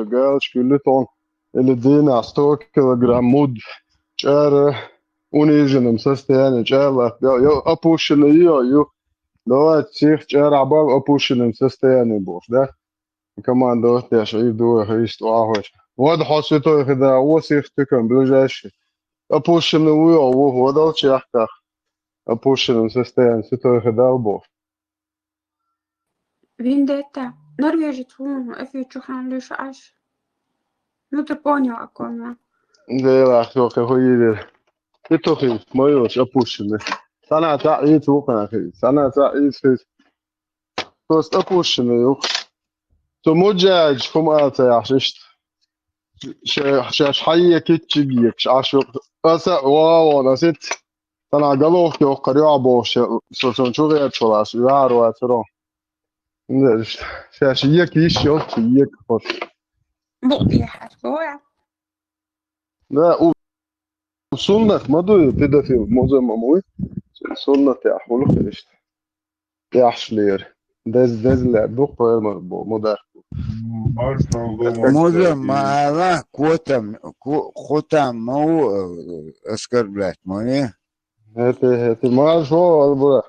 جالش كلتون اللي دينا 100 كيلوغرام مود جار ونيجن مسستين جار يو أبوشن يو لو تشيخ جار عبار أبوشن مسستين بوش ده كمان دوت يا شعيب دو هيست واحد واضح حسيته كده هو سيخ تكن بلوجاش أبوشن ويو هو ده شيخ أبوشن مسستين سيتو كده بوش Vendetta. Norvėžį tvūnų, efečių handlių aš. Nu, tai ponia, akome. ده أخي كهوي يتوخي ما يوش أبوشن سنة تعيد وقنا أخي سنة تعيد في توست أبوشن يو تموجج كم آتا عششت شاش حية كتشجيك عشو أسا واو نسيت سنة قلوك يو قريع بوش سوسن شو غير شلاش يار واترو شاش يك يشيو يك خوش Būtī atkoja. لا وصلنا ما دو بيدافيل موزة ماموي صلنا تاحولو خرشت تاحشلير دز لا دوق مودر Може, мала кота мау оскорблять, мои? это ما شو البرا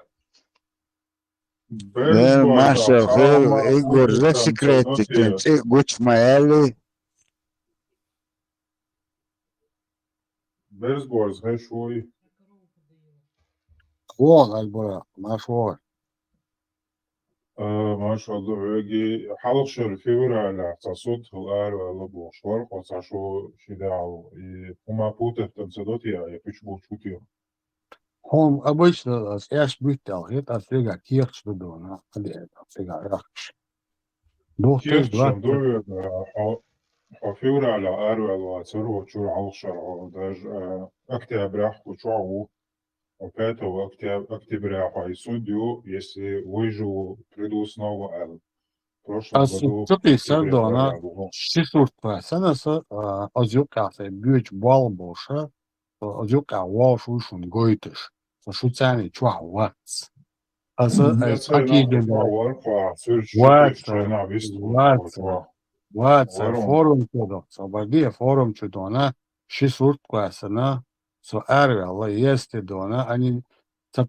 Да, Маша, Игорь, за секретики, ты гуч маэли. Берзгорс, гешуй. Вон, Альбора, нашел. ما شاء الله يجي حلق شهر فيورا على تصوت الآر ولا بوشور قصاشو شداو وما فوت تمسدوتي يا فيش بوشوتي Он обычно erst bütel, это фига кирч додона, это фига рахш. كيف شندور فيورا على آر ولا تصرو شو حلق شهر داج أكتب راح وشعو وباتو أكتب راح يسوديو если выживу приду снова Эл. В прошлом году... Что ты сардона, шишуртва, санаса, азюкасы, бьюч бал больше, азюка вашу шун гойтыш, шуцани чуа вац. Какие вац, форум чудо, собаги форум чудона, шишуртва, сана, со арви, алла есть дона, они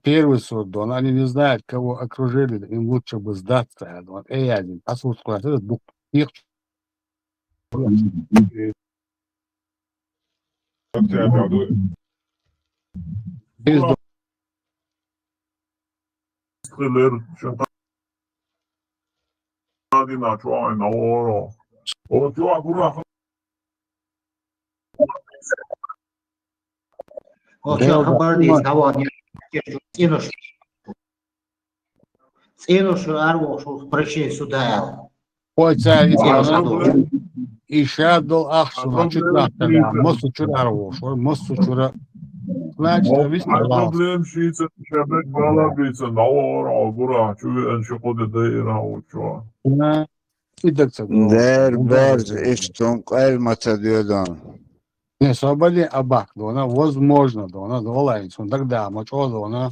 первый сорт дон, они не знают, кого окружили, им лучше бы сдаться. Эй, один, а сорт класс, этот бук, их. Цінушу арвошу причей сюда. Ой, царь, и шадол ахсуна, чуть нахталя, мосту чура арвошу, мосту чура. Значит, висна лав. проблем шица шабек балабица наора бура чу эншоде дейра учо. И так Der Berz, ich tunk elmata diyordun. Не, свободи абак, дона, возможно, дона, долайцун, тогда, мочо, дона,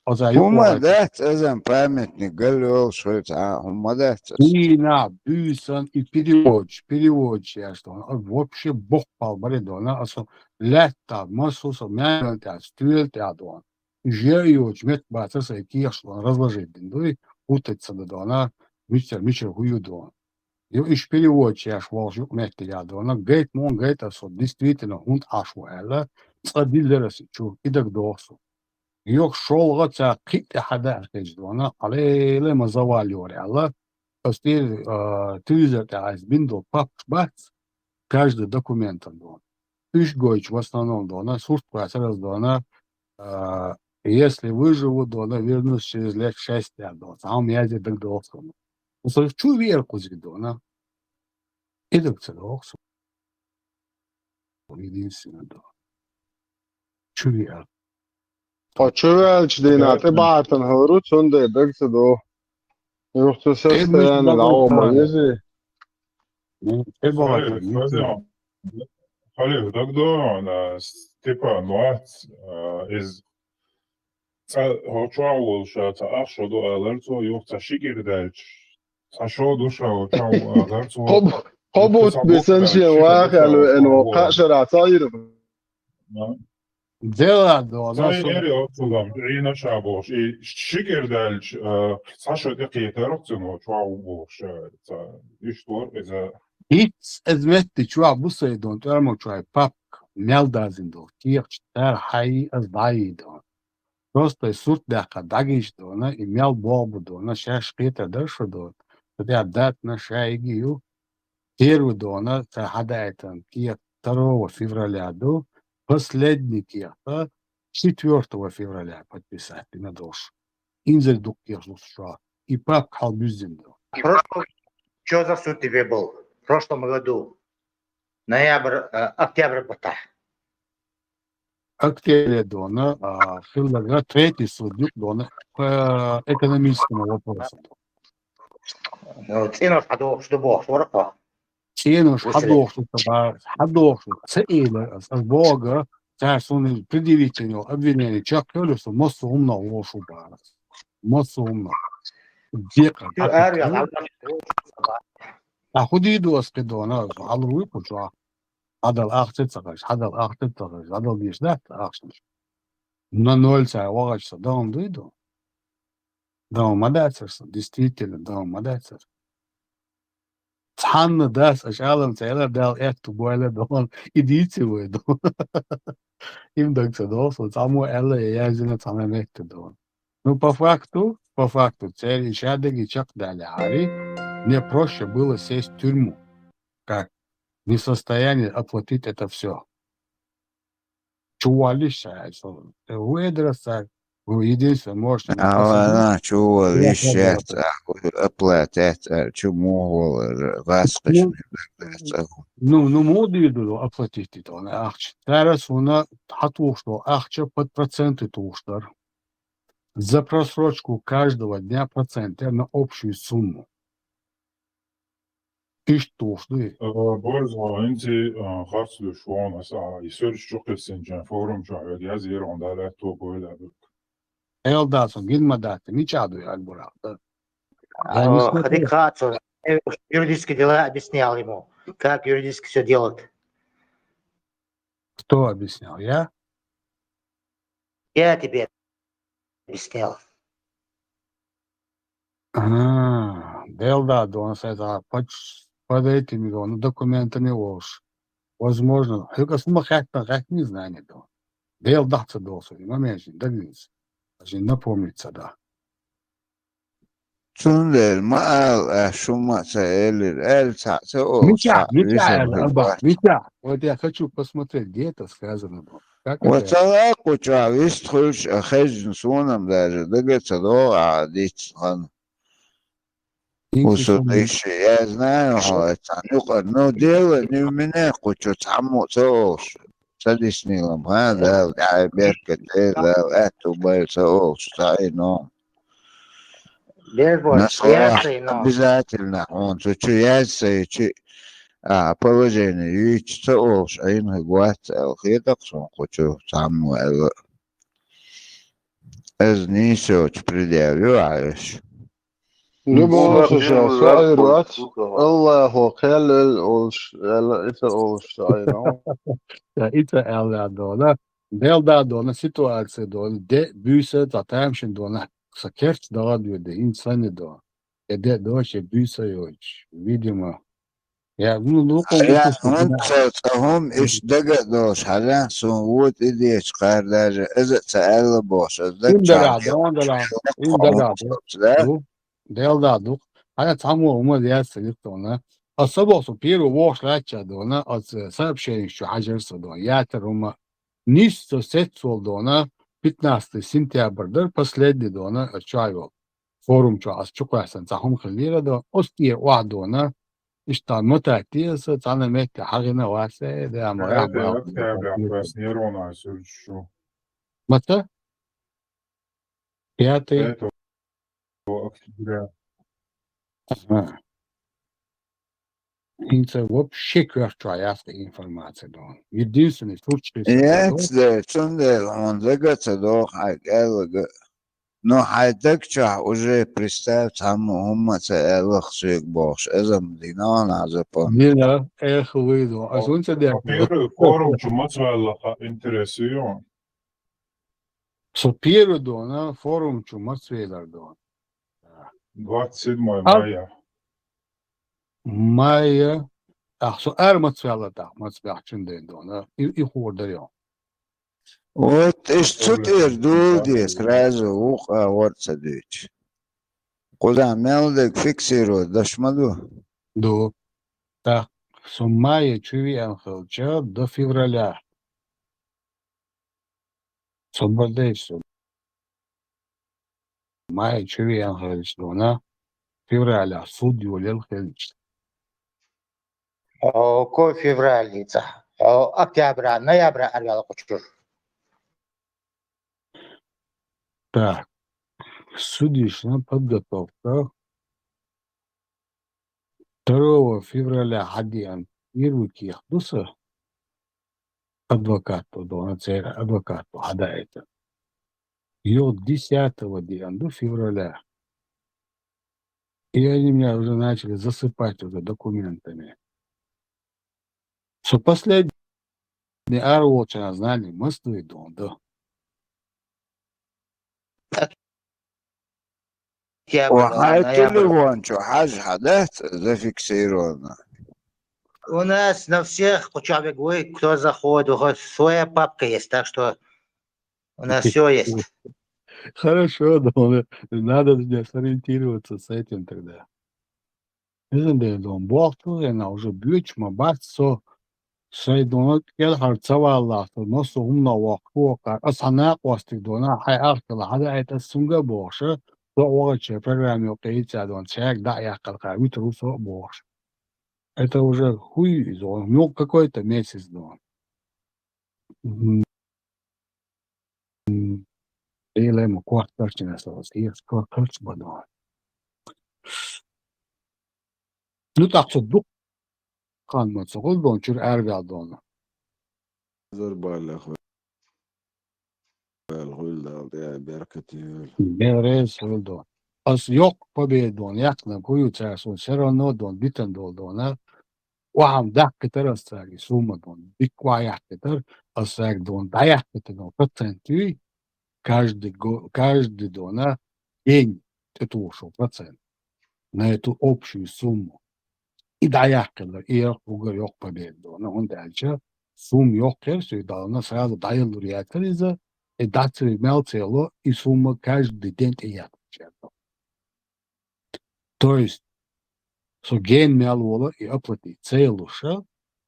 Хума дат, эзэн памятник, галёл, что это, хума дат. И на бюсон, и переводчик, я что, вообще бог пал, дона, асо, лето, массуса, мянта, стюэльта, дона. Жеёч, мет бацаса, и киршло, разложить, дой, утаться, дона, мичер, хую, дона. Ich переводчик, я швалжу, мягкий ряду. Она говорит, он говорит, что действительно, он ашвала, цадилерас, чу, и так досу. Ее шел гата кит хада кежду, она алей лема завалюри, алла, постель тюзер тайс биндл пап бац, каждый документ он. Иш гойч в основном, она сурт раз она, если выживу, она вернусь через лет 6 лет, а у меня здесь так досу. Ну, чу верку она. И так целохсу. Единственное, да. Чу верку. Очевидно, дина, ты бартон говорю, чунде, дексе до. Юхту сестен, лао манизи. Халев, тогда типа нуат из Hočau šāca ašodo lērco, jo tā šikir dēļ. Ašodu šau, čau lērco. قبوت بسنشي واخ الوقع شرع صاير Dela dona Sai eri otulam, ina šāboš, I šikerdaļš, sašo teki terokcino čauboš, ištor, hiç ezmetti çuğa bu sayıdan törmü çuğa pap meldazindo kirç ter hay az daydo. Просто сурт даха дагиш дона и мел бобу дона шаш петр дършо дона. Тя дат на шайгию первый дона та хадайтан кия 2 февраля до последний кия 4 февраля подписать на дош. Инзель дук киржу шо. И пап халбюзиндо. Что за суд тебе был? В прошлом году. Октябрь пота. Октября дона, Хилдага, третий судья дона по экономическому вопросу. Цену что бог, ворка. Цену хадоху, цейлы, с бога, царствуны предъявительно обвинение, чак колесо, моссу умно лошу барас. Моссу умно. Дека. А худиду аскедона, алруи пуча. Адал ахтет сагаш, адал бишдат ахшнш. На 0 вагачса даун дуйду. Даун мадацерса, действительно даун мадацер. Цанна дас ашалам цайлар дал эту бойле дон идите вы дон. Им докса досо, само элла язина цанамекте дон. Ну по факту, цель ищадеги чак дали ари, мне проще было сесть в тюрьму, как не в состоянии оплатить это все. Чувалище, выдраться, вы единственное можете... Она чего лишь оплатить, чему раскошный. Ну, моду виду оплатить это, она ахч. Зараз она хатушло, ахча под проценты туштар. За просрочку каждого дня проценты на общую сумму. Иштушды. Borzo, inti hartslu şu an asa, isör çok esince forum çağır, yaz yer onda da topu öyle. Элдасо, гильмадати, не чадуй альбурахта. Адекацию. Юридические дела объяснял ему, как юридически все делать. Кто объяснял? Я? Я тебе объяснял. Делда, он это под этими документами ложь. Возможно, только смахать как не знание. Делда цедосу, и момент, добился. Напомнится, да. Tundel mal шума цель Митя, вот я хочу посмотреть, где это сказано было. Вот так вот, видишь, хочешь хезин суном даже, двигаться до адить он. Услышь, я знаю, это, но дело не у меня, хочу саму соус. Садись нилом, да, берка, да, это большое, стайно. Обязательно, он чуяется и положение, и соус, а им гуаться, хиток, сон хочу саму, از نیست предъявляешь. نبغى صاير وات الله خلل это элдадона. Делдадона ситуация дон, де büyse zaten dona sakert daha diyor de insanı da. De doşe büyse yok. Видимо. Я ну هم ايش دقدوش حالا سنوات إديش قارداج إذا تسأل بوش Делдадук. А само умудряется ликтона. Особо первый ваш лача дона от сообщения, что хажерса дона. Я терума нисто сетсол дона 15 сентября последний дона чайвал. Форум чо аз чукасан захум хлира до остие вадона. İşte mutatiye sana mekte hagina vase de ama ya mata pятый это вообще квартальная информация да единственный случай Нет, да, он двигается до хагелга Ну, хайдакча уже представь, там هم целых сык бош. Это Мдинана запомнил. Нина, эх, выйду. А солнце дек. Papīra fórum čo mazvēlā interesējo. Супиру дона, форум чумат сведар дон. 27. А? maijā. Майя, ар мацвела так, мацвяхчин ден дона. И хордар я. Вот что ты дулди сразу ухо ворцадыч. Куда мелдек фиксирует, дашмаду. До. Так, с мая чуви анхелча до февраля. Сободейся. Мая чуви анхелч дона. Февраля. Суд юлел хелч. Ко февраль лица. Октября, ноября арвяла кучур. Так. Судишная подготовка. 2 февраля Хадиан Ирвики Яхдуса адвокату дона цера адвокату Хадайта. Ее 10 февраля. И они меня уже начали засыпать уже документами. Что последний арвоча знали Москвы дон, да. Октябрь, ноябрь. телефон, что хаж хадат, зафиксировано. У нас на всех учебе, кто заходит, выходит, своя папка есть, так что у нас все есть. Хорошо, дон. Надо мне сориентироваться с этим тогда. Изен дон. Бохту я уже бьючма бацо. Шайдонот кел харцавалла. Носу умна вакука. Асана костик дона. Хай аркала. Хада это сунга боша. То огаче программе окейца дон. Чек да якалка. Витрусо бош. Это уже хуй зон. Ну какой-то месяц дон. Или ему квартирчина осталось. Есть квартирчина дон. Ну так что дух kanması oldu çünkü ergaldı onu. زربالة أخوي الغلة يا بركتي Beres oldu. As yok победы он yakna koyu çarşı serano don biten doldu ona. Вахам даккетер асаги сума дон. Бикваяктер асаг дон даяктер дон процентui каждый дона день это ушел процент на эту общую сумму. И даяктер и угор yok победы дона. Он дальше сум yok керсу дона сразу дайыл реактор из-за датцы мелцело и сумма каждый день и ятчерно. То есть ген мялвола и оплатить целуша,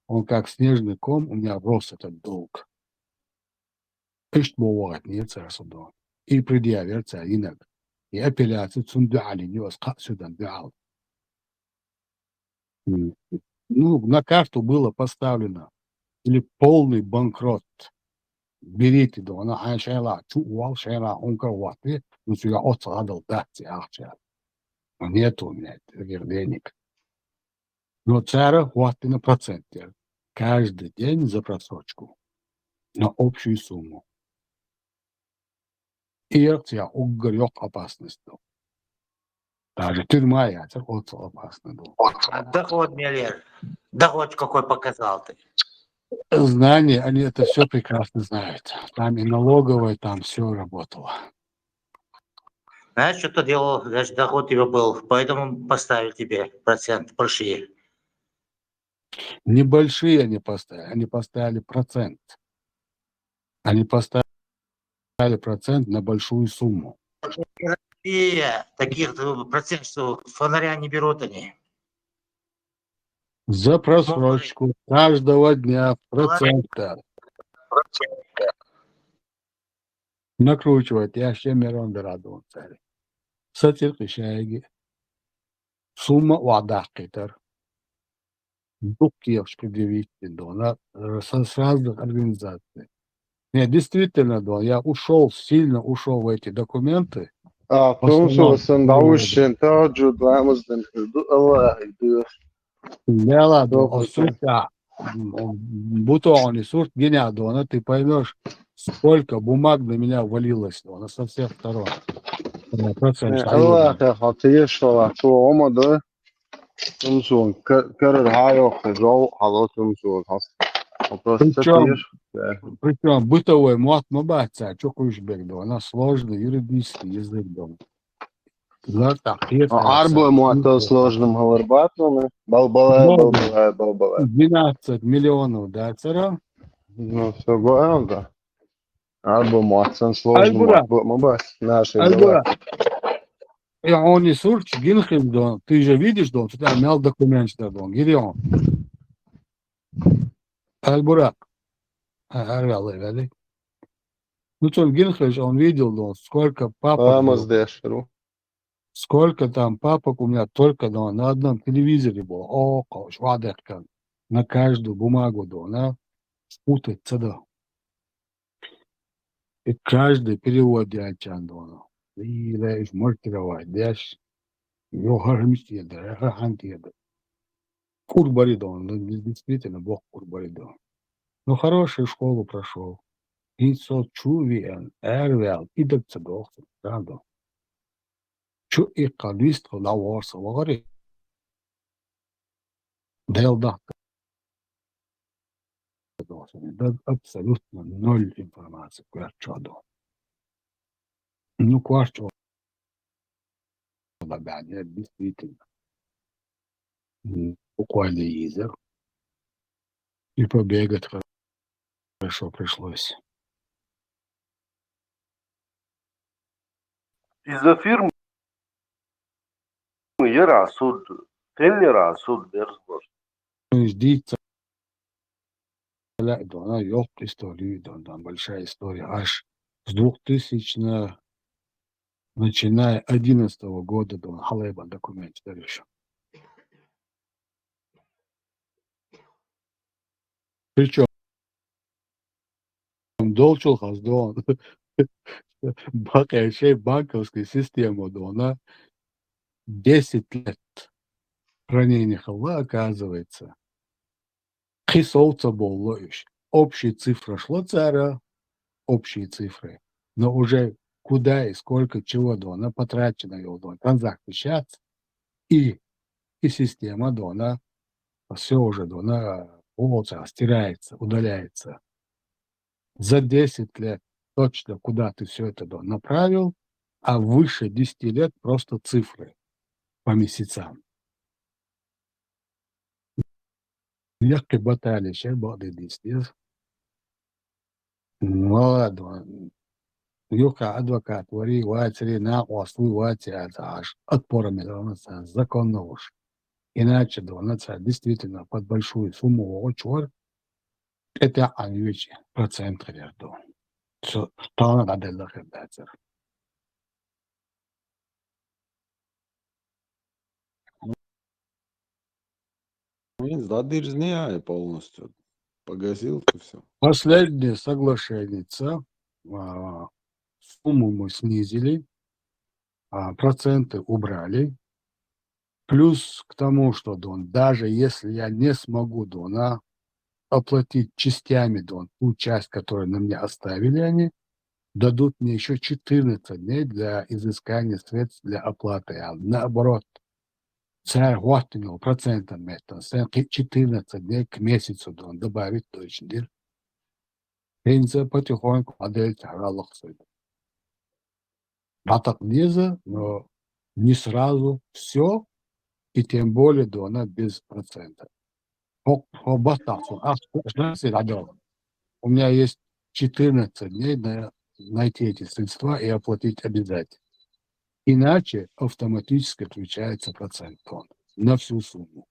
он как снежный ком у меня рос этот долг. Пишет бывает не царсудо. И предъявится инак. И апелляция цундуали не воска сюда дал. Ну, на карту было поставлено или полный банкрот. Берите до она аншайла чуал шайла онка ваты, ну сюда отсадал датси ахча. Нету у меня таких денег. Но цара хватит на проценте. Каждый день за просрочку. На общую сумму. И это угорек опасность. Даже тюрьма я очень опасно был. А доход, Миллер, доход какой показал ты? Знания, они это все прекрасно знают. Там и налоговая, там все работало. Знаешь, что ты делал? Значит, доход у тебя был, поэтому поставили тебе процент большие. Небольшие они поставили процент. Они поставили процент на большую сумму. И таких процентов фонаря не берут они. За просрочку каждого дня процента. Накручивать, я ще мирон дорадовал царь. Сатирки шайги. Сумма вадакитер. Дукиев предъявить дона с разных организаций. Нет, действительно, Дон, я сильно ушел в эти документы. تومسو السندويش انت جود وامزدن الله يدير Я ладно, Добрый бутоны, сурт геня, Дона, ты поймешь, сколько бумаг на меня валилось, Дона, со всех сторон. процент الله يا خطيش والله شو هم ده تمسون كرر هايو خجو حلو تمسون خلاص Причем, وبروستاتيش причем бытовой мат мабаться, что кушбек, она сложный юридический язык, дом. За тахир, عربو معطى сложным говорбатом балбалая 12 миллионов, да, цара? ну все да عربو معطى сложным Альбура, ما بس наши Альбура. дела И он не сурч, гинхем, дом. Ты же видишь, дом, ты там имел документ, что дом. Гирион. Альбурак. Арвал, ведь. Ну, он гинхеш, он видел, дом, сколько папок ما было. مزدشرو Сколько там папок у меня только на одном телевизоре было. О, швадерка. На каждую бумагу, да, спутаться, да. И каждый перевод дячан, да. И лишь маркировать, дяш. Йохармисти, да, ханти, да. Курбари, да, действительно, бог курбари, да. Но хорошую школу прошел. И сочувствием, эрвел, и так цедохся, да. Чу и количество лаворса, вагари. Дел да. Да, абсолютно ноль информации, кварчадо. Ну, кварчо, да, нет, действительно. Буквально езер. И побегать хорошо пришлось. إذا فيرم يرى سود فين يرى سود بيرزبور Ждите, да, она ёлк истории, да, там большая история. Аж с 2000, начиная 11 года, да, халеба документ, да, еще. Причем долчил хаздон. Бакающая банковская система, да, она 10 лет хранения хала, оказывается. Хисолца был общие цифры шло цара, общие цифры, но уже куда и сколько чего дона потрачено его дона, транзакции сейчас и система дона, все уже дона полца стирается, удаляется. За 10 лет точно куда ты все это дона направил, а выше 10 лет просто цифры по месяцам. Легкой баталии, сейчас было 10 лет. Ну ладно. Юка адвокат, вари, ватери, на ослу, ватери, аж отпорами, да, законно уж. Иначе, да, действительно, под большую сумму очор, это анвичи, процент, да. Что надо лохотаться. Задержня полностью. Погасил и все. Последнее соглашение, сумму мы снизили, проценты убрали, плюс к тому, что, Дон, даже если я не смогу, Дона, оплатить частями, Дон, ту часть, которую на меня оставили они, дадут мне еще 14 дней для изыскания средств для оплаты. А наоборот, царь Гостинил процентом это, 14 дней к месяцу, Дон, добавить точно. Пенсия потихоньку модель Аллах сойдет. Батак низа, но не сразу все, и тем более, Дона, без процента. У меня есть 14 дней найти эти средства и оплатить обязательно. Иначе автоматически отключается процент на всю сумму.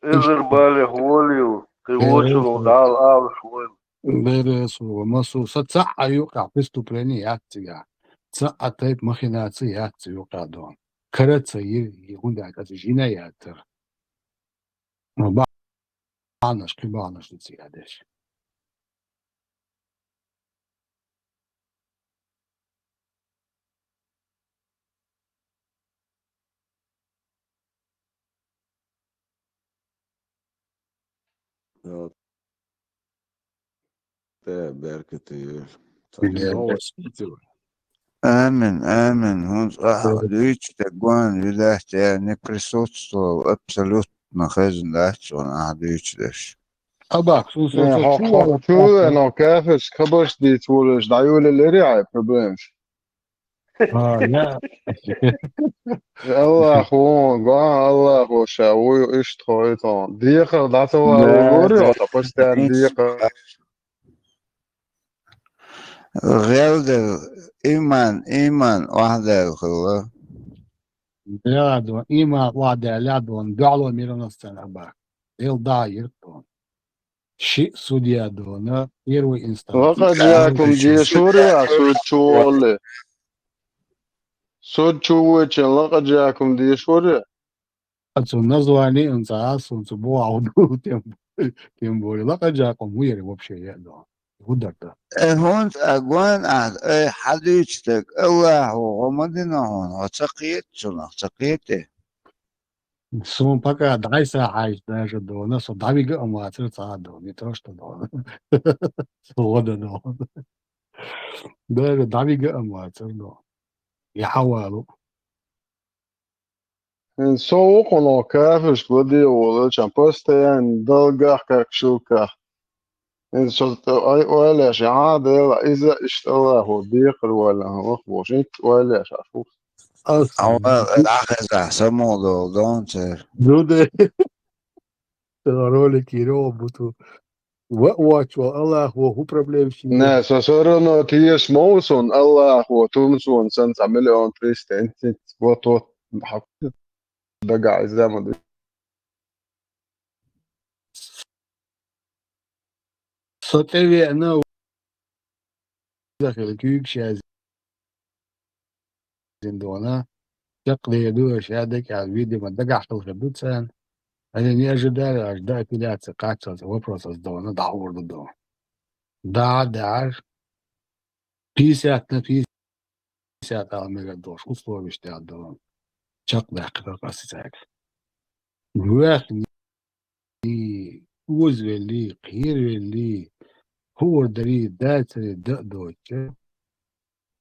إذا بالي هوليو كيوتشلو دال شوي Масу саца юка преступление акция. Ца тайп махинации акции юка дон. Караца егунда как жинаятер. Банаш кибанаш ядеш. Вот. Беркет и новости. Amen. Он видите, гон, видать, я не присутствовал абсолютно, хазин, он видишь. Abak, حقتو أنا كافش خبرش دي تولش دعيول اللي problems. ya. الله أخوان قا الله أخو شاوي إيش تخويتان ديقة دعتوا لا ولوري ده أتبستان ديقة غير إيمان واحدة الخلا. Ladon, ima vade ladon, galo mironostan abak. El da yirton. Şi sudya dona, первой instansı. لقد جاكم دي سوريا سود شوالي سود شووش لقد جاكم دي سوريا Atsu название инца, солнце буауду, тем более. Лакаджаком уери вообще я да. Ударта. هون أقوان حديثك الله ومدينة هون وتقيته. Сум пока дайса хайш даже до нас давига аматер цадо, не то что до. Свода до. Даже давига аматер до. يحاولوا إن سوقنا كافش بدي ولا شامبوستين دلقة كشوكة إن صرت أي ولا شعاد إذا اشتراه ديق ولا مخبوش إنت ولا شافوس أو أصلا الأخذ أحسن موضوع دونتر. دودة رولي كيرو بوتو واتش والله هو проблем شيء ناس صرنا تيش موسون الله هو تومسون سنت مليون تريست انت وطوط حق دقع الزمن صوتي أنا داخل كيك شاز زندونا يقضي يدو شادك على الفيديو ما دقع في الخدود سان أنا نيجي دار أجداء كده تقاعد هو بروسس دونا دعور ضده دار بيسات على ميجا دوش أسلوب اشتغل دونا شق دقيقة قاسيتك وياخني وزولي قيرولي هو дари датери дочь.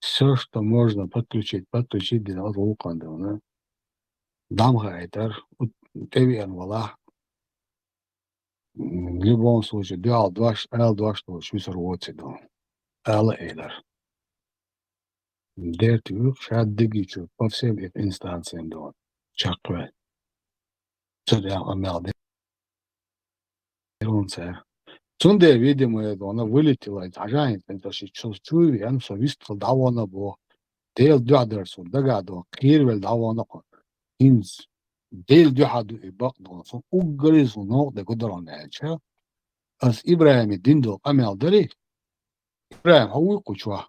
Все, что можно подключить для рука, да. Дамга это, тебе анвала. В любом случае, L2, что швейцарцы, да. L эйлер. Дертю, шад дигичу, по всем инстанциям, да. Чакве. Царя амел, дерунце. Цунде, видимо, она вылетела, и тажанит, это же чувствую, я все вистал, да, она была. Del duaderson dagado kirvel dawanaqo ins del duhadu ibaqdo so ugrizo no de godron elcha as Ibrahim dindo amel dali Ibrahim hawu kuchwa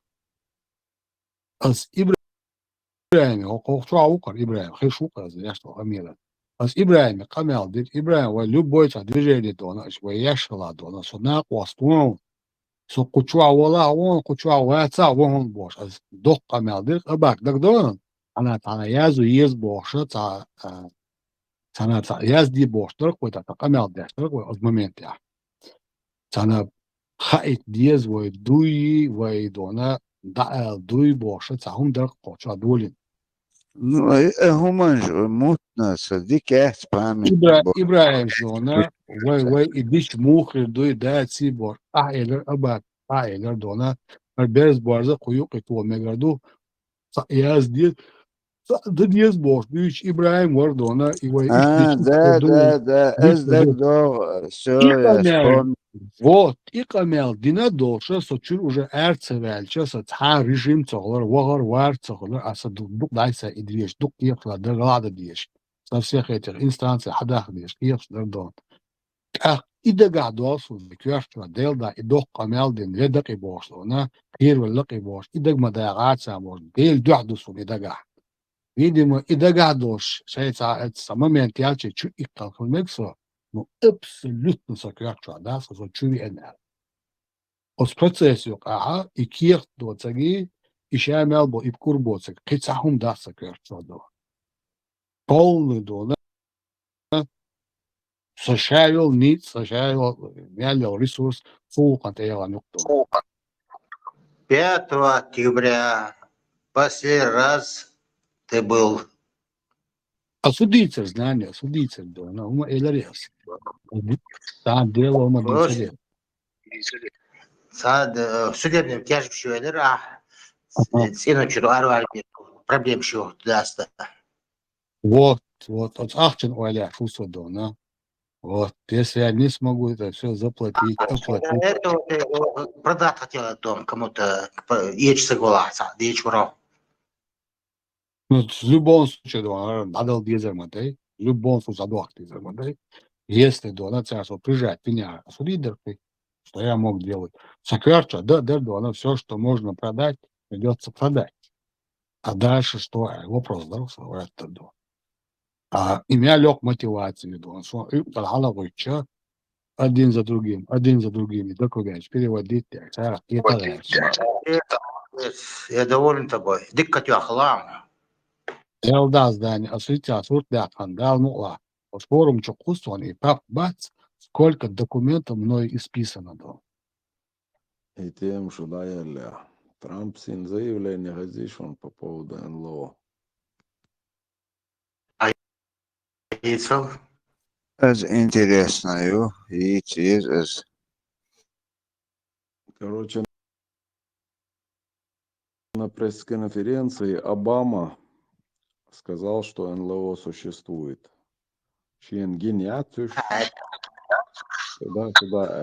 as Ibrahim ho kuchwa ukar Ibrahim khishu qaz yashto amela as Ibrahim qamel dit Ibrahim wa luboyta dijeli dona shwa yashla dona so na qwastun so kuchwa wala won kuchwa wa tsa won bosh as doq qamel dit abak dagdon أنا يازو يز بوشة أنا ياز دي بوشترك وتتقمل داشترك وأزممنت يعني أنا خايت ديز ويدوي ويدونا دوي بوشة هم درك قوشة دولين هم موتنا صديق اسبامي إبراهيم دونا وي إديش موخر دوي دا تسيبور أعيلر أباك أعيلر دونا البيرز بارزة قيوق تو مجردو ياز دي ده يصبح بيش إبراهيم ورده أنا ده ازدك دو سوريا شكون вот и камел дина долша сочур уже эрцевелча со ца режим цоглар вагар вар цоглар аса дук дайса идвеш дук ехла да лада деш со всех этих инстанций хадах деш ехш дардон и да гадосу бекверчва делда и док камел дин ледак и бошло на пир лак и бош и да мадагат самор дел духдусу ледага видимо, и догадываешь, что это момент я чуть и kalkılmaksa, но абсолютно сокращу, да, со чуви энер. От процесс yok aha, iki yıl doçagi, işe mel bo ipkur boçak, kıtsahum da сокращу do. Полный до, да, сошавил нит, сошавил, мял ресурс, фул контейла нукто. 5 октября последний раз ты был? Осудиться знание, осудиться, да, но ума элерес. Там дело ума Слушай, динцеле. судебным тяжб шуэлэр сен учру проблем шу даста. Вот, от ахчен оля фусодона. Вот, если я не смогу это все заплатить, оплатить. Это продать хотел дом кому-то, ечь согласа, ечь врал. Ну, в любом случае, да, надо дизерматей, в любом случае, задох дизерматей. Если дона царство прижать меня судидеркой, что я мог делать? Сокерча, да, дона, все, что можно продать, придется продать. А дальше что? Вопрос, да, это да. А имя лег мотивации, да, что и подала выча один за другим, и такой говоришь, переводить текст, и так дальше. Я доволен тобой. Дикка тюахлам. Элда здание, осветя, суртля, кандал, ну, вот форум чокусон и пап бац, сколько документов мной исписано, да. И тем, что дали Трамп син заявление разрешен по поводу НЛО. Яйцов. Ez интересно, и через Короче, на пресс-конференции Обама сказал, что НЛО существует. Туда.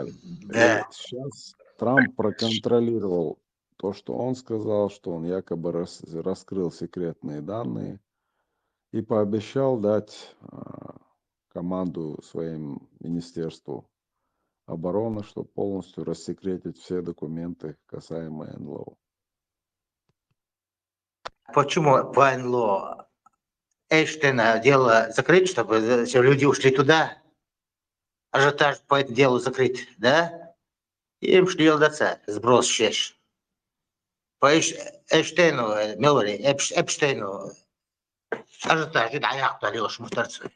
И Да. сейчас Трамп проконтролировал то, что он сказал, что он якобы раскрыл секретные данные и пообещал дать команду своим министерству обороны, чтобы полностью рассекретить все документы, касаемые НЛО. Почему по НЛО Эйнштейна дело закрыть, чтобы все люди ушли туда? Ажиотаж по этому делу закрыть, да? Им шлил даться, сброс щеш. По Эйнштейну, Мелори, Эпштейну, ажиотаж, да, я кто лишь мусорцы.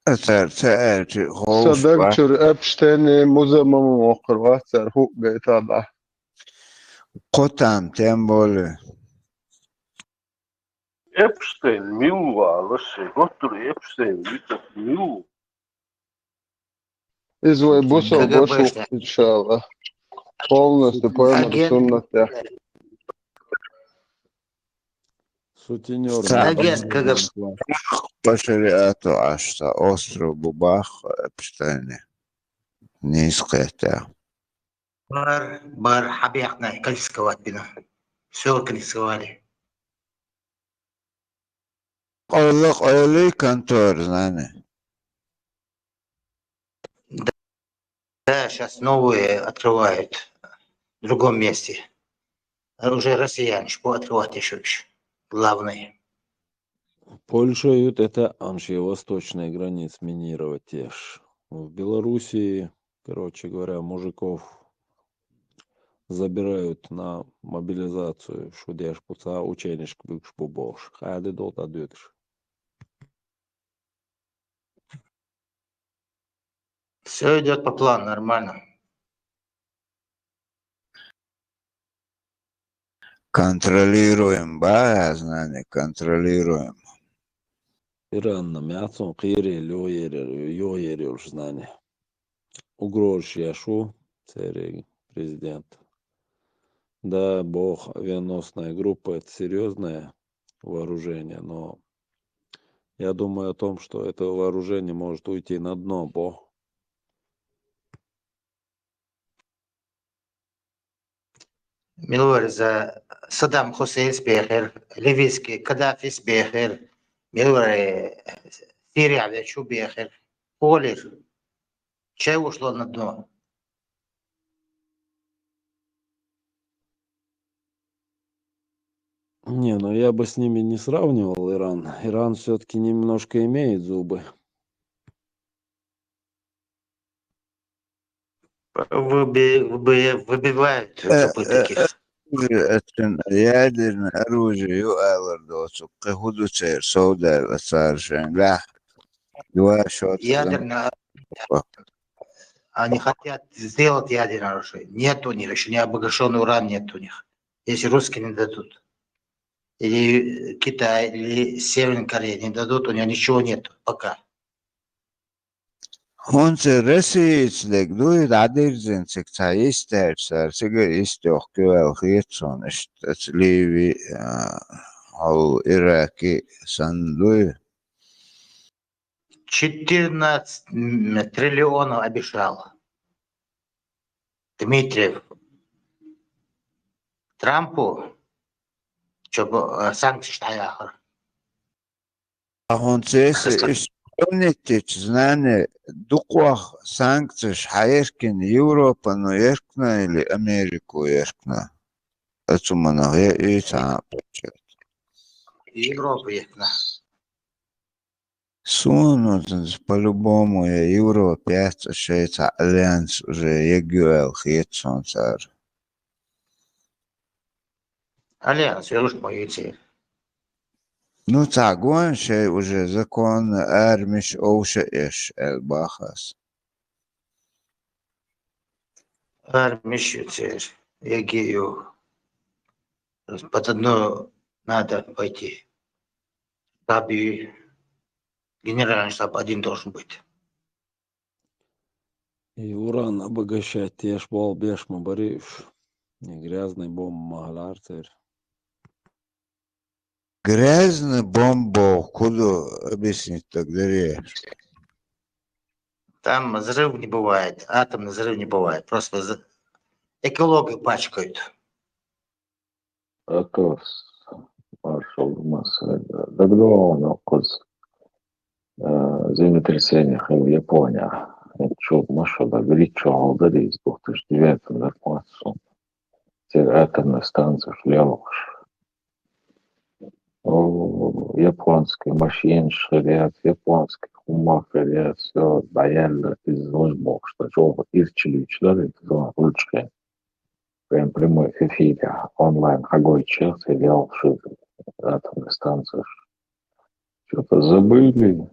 تعرف خوش صدقتشر ابشتيني مزمم موقر واتسر هو بيتابع قطعم تنبول Эпштейн, Милва, Лоши, Готтур, Эпштейн, Витас, Мил. إزوي بوسو بوشو КГБшник. إن شاء الله полностью пойму Агент, суннате Сутенер агент КГБ. بشرياته عشتا остров Бубах Эпштейне. Низкая. Бар хабиахна, конфисковать бина. Все конфисковали. Орлық ойлы контор, знаны. Да, сейчас новые открывают в другом месте. Уже россияне, что открывать еще. Главное. Польша это анши восточные границы минировать теж. В Белоруссии, короче говоря, мужиков забирают на мобилизацию, что дешь пуца ученишь бывш бубош. Хады долта дюкш. Все идет по плану, нормально. Контролируем, знание, контролируем. Иран на мяцом кире йоери уж знание. Угрож яшу, царь президент. Да, бог, авианосная группа это серьезное вооружение, но я думаю о том, что это вооружение может уйти на дно, бог. Милор за Саддам Хусейн спехер, ливийский Каддафи спехер, Милор Сирия вечу бехер. Полиш. Чай ушло на дно. Не, ну я бы с ними не сравнивал Иран. Иран все-таки немножко имеет зубы. Выбивают зубы таких. Ядерное оружие юалар досу. Кахуду цер соудар царшен. Ля. Два шот. Ядерное. Они хотят сделать ядерное оружие. Нет у них, еще не обогащенный уран нет у них. Если русские не дадут, или Китай, или Северная Корея не дадут, у него ничего нет пока. Hons ir resīts, duid adirdzin, cik tā iztērts ar cigar iztjohki vēl hietsoništ, tas līvi au Irāki sanduj. 14 триллионов обещал Дмитриев Трампу, чтобы санкции стояли. Hons esi Unitič, znane, dukoh sankcijas hajerkin Europa no jerkna ili Ameriku jerkna. Это много и там. Европа их на. Суну, по-любому, Европе, это шесть альянс уже егуэл хитсон цар. Альянс, я уж мою цель. Ну, цагон шей уже закон армиш оуша иш элбахас. Армию цель. Я гею. Под одно надо пойти. Штабе, генеральный штаб один должен быть. И уран обогащать теш бол бешма бариш. И грязный бомб магалартер. Грязный бомбо, куда объяснить тогда речь? Там взрыв не бывает, атомный взрыв не бывает. Просто экологи пачкают. Atos olmaz. Давно нақыз землетрясениях в Японии. Çok maşallah bir çoğaldı değil. 2009 году. Теперь атомная станция шлялась. Японские машины шалят, японские умах шалят, все боялись из возможного, что чего ирчиличler, это лучше. Прям прямой эфире онлайн огонь час сериал атомная станция. Что-то забыли,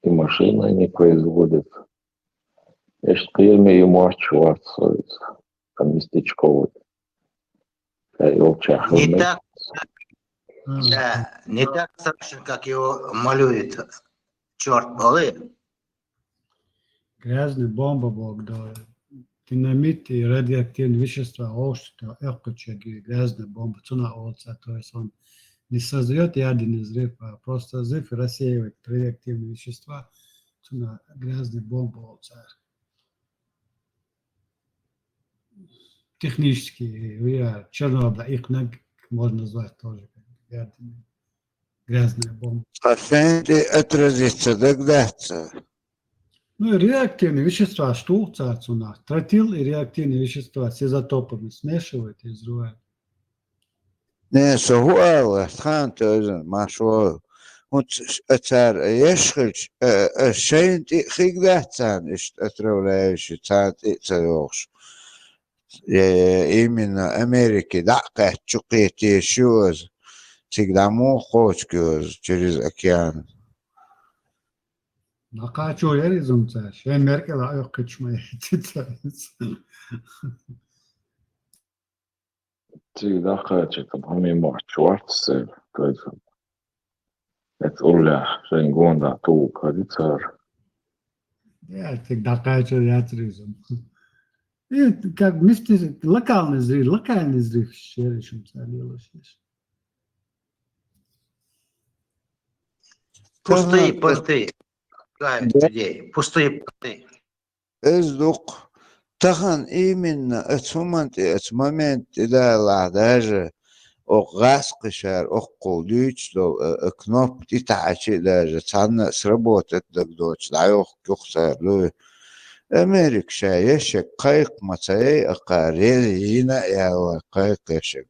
и машины не производят. Я ж имею мачу там местечковый. Не так, да, не так страшен, как его малюет черт полы. Грязная бомба Бог дал. Динамит и радиоактивные вещества, что экочеги, грязная бомба, цена олца, то есть он не создает ядерный взрыв, а просто взрыв и рассеивает радиоактивные вещества, цена грязная бомба олца. Технически, я Чернобыль, их можно назвать тоже ядерный, грязная бомба. А ты отразится догадаться. Ну и реактивные вещества, что у нас? Тротил и реактивные вещества с изотопами смешивают и взрывают. Не, сухуала, хант özün, maşual. Uç açar yaşkıç, şeyin хигдатсан, işte atravlayışı, çant içeriyoruz. Именно Америки, да, как чукети еще, всегда хочешь через океан. Накачу я резумца, şey Merkel ayak kıçmaya titreyiz. Всегда хочу, там помимо Шварца, то есть это Уля, Шенгонда, Тука, Рицар. Я так накачу я резум. И как вместе локальный взрыв решим царилось. Пустые порты. Людей. Пустые порты. Эздук. Тахан именно этот момент, да, даже غاز قشر قوديش لو كنوب تتعشي даже цана сработает догдоч дайох кухсар лу Америк шаешек кайк мацай акарезина яла кайкешек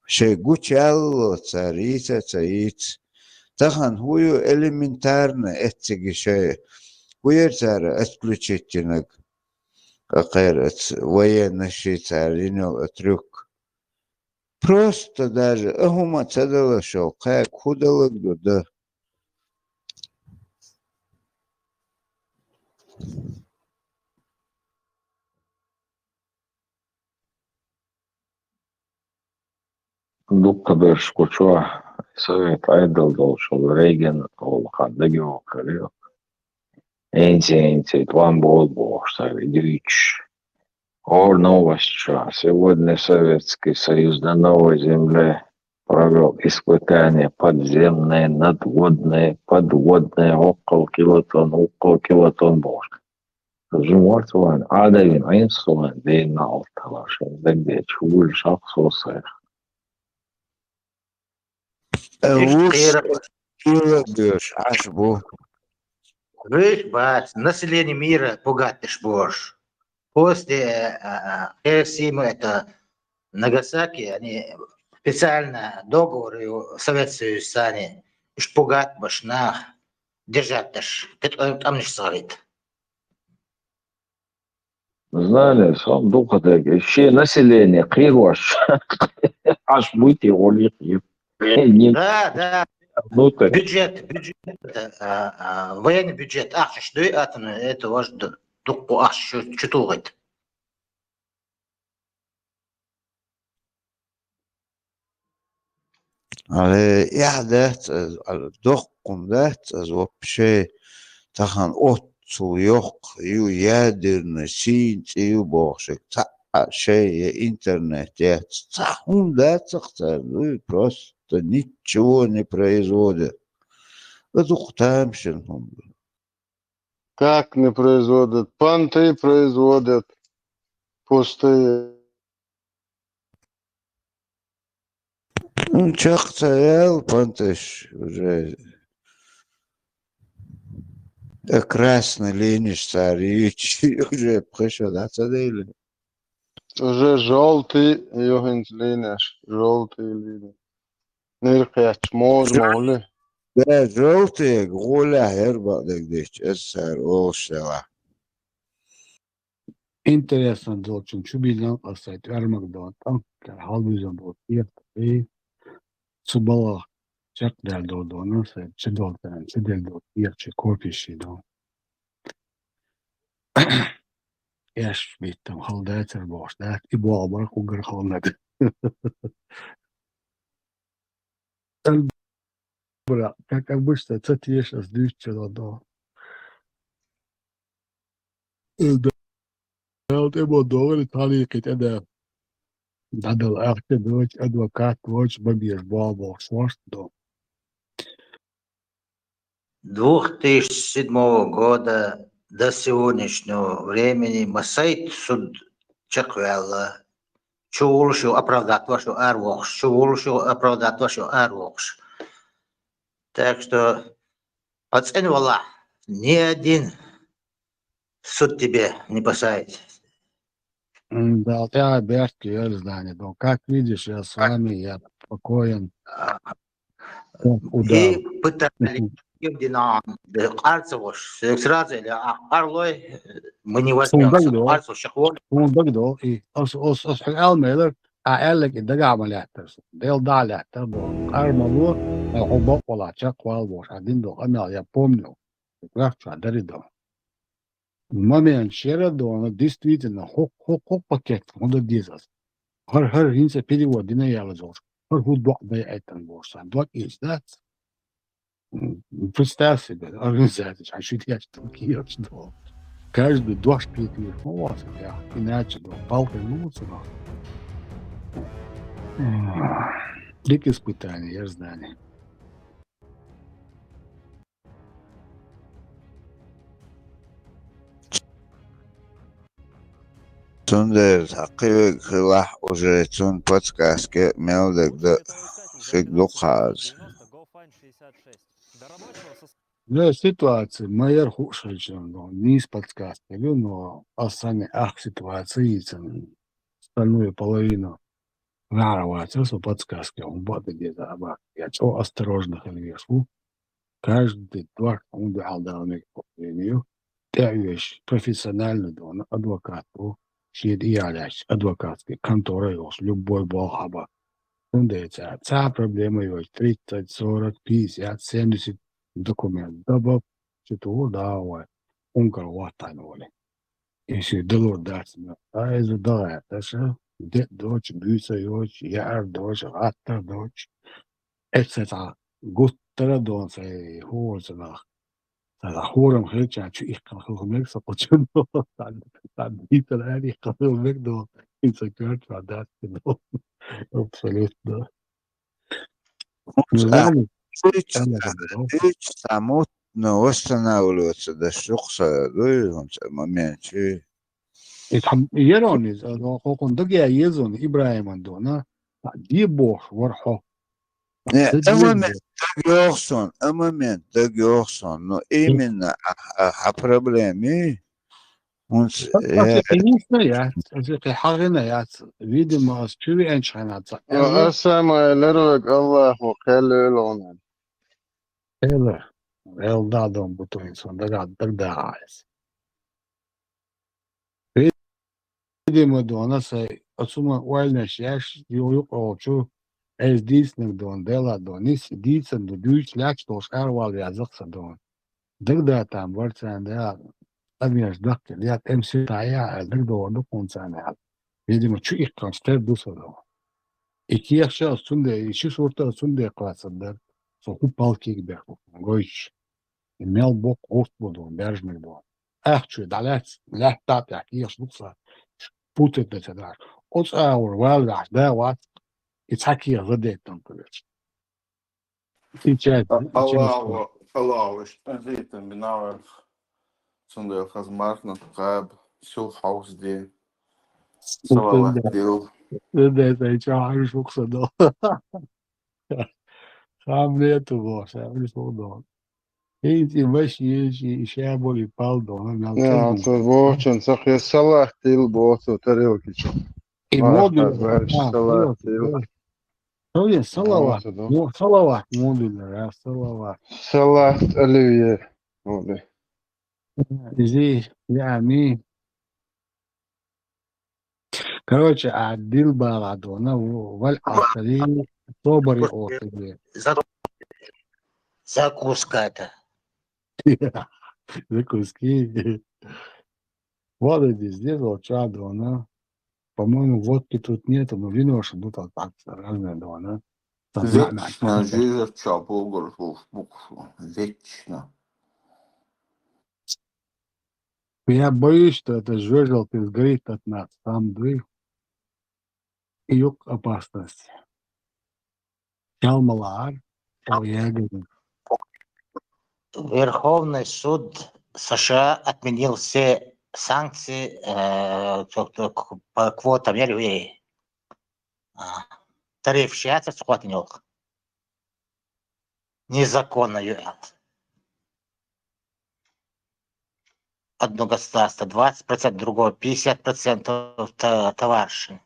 шей гучалло царица цаиц тахан хую элементарно этиги шей хуерцара отключительных акарец военный швейцаринов трюк. Просто даже ахума цадала шел, как худалык да. Dukka bers kutsua Sovet aidoltousella Reagan ollaan tegevuksella. Энси, план был Савельевич. О, новость. Сегодня Советский Союз на новой земле провел испытания подземные, надводные, подводные, около килотонн бошка. Жмот ван, адавин, айнсуан, дейн алталашын, дегде чугул шахсосэх. Лучше кило бьешь, аж бу. Видишь, бац, население мира богатый бош. После Хиросимы, это Нагасаки, они специально договоры Советского Союза сани, богат башна держать аж. Там не говорит. Знали, сам духа теге. Ще население, кирош. Аж быть его лихи. Да, Внутрь. бюджет, военный бюджет, что это ваш духу, что говорит. Але яhdät, dohkum tähtsas вообще tahan otsu yok, ju ядерный синц, ju бошек, шея интернет, он tähtsas, ну просто ничего не производят. Это ухтамшин. Как не производят? Понты производят пустые. Ну, чак царел, пантеш уже красный линиш царич, уже пришел, да, цадели. Уже желтый югенс линеш, желтый линеш. Ниркач, могли. Да, желтые, гуля, herba, дегдич, эсэр, олшела. Интересно, Долчин, что видел, кстати, Армагдан, там, halbizon volt írta, Цубала, csak deldódó, nem szép, csidoltán, csideldó, írtsi, korpissidó. És vittem, hal de egyszer most, de hát ibo albar, kugar hal meg. Bra, как обычно, это тебе сейчас дышче до. Да, вот его доллар, талики, это дадал ахте, дочь, адвокат, дочь, бабьеш, баба, сварст, до. 2007 года до сегодняшнего времени Масайт суд Чаквелла чулшу оправдать вашу арвокш, чулшу оправдать вашу арвокш. Так что оценивала, ни один суд тебе не посадит. Да, вот я Берки, я знаю, но как видишь, я с вами, я спокоен. И пытались Арцевош, сразу или Арлой мы не возьмем. Арцевош, Gewoon bagdo, als elmeder, eigenlijk in de gamaletters, deel daletter, do armalo, hobo polacha, kwalbos, adindo, anal, я помню, прекрасно, даридо. Момент Шерадона действительно хок пакет, он дизас. Хар инса перевод, дина ялазос. Хар худбок да этан борса. What is that? Представь себе, организация, а что я такие что? Каждый дождь перепьет, ну вот, я иначе, да, палкой лучше, но. Дик испытания, я знаю. Тундер, такие хила уже тун подсказки, мелдек да хигдухаз. Да, ситуация, майор худшая, но не из подсказки, но остальные ситуации, остальную половину нароваться, что подсказки, он будет где-то, я что осторожно вверху, каждый двор, он дал данный по вещь профессионально, да, адвокату, сидит и адвокатской конторы, любой бог, он дается, проблема его 30, 40, 50, 70 документ, добав, что-то давай, он кого-то воли. Если доллар дать, а из-за доллара, это что? دوتش بيسا يوتش يعر دوتش غاتر دوتش اتسا قطر دون سي هو سلا سلا خورم خيلتش عن شو إيقا خلهم لك سقوطشن تعد بيسا الآن خلهم لك دون إنسا كارت بعدات كدون أبسوليت دون نزاني أنا بدو Hiç samotno ostanavljati da štuksa dojom se momenti. يرونيز قوقن دقيا يزون إبراهيم دونا دي بوش ورحو Ne, تدين moment da görsen, no imенно problemi, uns أصدقائي حاغنا فيديو ما أسكري أنش حنات أسمع لروك الله وخلي إلا إل دادون بطوين سون دقاد دقدا عايز فيديو ما دونا سي أسوما ويلنا شاش يقعو شو إز ديسنك دون ديلا دونيس ديسن دو دوش لاكش دوش أروال يازق دون دقدا تام ورسان ديلا أبيش دقت ليات أمسي تايا دقدا ودقون سانيال فيديو ما شو إيقان ستير دوسو دون İki yaşa sunde, işi sorta sunde klasında. Soku palki berko. Goiç. Mel bok ort bodon, berjmek don. Ahçı dalet, lehtat ya ki yaş buksa. Putet de tedar. Ots hour well gash da wat. İtaki ya zade tankulet. İçer. Allahu zeytin binaver sunday hazmartna qab sul house de salavat dil De çağırış buksa da. Hamletu boş. Hamletu don. İyi başı şabo ipal don. Ja, Naltız to vočan, saka je salah til botu, Tarjokiću. modüler. Vairs salah til. Öyle salavat. Botu, do. Salavat modüler ya salavat. Salah aliye. Ovdje. زي يعني короче عديل بعضنا والعصري صبري اوتي Закуска это. закуски вода везде волчадона по-моему водки тут нету но вино что тут так разное дона Вечно жизнь чапу горфу букву. Вечно. я боюсь что это жвежел ты сгорит от нас там дверь и yok опасность Ялмалар Ягодин. Верховный суд США отменил все санкции по квотам или тариф шиата отменил. Незаконно. Одно государство 20%, другое 50% товарищей.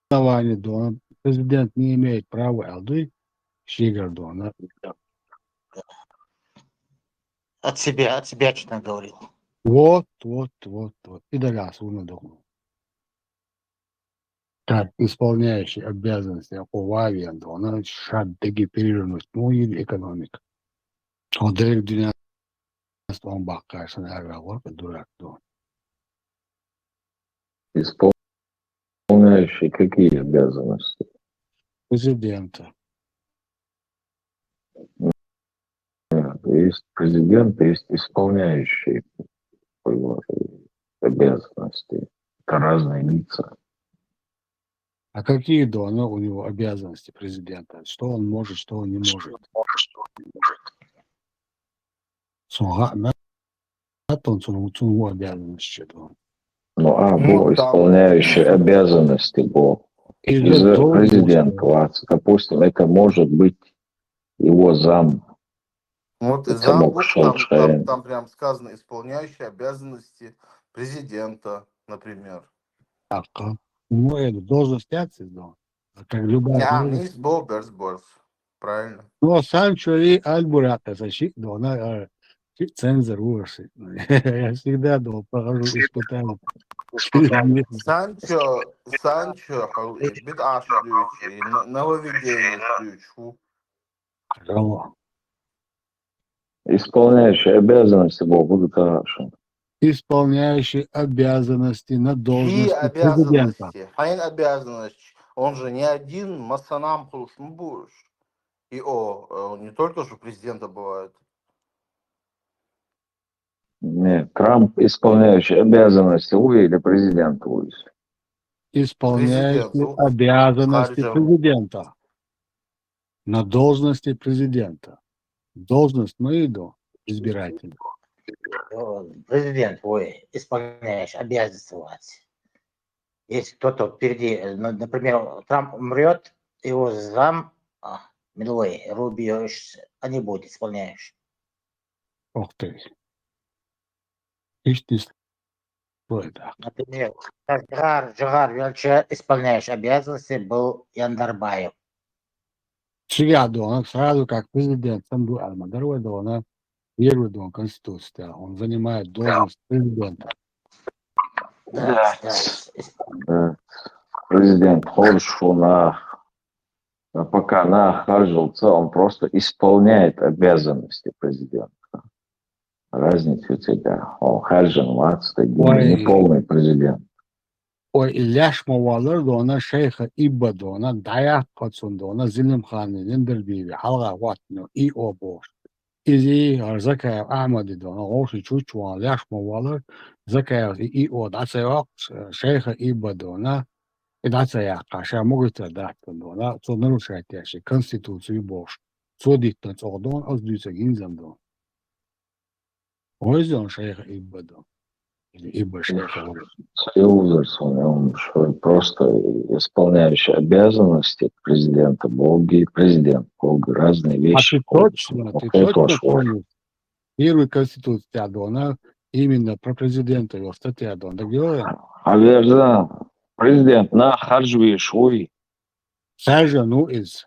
Основание дона. Президент не имеет права алды шигар дона. От себя честно говорил. Вот. И догас уна догну. Как исполняющий обязанности Овавия дона шат дегиперированность моей экономика. Он дерек дюня он бакайшан арвалор дурак дон. Исполняющий какие обязанности? Президента. Есть президент, есть исполняющий обязанности. Это разные лица. А какие дона у него обязанности президента? Что он может, что он не может? Суга, он цунгу обязанности дон. Был исполняющий обязанности был. Из президента. Допустим, это может быть его зам. Вот и Это зам, мог Шолшайн. там прям сказано исполняющий обязанности президента, например. Так, ну, это должность пятый, да. Как любая Nis Боберсборс. Правильно. Ну, Санчо и Альбурата защит, да, она цензор ужасы. Я всегда думал, похожу, испытал. Санчо, беда шлючий, нововведение шлючу. Исполняющий обязанности был будут хорошим. исполняющий обязанности на Чьи должности президента. обязанности? Хайн обязанность. Он же не один, масанам будешь. И он не только же президента бывает. Нет, Трамп исполняющий обязанности Уи или президента Уи? Исполняющий Президент. обязанности Харджан. президента. На должности президента. Должность мы иду избиратель. Президент, исполняющий обязанности. Если кто-то впереди, например, Трамп умрет, его зам, Рубио, они будут исполняющие. Ух ты. Hiç не стоит. Например, Джагар Велча, исполняющий обязанности, был Яндарбаев. Он сразу как президент Санду Алмадарова, он первый дом Конституции. Он занимает должность президента. Да. Президент Хоршуна, пока нахаживался, он просто исполняет обязанности президента. Разница у тебя. Он Харджан не полный президент. Ой, Ильяш Мавалар, она шейха Ибба, она Даяк Кацун, она Зилим Хани, Линдербиви, Халга Ватну, и Обош. Изи, Закаев Ахмади, она Оши Чучуан, Ляш Мавалар, Закаев и О, Дацаевак, шейха Ибба, она и Дацаяка, ша могут дать, она, что нарушает яши, Конституцию Бош. Судит на Цодон, оздуется Гинзамдон. Ой, он шейха Ибба, или Ибба шейха Ибба. Он просто исполняющий обязанности президента, Боги и президент. Боги разные вещи. Ты точно помнишь? Первая конституция Адона именно про президента его статья Адона. Так говорим? Президент на Харджвишуй. Из.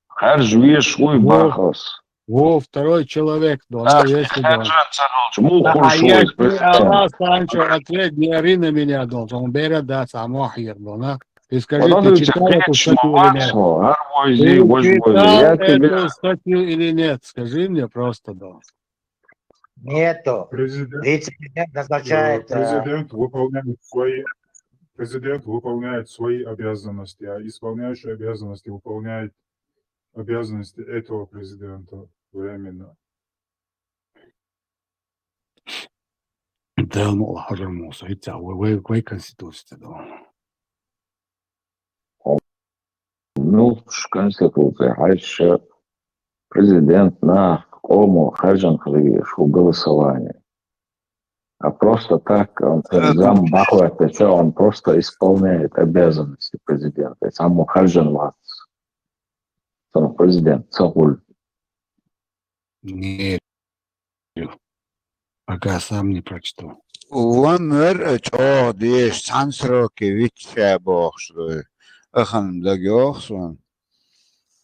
Харджвишуй Бахас. Второй человек, есть Санчо, ответь, не ори на меня, он берет, да, самохир, ты скажи, ты читал эту статью или нет? Ты читал эту статью или нет? Скажи мне просто, да. Нету. Президент Вице-президент назначает... Президент выполняет свои обязанности, а исполняющий обязанности выполняет обязанности этого президента временно. Да, ну, хожемуса, и тебя, вы конституция, да. Ну, конституция, раньше президент на Ому Хаджан Хавишу голосование. А просто так он зам бахует, он просто исполняет обязанности президента. Саму Хаджан Вац. Сам президент Цагуль. Не, пока сам не прочту. Вон деш сансроки витча бохшлу. Аханım da görsün.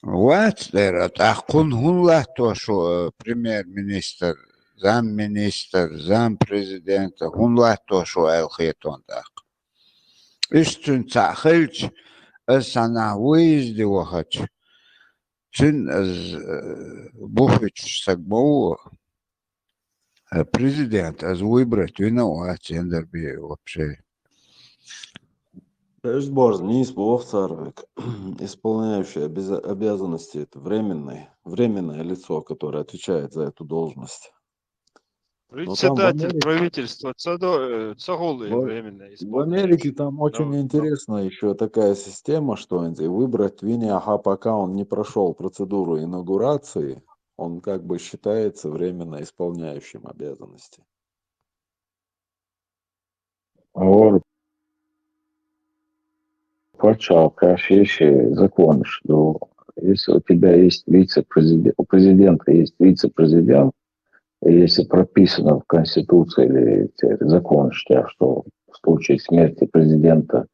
What der akun hunla to şu pремьер-министр, замминистр, зампрезидента, hunla to şu elxiyeton da. Üstün çaxılç sana выезде вахач. Чин бухвич сагбоу президент аз выбрать виноват Ендерби вообще. Борз, не исполняющий обязанности, это временное лицо, которое отвечает за эту должность. Председатель правительства Цагулы временно В Америке там очень интересно еще такая система, что выбрать Виняха, пока он не прошел процедуру инаугурации, он как бы считается временно исполняющим обязанности. Есть закон, что если у тебя есть вице-президент, у президента есть вице-президент, и если прописано в Конституции или закон, что в случае смерти президента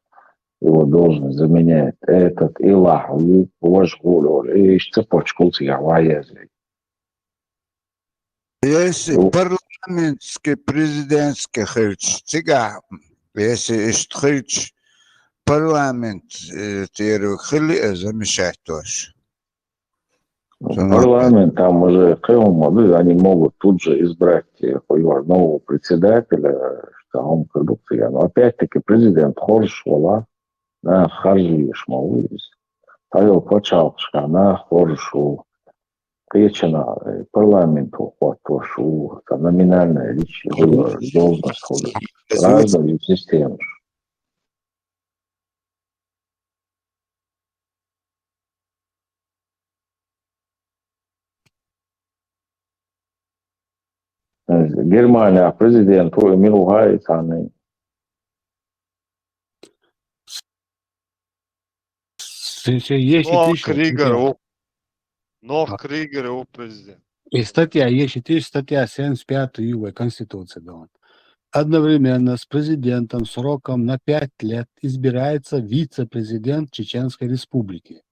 его должность заменяет этот Илах, и цепочку цигавая. Если парламентский президентский хырч, если хырч парламент хыли замешать тоже. Парламент там уже они могут тут же избрать нового председателя, что он продукция. Но опять-таки президент Хорш, вала, на Харжи Шмалуис, Павел Почалчка, на Хоршу, Кречена, парламенту, Хошу, номинальная личная должность, разные системы. Германия, президент, ругается, они. Есть и Noch тысяча Krieger, статья. noch Krieger, о президент. И статья, есть и тысяча статья 75 ЮВ Конституции. Да. Одновременно с президентом сроком на 5 лет избирается вице-президент Чеченской Республики.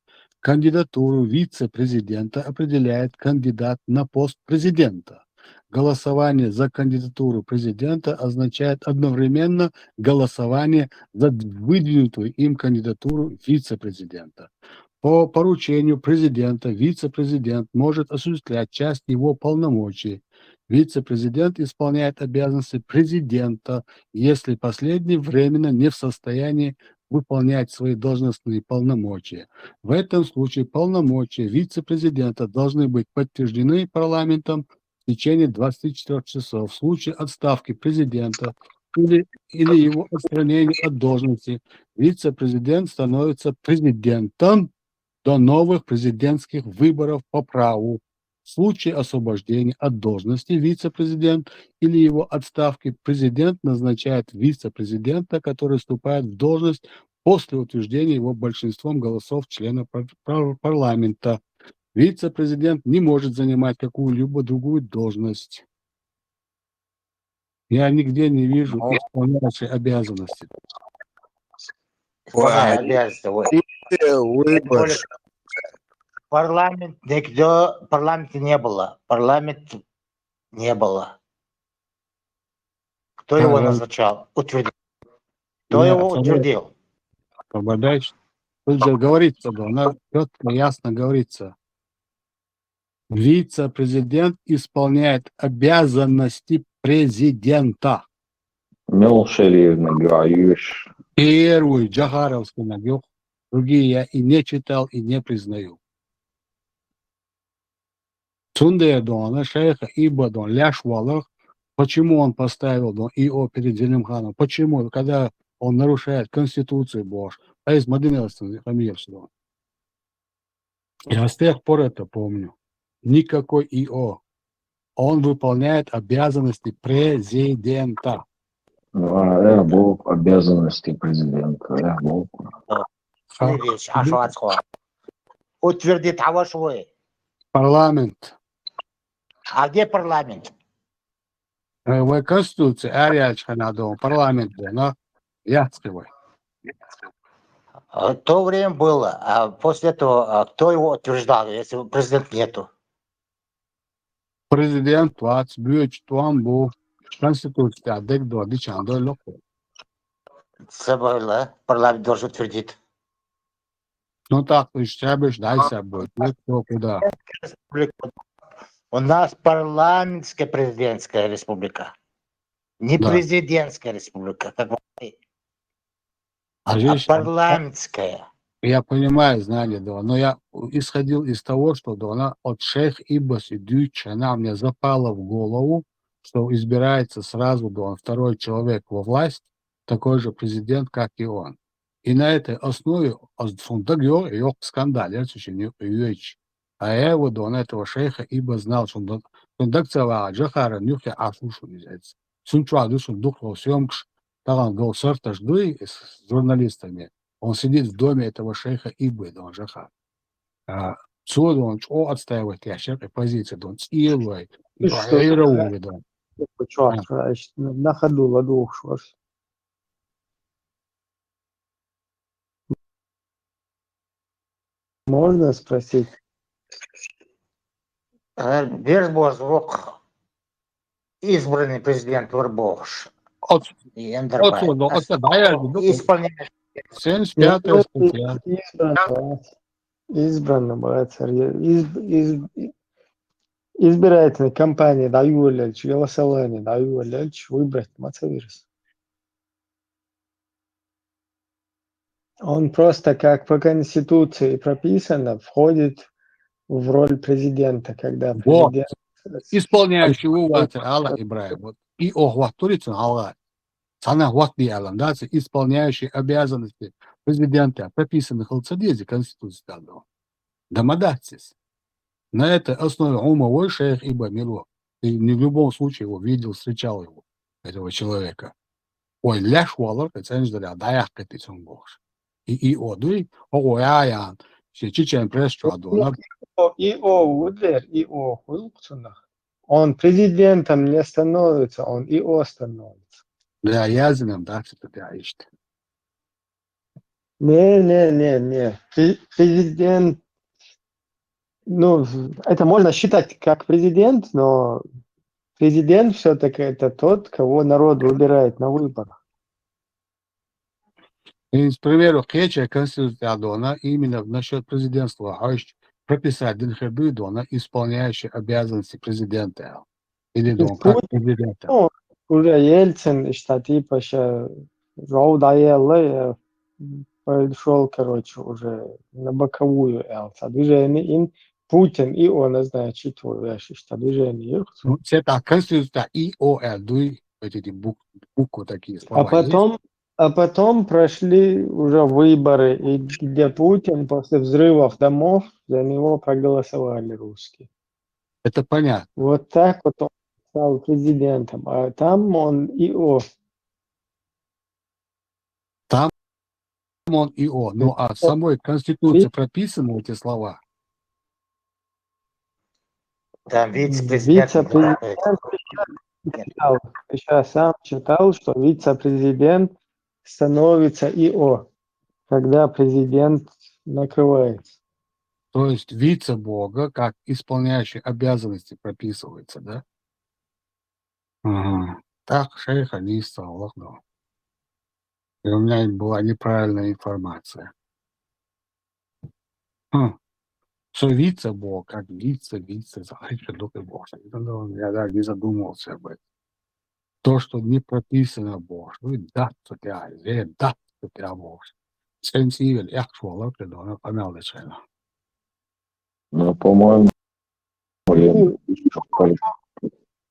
Кандидатуру вице-президента определяет кандидат на пост президента. Голосование за кандидатуру президента означает одновременно голосование за выдвинутую им кандидатуру вице-президента. По поручению президента вице-президент может осуществлять часть его полномочий. Вице-президент исполняет обязанности президента, если последний временно не в состоянии выполнять свои должностные полномочия. В этом случае полномочия вице-президента должны быть подтверждены парламентом в течение 24 часов. В случае отставки президента или его отстранения от должности вице-президент становится президентом до новых президентских выборов по праву. В случае освобождения от должности вице-президент или его отставки президент назначает вице-президента, который вступает в должность после утверждения его большинством голосов членов парламента. Вице-президент не может занимать какую-либо другую должность. Я нигде не вижу исполняющей обязанности. Исполняет обязанности. Выбор. Парламент, никто, парламента не было. Парламент не было. Кто его назначал? Утвердил. Кто его утвердил? Попадаешь? Тут же говорится, да, она четко, ясно говорится. Вице-президент исполняет обязанности президента. Первую Джахаровскую набил, другие я и не читал, и не признаю. Цунде Дона, шейха Ибадон, Ляшвалах, почему он поставил Дон ИО перед Зелимханом? Почему? Когда он нарушает Конституцию Божь. А из Мадинелстон, фамилия. Я с тех пор это помню. Никакой ИО. Он выполняет обязанности президента. Бог обязанности президента. Утвердит Авашвой. Парламент. А где парламент? В Конституции Ариачка надо, парламент, но я скрываю. То время было, а после этого кто его утверждал, если президента нету? Президент Вац, Бюч, Туамбу, Конституция, Декдо, Дичандо, Локо. Парламент должен утвердить. Ну так, еще бы ждайся будет. Кто куда. У нас парламентская президентская республика. Не Да. президентская республика, как вы. А здесь, парламентская. я понимаю знание, да, но я исходил из того, что да, она от шейх Ибаси Дюч, она мне запала в голову, что избирается сразу да, второй человек во власть, такой же президент, как и он. И на этой основе фундагер и скандал, а я его до этого шейха Иба знал, что он фундакцевал Джахара Нюхе Афушу называется. Сунчуаду Сундухло съемкш, там был сортаж с журналистами. Он сидит в доме этого шейха Ибы, он Джахар. Отсюда он отстаивает ящик позиции, он цилует. И на ходу ладу шварш. Можно спросить? Вербозвук. Избранный президент Вербош. Исполняет. 75-я статья. избранным избирательной кампании даю лечь, голосование даю лечь, выбрать Мацавирс. Он просто, как по Конституции прописано, входит в роль президента, когда Вот. президент... Исполняющий власть Алла Ибраим. Вот. И охватурится Алла. Sana вахти Аллам, да, исполняющий обязанности президента, прописанных в Алцадезе Конституции. Домодатец. На этой основе умовой шейх Ибн Мило. Ты не в любом случае его видел, встречал его, этого человека. Ой, ляш валар, ты ценишь, да, даяк ты сон бог. И одуй, ояян, чечен пресчу адонар. Удлер, Хулкцунах. Он президентом не становится, он становится. Да, языном, да, что ты аишь. Не. Президент, ну, это можно считать как президент, но президент все-таки это тот, кого народ выбирает на выборах. И, к примеру, Кеча Конституция Адона именно насчет президентства, прописать Динхерду Дона, исполняющий обязанности президента. Или Дон, как президента. Ну, уже Ельцин, что типа сейчас Роудаелла пришел, короче, уже на боковую Элца. Движение им Путин и он, значит, что движение их. Ну, это Конституция ИОЛ, дуй, эти буквы такие слова есть. А потом прошли уже выборы, и где Путин после взрывов домов за него проголосовали русские. Это понятно. Вот так вот он стал президентом, а там он Там он ИО. Ну, а в самой Конституции прописаны эти слова. Там вице-президент. Сейчас сам читал, что вице-президент становится ИО, когда президент накрывается. То есть вице-бога, как исполняющий обязанности, прописывается, да? Ага. Так, шейх Алиса, Аллаху. И у меня была неправильная информация. Что вице-бог, как вице, дух и бог. Я даже не задумывался об этом. То, что не прописано бог, ну и да, что ты бог. Сенсивель, я шел, она помяла чайно. Но, по-моему, я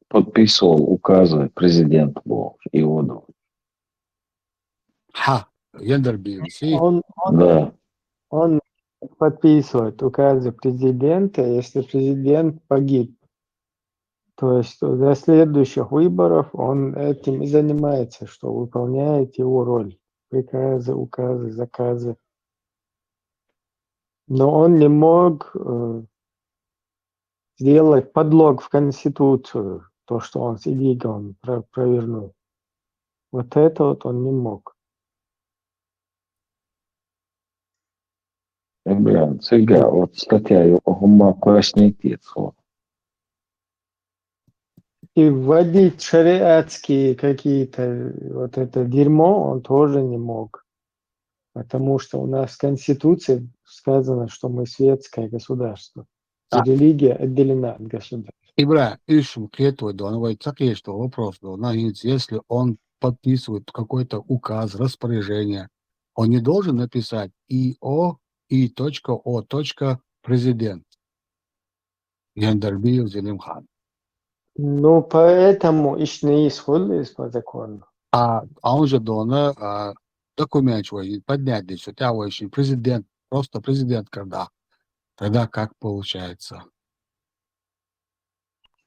подписывал указы президента был Иоду. Ендербиси. Да. Он подписывает указы президента, если президент погиб. То есть до следующих выборов он этим и занимается, что выполняет его роль. Приказы, указы, заказы. Но он не мог сделать подлог в Конституцию, то, что он с Идигом провернул. Вот это вот он не мог. Бля, цыга, вот статья Гума поясните. И вводить шариатские какие-то, вот это дерьмо он тоже не мог. Потому что у нас в Конституции сказано, что мы светское государство. И религия отделена от государства. Ибра, ищем клетву, так есть что вопрос, если он подписывает какой-то указ, распоряжение, он не должен написать ИО, И.О. Президент. Яндарбиев Зелимхан. Ну, поэтому ишни исходили по закону. А он же должен документ свой поднять, что ты президент, просто президент когда. Тогда как получается?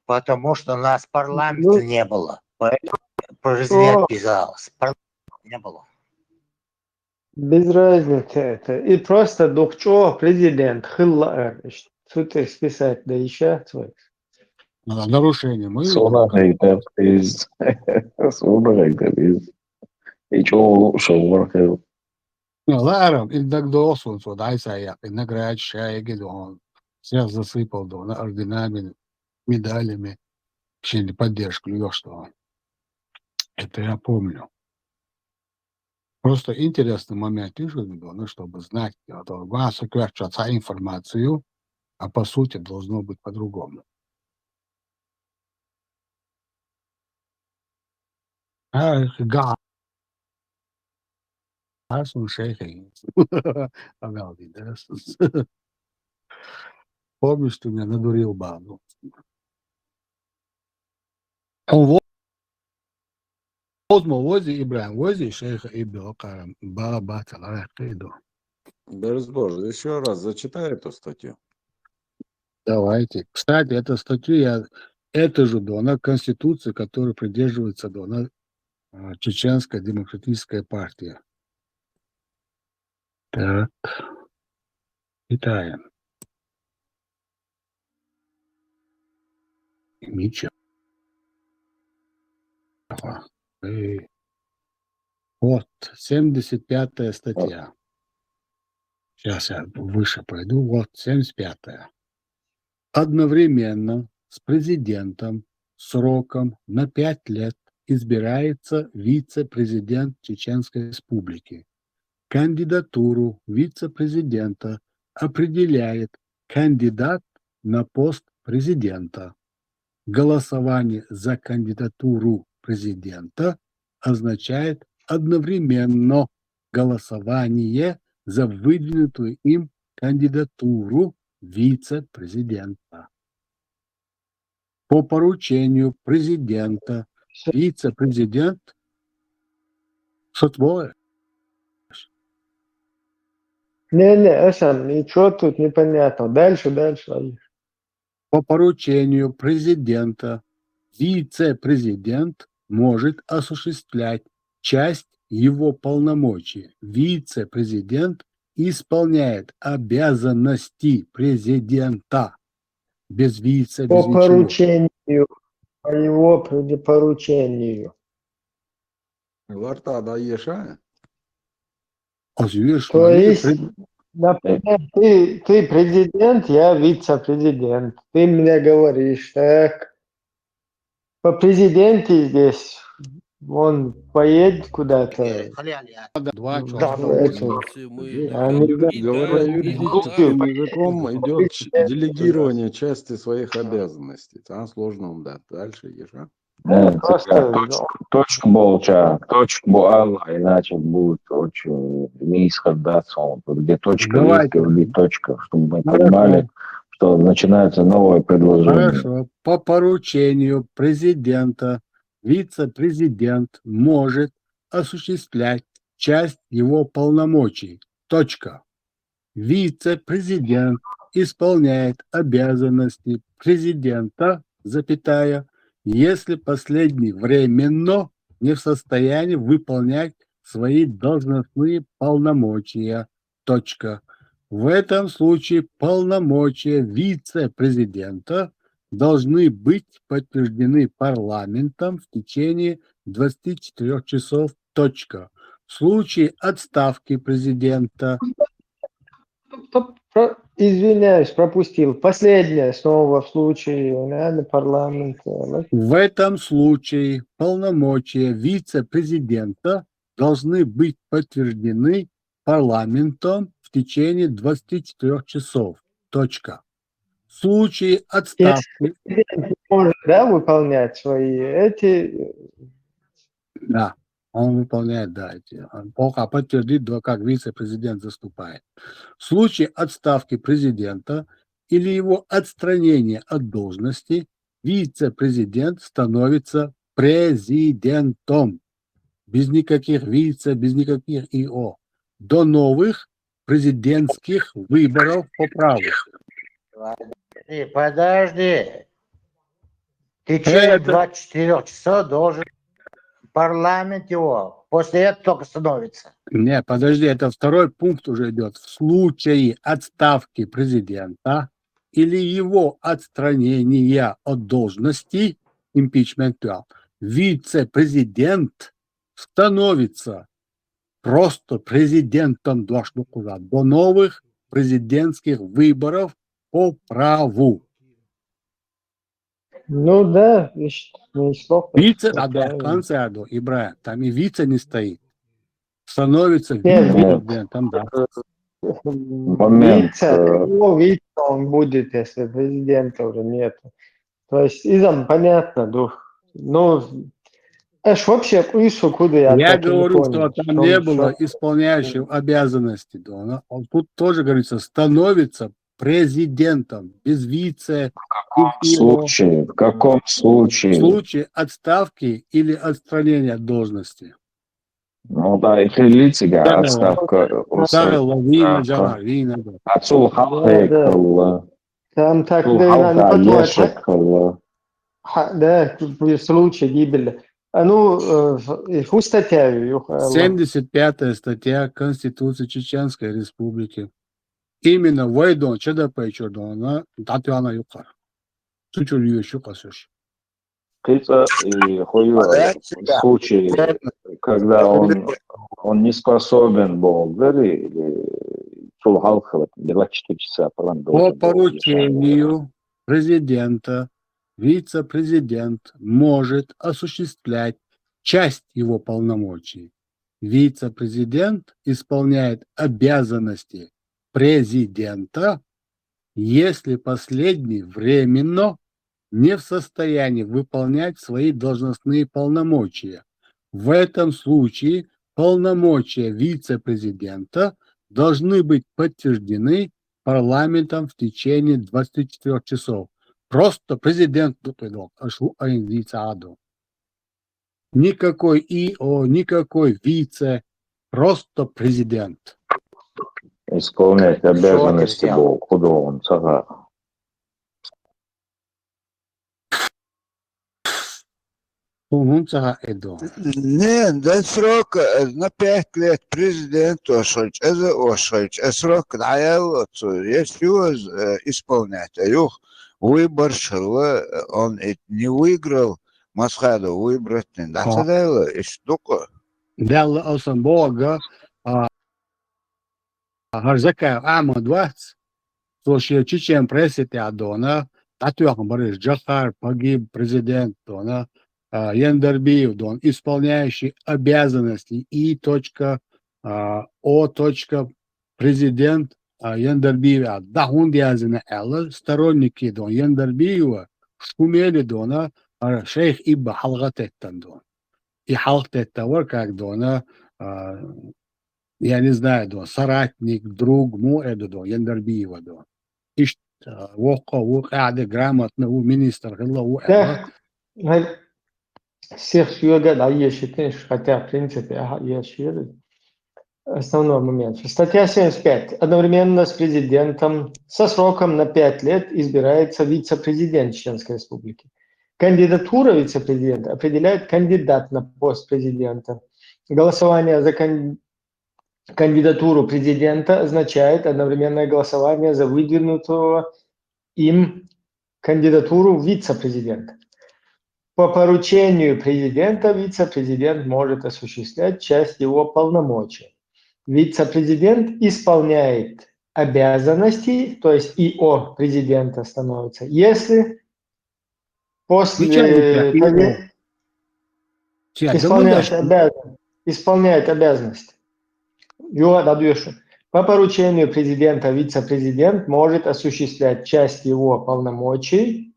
Потому что у нас парламента не было. Поэтому президент писался. Парламента не было. Без разницы это. И просто духчо президент хылла. Что ты списать, да еще свой. Нарушение мы Сонагайда из и чего шоу. Ларом, иногда осун, so дай саяк, иногда шайги, он всех засыпал, орденами, медалями, вообще поддержку, что это я помню. Просто интересный момент, чтобы знать, вас сокращаться информацию, а по сути должно быть по-другому. Помнишь, ты меня надурил бабу? Вози Ибрахим, вози шейха Ибн Карам, Баба Талахиду. Берсбож, еще раз зачитай эту статью. Давайте. Кстати, эта статья, это же дона Конституции, которой придерживается дона Чеченская демократическая партия. Так, читаем. Ничего. Вот, 75-я статья. Сейчас я выше пойду. Вот, 75-я. Одновременно с президентом сроком на 5 лет избирается вице-президент Чеченской Республики. Кандидатуру вице-президента определяет кандидат на пост президента. Голосование за кандидатуру президента означает одновременно голосование за выдвинутую им кандидатуру вице-президента. По поручению президента вице-президент сотворит. Не, Эшан, ничего тут непонятно. Дальше. По поручению президента вице-президент может осуществлять часть его полномочий. Вице-президент исполняет обязанности президента. Без вице, без По ничего. поручению, по его поручению. Варта даешь, а? То есть, например, ты президент, я вице-президент. Ты мне говоришь, так, по президенте здесь, он поедет куда-то. Два Да, Говоря юридическим языком, идет делегирование части своих обязанностей. Там сложно да. Дальше ежа. Да, просто, точка болча, точка буала, иначе будет очень неисходаться. Где точка есть, говорит точка, чтобы мы понимали, что начинается новое предложение. Хорошо. По поручению президента вице-президент может осуществлять часть его полномочий. Точка. Вице-президент исполняет обязанности президента, запятая, если последний временно не в состоянии выполнять свои должностные полномочия. Точка. В этом случае полномочия вице-президента должны быть подтверждены парламентом в течение 24 часов. Точка. В случае отставки президента... Извиняюсь, пропустил. Последнее снова в случае парламента. В этом случае полномочия вице-президента должны быть подтверждены парламентом в течение 24 часов. Точка. В случае отставки... Президент может, выполнять свои эти... Да, он выполняет, он пока подтвердит, как вице-президент заступает. В случае отставки президента или его отстранения от должности вице-президент становится президентом. Без никаких вице, без никаких ИО. До новых президентских выборов по праву. Подожди. В течение 24 часов должен парламент его. После этого только становится. Не, подожди, это второй пункт уже идет. В случае отставки президента или его отстранения от должности, импичмент, вице-президент становится просто президентом до новых президентских выборов по праву. Ну да, Вице, в конце, Ибрахим, там и вице не стоит. становится Нет, вице-президентом, да. Момент. вице он будет, если президента уже нету. То есть, изам понятно, вообще, куда я Я так и не говорю, понял. что там не было исполняющего обязанности. Да. Тут тоже говорится, становится президентом, без вице. В каком В случае? случае отставки или отстранения от должности. Ну да, ихлилитига отставка. Вина, Джавар, вина, да. Ацул халхекала. Там так, Ацул да, халха потом, ешекала. да, в случае гибели. В статью. 75-я статья Конституции Чеченской Республики. Именно Вайдон, ЧДП, Чордона, Татьяна Юкар. Чучулью Шукасуш. Кица и хуёвый случай, когда он не способен был, или Ацул халха 24 часа По должен был поручению президента вице-президент может осуществлять часть его полномочий. Вице-президент исполняет обязанности президента, если последний временно не в состоянии выполнять свои должностные полномочия. В этом случае полномочия вице-президента должны быть подтверждены парламентом в течение 24 часов. Просто президент никакой ИО, никакой вице, просто президент. исполнять обязанности был, куда он сага. Не, да срок на 5 лет президент Ошольч, это Ошольч, а срок даял, есть юз исполнять, а юх выбор шел, он не выиграл, Масхаду выбрать не дал, и штука. Дал осам Бога, Харзака Амад Вац, слушай, Чечен прессе Адона, Татуах Борис Джахар, погиб президент Дона, Яндербиев, Дон, исполняющий обязанности О. Президент Яндербиева, Дахундиазина Элла, сторонники Дон Яндербиева, шумели Дона, шейх Ибба Халгатеттан Дон. И Халгатеттавар, как Дона, я не знаю, Дон, соратник, друг, Дон, Яндербиева, Дон. Ишт, Вокаде грамотно, министр, Да, всех сюжет, я считаю, хотя, в принципе, я считаю, основной момент. Статья 75. Одновременно с президентом со сроком на 5 лет избирается вице-президент Чеченской Республики. Кандидатура вице-президента определяет кандидат на пост президента. Голосование за кандидатуру президента означает одновременное голосование за выдвинутого им кандидатуру вице-президента. По поручению президента вице-президент может осуществлять часть его полномочий. Вице-президент исполняет обязанности, то есть ИО президента становится, если после исполняет обязанности. По поручению президента вице-президент может осуществлять часть его полномочий.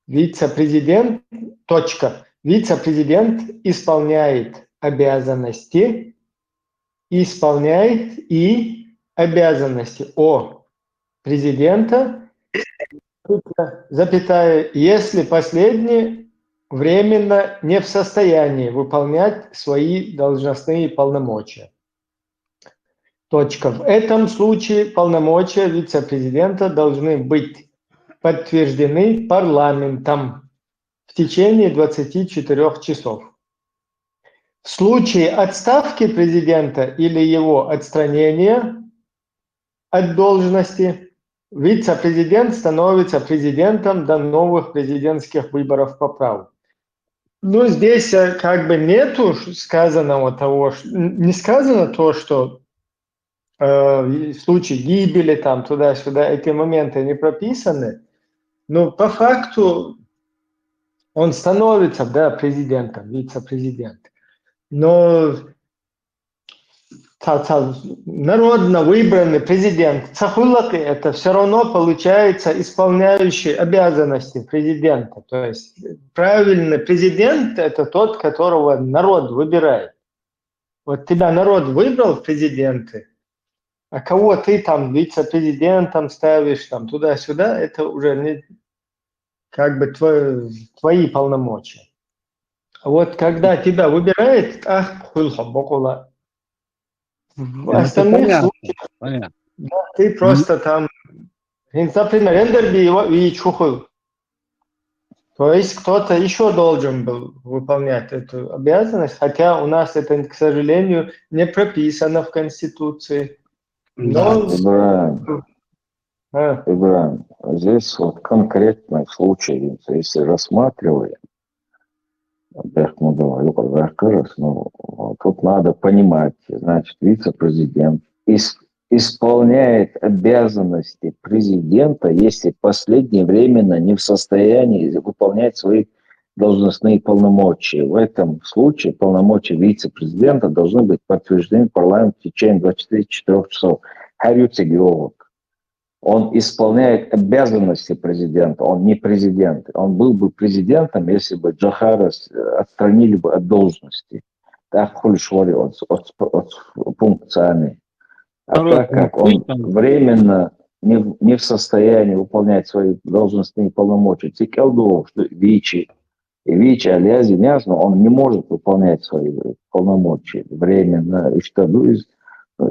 Вице-президент исполняет обязанности, О президента, запятая, если последний временно не в состоянии выполнять свои должностные полномочия. В этом случае полномочия вице-президента должны быть подтверждены парламентом в течение 24 часов. В случае отставки президента или его отстранения от должности, вице-президент становится президентом до новых президентских выборов по праву. Но здесь как бы нету сказанного того, не сказано то, что в случае гибели там туда-сюда эти моменты не прописаны, но по факту он становится, да, президентом, вице-президент. Но народно выбранный президент. Цахуллаки — это все равно получается исполняющий обязанности президента. То есть правильный президент — это тот, которого народ выбирает. Вот тебя народ выбрал в президенты, а кого ты там вице-президентом ставишь, там туда-сюда, это уже не как бы твои полномочия. А вот когда тебя выбирает, в остальных понятно. случаях Понятно. ты просто там, например, Эндерби и Чухул. То есть кто-то еще должен был выполнять эту обязанность, хотя у нас это, к сожалению, не прописано в Конституции. Но Ибрагим, здесь вот конкретный случай, если рассматриваем, тут надо понимать, значит, вице-президент исполняет обязанности президента, если последнее временно не в состоянии выполнять свои должностные полномочия. В этом случае полномочия вице-президента должны быть подтверждены парламентом в течение 24 часов. Он исполняет обязанности президента, он не президент. Он был бы президентом, если бы Джохара отстранили бы от должности. Так хульшвали от функциями. А так как он временно не в состоянии выполнять свои должностные полномочия, что Вичи Алязи Нязну, он не может выполнять свои полномочия временно. И что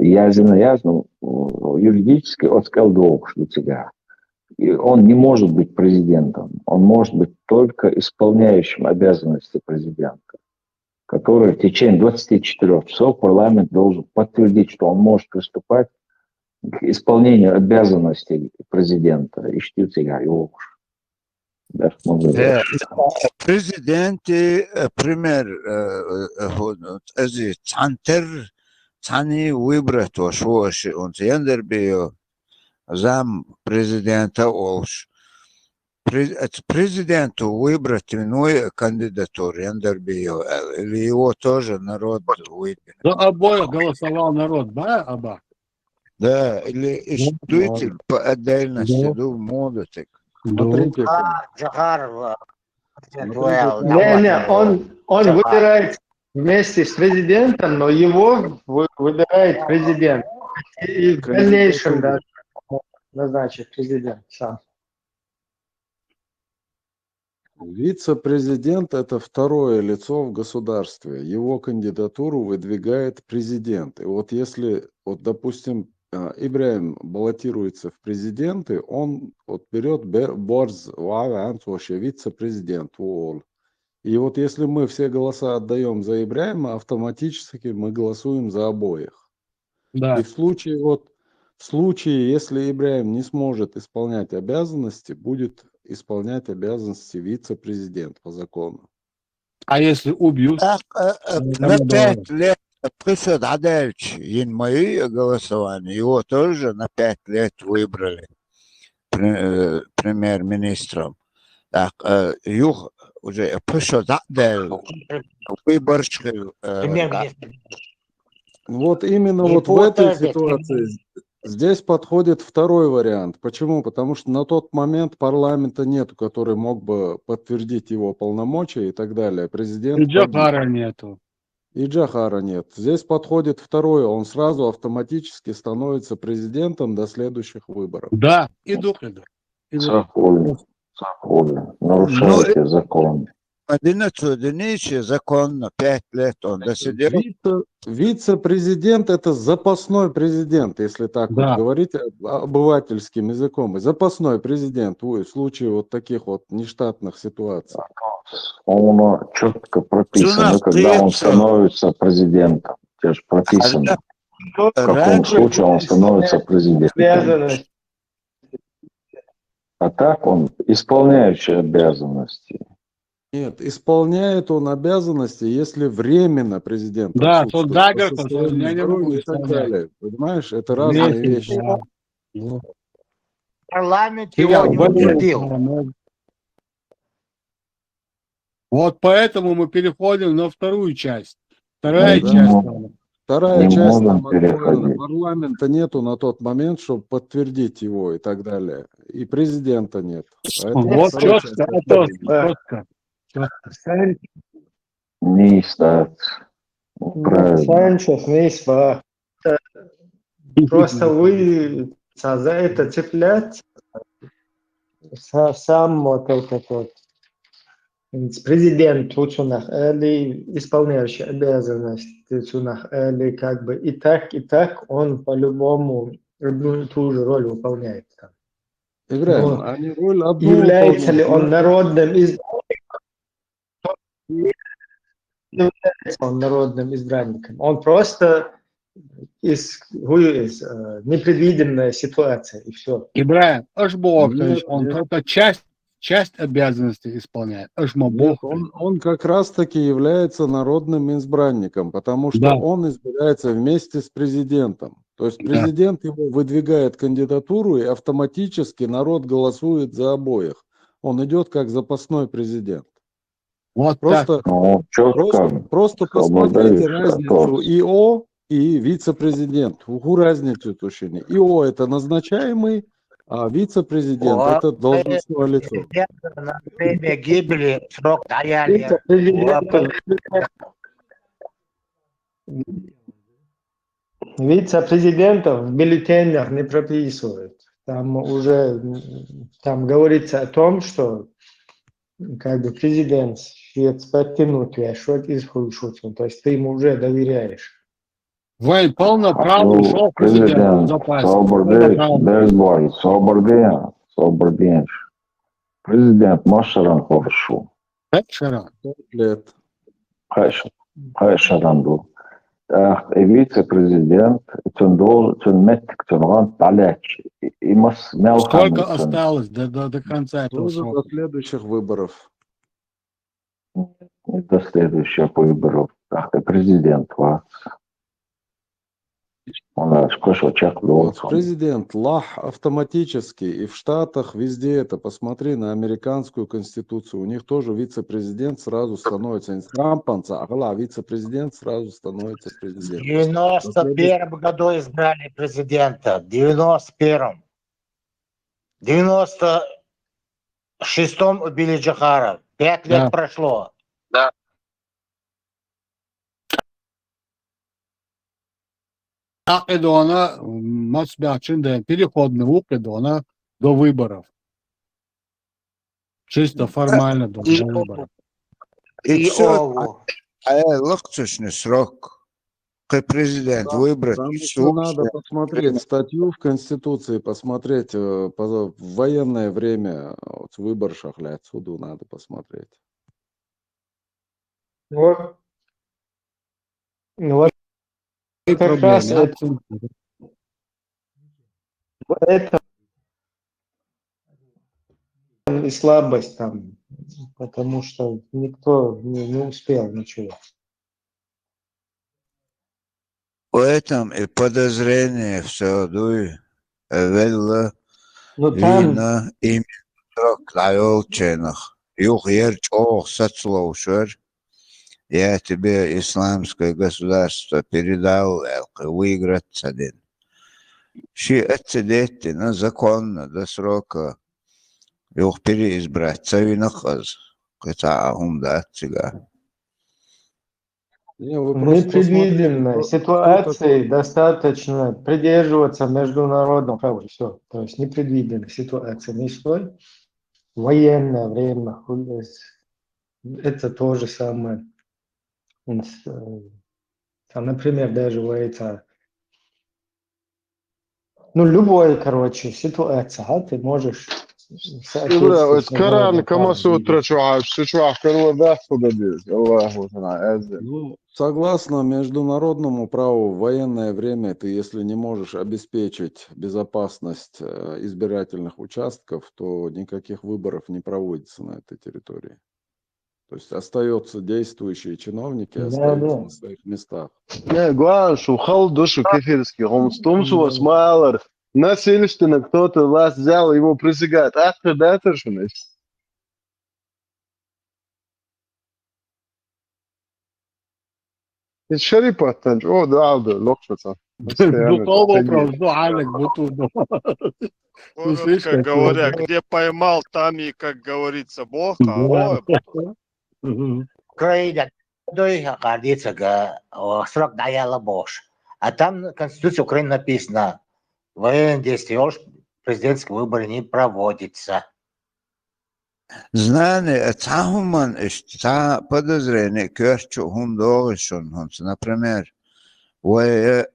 Язну юридически отсколдовал, что тебя. И он не может быть президентом. Он может быть только исполняющим обязанности президента, который в течение 24 часов парламент должен подтвердить, что он может приступать к исполнению обязанностей президента. И что тебя его президенты, пример, центр, цани выбрать, что он Эндерби зам президента Олш. Президенту выбрать иную кандидатуру Эндерби, или его тоже народ выберет. За обоих голосовал народ, да, Аба? Да, или исключительно по отдельности, моду так. Смотрите, он выбирает вместе с президентом, но его выбирает президент. И в дальнейшем даже назначит президент сам. Вице-президент – это второе лицо в государстве. Его кандидатуру выдвигает президент. И вот если, вот, допустим, Ибрагим баллотируется в президенты, он вот берет вице-президент. И вот если мы все голоса отдаем за Ибрагима, автоматически мы голосуем за обоих. Да. И в случае, если Ибрагим не сможет исполнять обязанности, будет исполнять обязанности вице-президент по закону. А если убьют? На 5 лет Присед Адельч мои голосования, его тоже на 5 лет выбрали премьер-министром. Так, юг уже Присед Адель выборщик. Вот именно вот в этой ситуации здесь подходит второй вариант. Почему? Потому что на тот момент парламента нету, который мог бы подтвердить его полномочия и так далее. Президент И Джохара нету. И Джохара нет. Здесь подходит второе. Он сразу автоматически становится президентом до следующих выборов. Да, иду. Нарушаете закон. 11 закон на 5 лет он досидел. Вице-президент – это запасной президент, если так вот говорить обывательским языком. И запасной президент в случае вот таких вот нештатных ситуаций. Он четко прописано, когда он становится президентом. Те же прописано, в каком случае он становится президентом. А так он исполняющий обязанности. Нет, исполняет он обязанности, если временно президент Да, отсутствует. я не могу и так далее. Понимаешь, это разные вещи. Парламент его не утвердил. Вот поэтому мы переходим на вторую часть. Вторая часть. Вторая Не часть можем там оговорена. переходить. Парламента нету на тот момент, чтобы подтвердить его и так далее. И президента нет. Поэтому Вот вторую четко, часть а то оговорена. четко. Не стать. Правильно. Санчес не испа. Просто вы за это цепляться, сам вот этот вот президент Туцунах или исполняющий обязанности Туцунах или как бы и так он по-любому одну и ту же роль выполняет там. Играем. Но Они роль одну является ли выполняют. он народным является он народным избранником? Он просто непредвиденная ситуация и все. Ибраим, аж Бог, то есть Нет, он нет. только часть обязанностей исполняет. Аж ма Нет, Бог. он как раз-таки является народным избранником, потому что Да. он избирается вместе с президентом. То есть Да. президент его выдвигает кандидатуру, и автоматически народ голосует за обоих. Он идет как запасной президент. Вот Просто, так. Ну, четко просто посмотрите соблюдаешь разницу ИО и вице-президент. Какую разницу тушение? ИО – это назначаемый, а вице-президент – это должностное лицо. На время гибели срок даяли. Вице-президентов в бюллетенях не прописывают. Там уже там говорится о том, что как бы президент подтянуть шот из худшего. То есть ты ему уже доверяешь. Вы полноправный Ну, ушел президент в президент запасе. собрдеш, Полноправный. безбой, собрден. Президент машаран хорошо. Вечера. 5 лет. Хайшаранду. Вице-президент, тун меттик тун таляч. Имас мелхан. Сколько осталось до конца этого Тоже до срока? следующих выборов. До следующих выборов. Президент вас. Он сколько чек Вот президент лах автоматически и в Штатах везде это. Посмотри на американскую конституцию. У них тоже вице-президент сразу становится не Трампанца, а вице-президент сразу становится В президентом. 91 году избрали президента. В 91-м. В 96-м убили Джахара. 5 лет Да. прошло. Македона, Мацбячин, переходный Македона до выборов. Чисто формально до выборов. И все, Ову. лакцичный срок. Как президент выбрать. Там еще надо посмотреть статью в Конституции, посмотреть в военное время вот, выбор шахля. Отсюда надо посмотреть. Вот. Вот И как раз проблемы. это и слабость там, потому что никто не успел ничего. В этом и подозрение все дуй. Велла Но там вина им срок на елчинах. Юг ерчох сацлоушер. Я тебе исламское государство передал, выиграть один. Ши отсидеть на законно до срока. Юг переизбрать. Цавинахаз. Катаахум да отсига. Не, вы просто посмотрите, непредвиденной ситуации достаточно придерживаться международного права. Все. То есть непредвиденной ситуации не стоит. Военное время. Это то же самое. Там, например, даже говорится, ну, любой, короче, ситуация, ты можешь إبرة соответствовать كران международному كما праву. سوتر شو كانوا ذاك بديز الله تعالى Ну, согласно международному праву, в военное время ты, если не можешь обеспечить безопасность избирательных участков, то никаких выборов не проводится на этой территории. То есть остаются действующие чиновники, Да, остаются да. на своих местах. Не, главное, что халду, что кефирский, он стумсу вас малер. Насильственно кто-то вас взял, его присягает. Да, это же الشريبة تنج أو ده لوكشة بس يعني Духовно تيجي правду Алек Бутуно. Ну, Коротко слышь, говоря, где поймал, там и, как говорится, Бог, а ой, Украина дой гордится, срок даяла Бош. А там в Конституции Украины написано, военные действия, президентские выборы не проводятся. Знание, цахуман, та подозрение, кёрчу хум догишон, например, в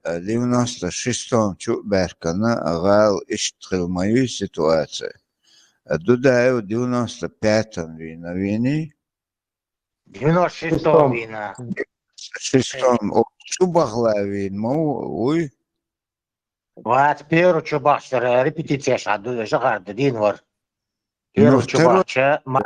96-м чуберкана агал иштхил мою ситуацию. Дудаю в 95-м вини, 96-го вина. 6-м чубахла вин, ой, 21 чубаш, репетиция шаду, жагарда, динвар. ну Первый второй, чубаш,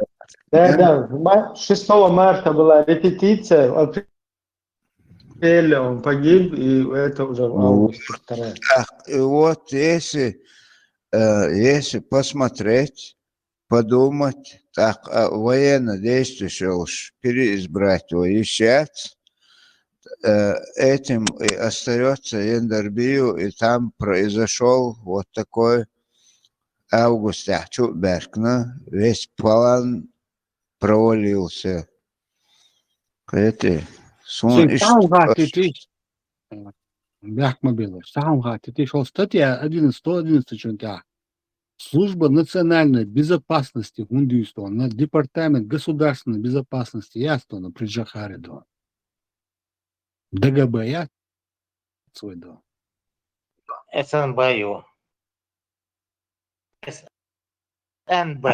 Да, 6 марта была репетиция, в апреле он погиб, и это уже в августе вторая. вот если посмотреть, подумать, так военно-действующего уж переизбрать его и сейчас, этим и остается Яндарбию, и там произошел вот такой август Чуберкна, весь план провалился. Эти Sen sağ gatiti. Бяхма было. Сам gatiti. Шел статья 11 чунтя. Служба национальной безопасности Гундюстона, Департамент государственной безопасности Ястона при Джахариду. ДГБ я свой до. СНБ. СНБ.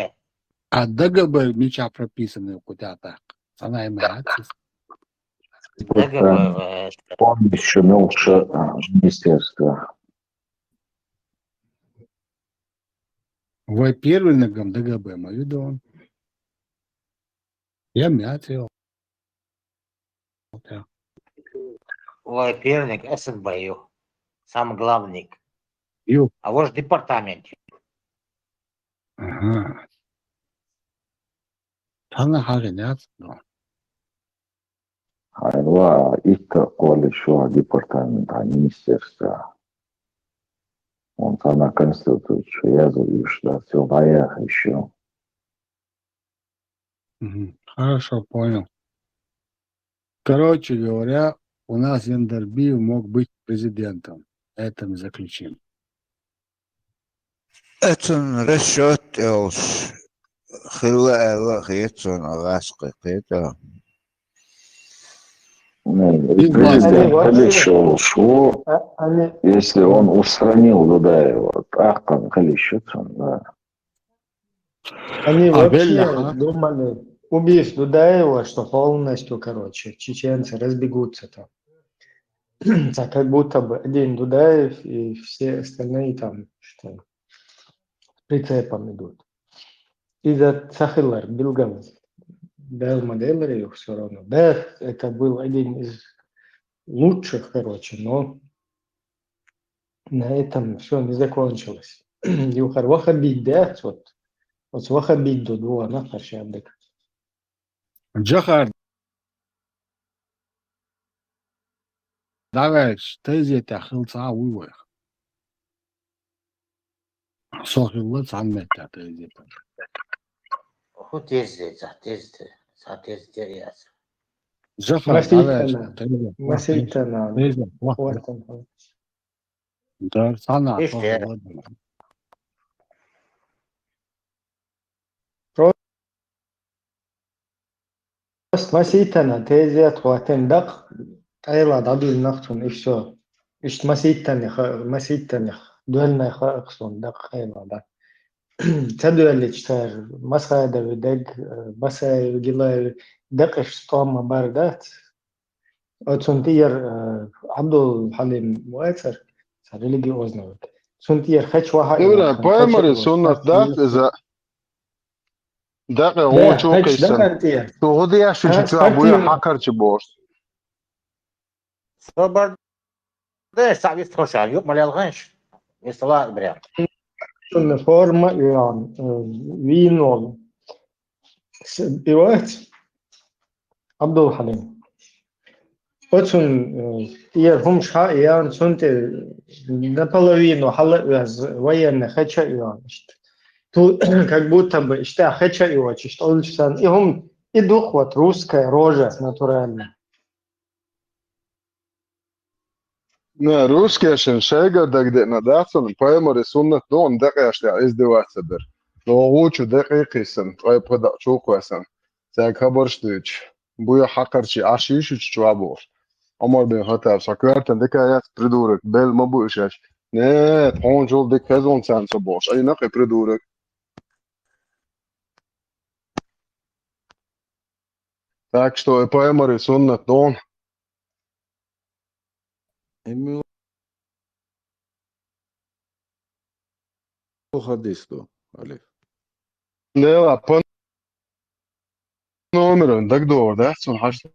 А ДГБ меча прописаны куда так. Она имеется. ДГБ. Он еще меньше министерства. Во-первых, ДГБ мою до. Я мятил. Во-первых, СНБ. Самый главный. Ю. А ваш департамент. Ага. Она харенят. Айва, это еще департамент, министерства. Он там на Конституцию, я забыл, что все в боях еще. Хорошо, понял. Короче говоря, у нас Яндарбиев мог быть президентом. Это мы заключим. это расчет уж хила хитсон агаска это. Президент Калищев ушел, если он устранил Дудаева, так там Калищев, да. Они вообще ага. думали, убив Дудаева, что полностью, чеченцы разбегутся там. Так как будто бы один Дудаев и все остальные там, что с прицепом идут. Из-за Сахилар, Билгам, Бел Маделери, все равно. Да, это был один из лучших, но на этом все не закончилось. Юхар Вахабид, да, вот Вахабид до двух, на Харшабдек. Джахар. Давай, тези тахилца уйвах. Сохилла цанмета тези. Хоть ездить, есть. Джахар, давай. Маситана. Да, сана. Иште. Просто Маситана, тези отхватен дак, тайла дадил нахтун, и все. Ишт Маситане, дуэльная хаксон, дак хайла, да. تدوي تشتغل مسخة دق مسا يجيلا دقش طعم باردات سنتير عبد الحليم مؤثر صار لقي أذنه سنتير خش واحد نورا بايمري سنة داق إذا داق هو شو خش دق قيسن أنتير تو هدي عشان تطلع بويا حكر تبورس صبر ده صعب يستخش يوم ما يلغنش يصلا بريان سنة فورما يعني وينول بوقت عبد الحليم Очень, я хумша, я он сунте наполовину военных хача и он. Тут как будто бы, что хача и очень, что он сан. И он, и дух вот русская рожа натурально. Ne, ruskiešiem šajā gadā dāca un paimari sunnat un dēkāšļā izdevāca. No lūču dēkīkīsim, vai padā čūkosim. Cēk habarštīč. Buja hakarči ašīšič čvabūš. Amar bin hatā sakvērtan dekājāt pridūrek. Bēl mabūšēš. Nē, tonžul dik hezon cēnsa būš. Ai naqi pridūrek. Так что paimari sunnat un. Emil Hadistu, Alif. Nē, pa номером, так doğru dēts un hašt.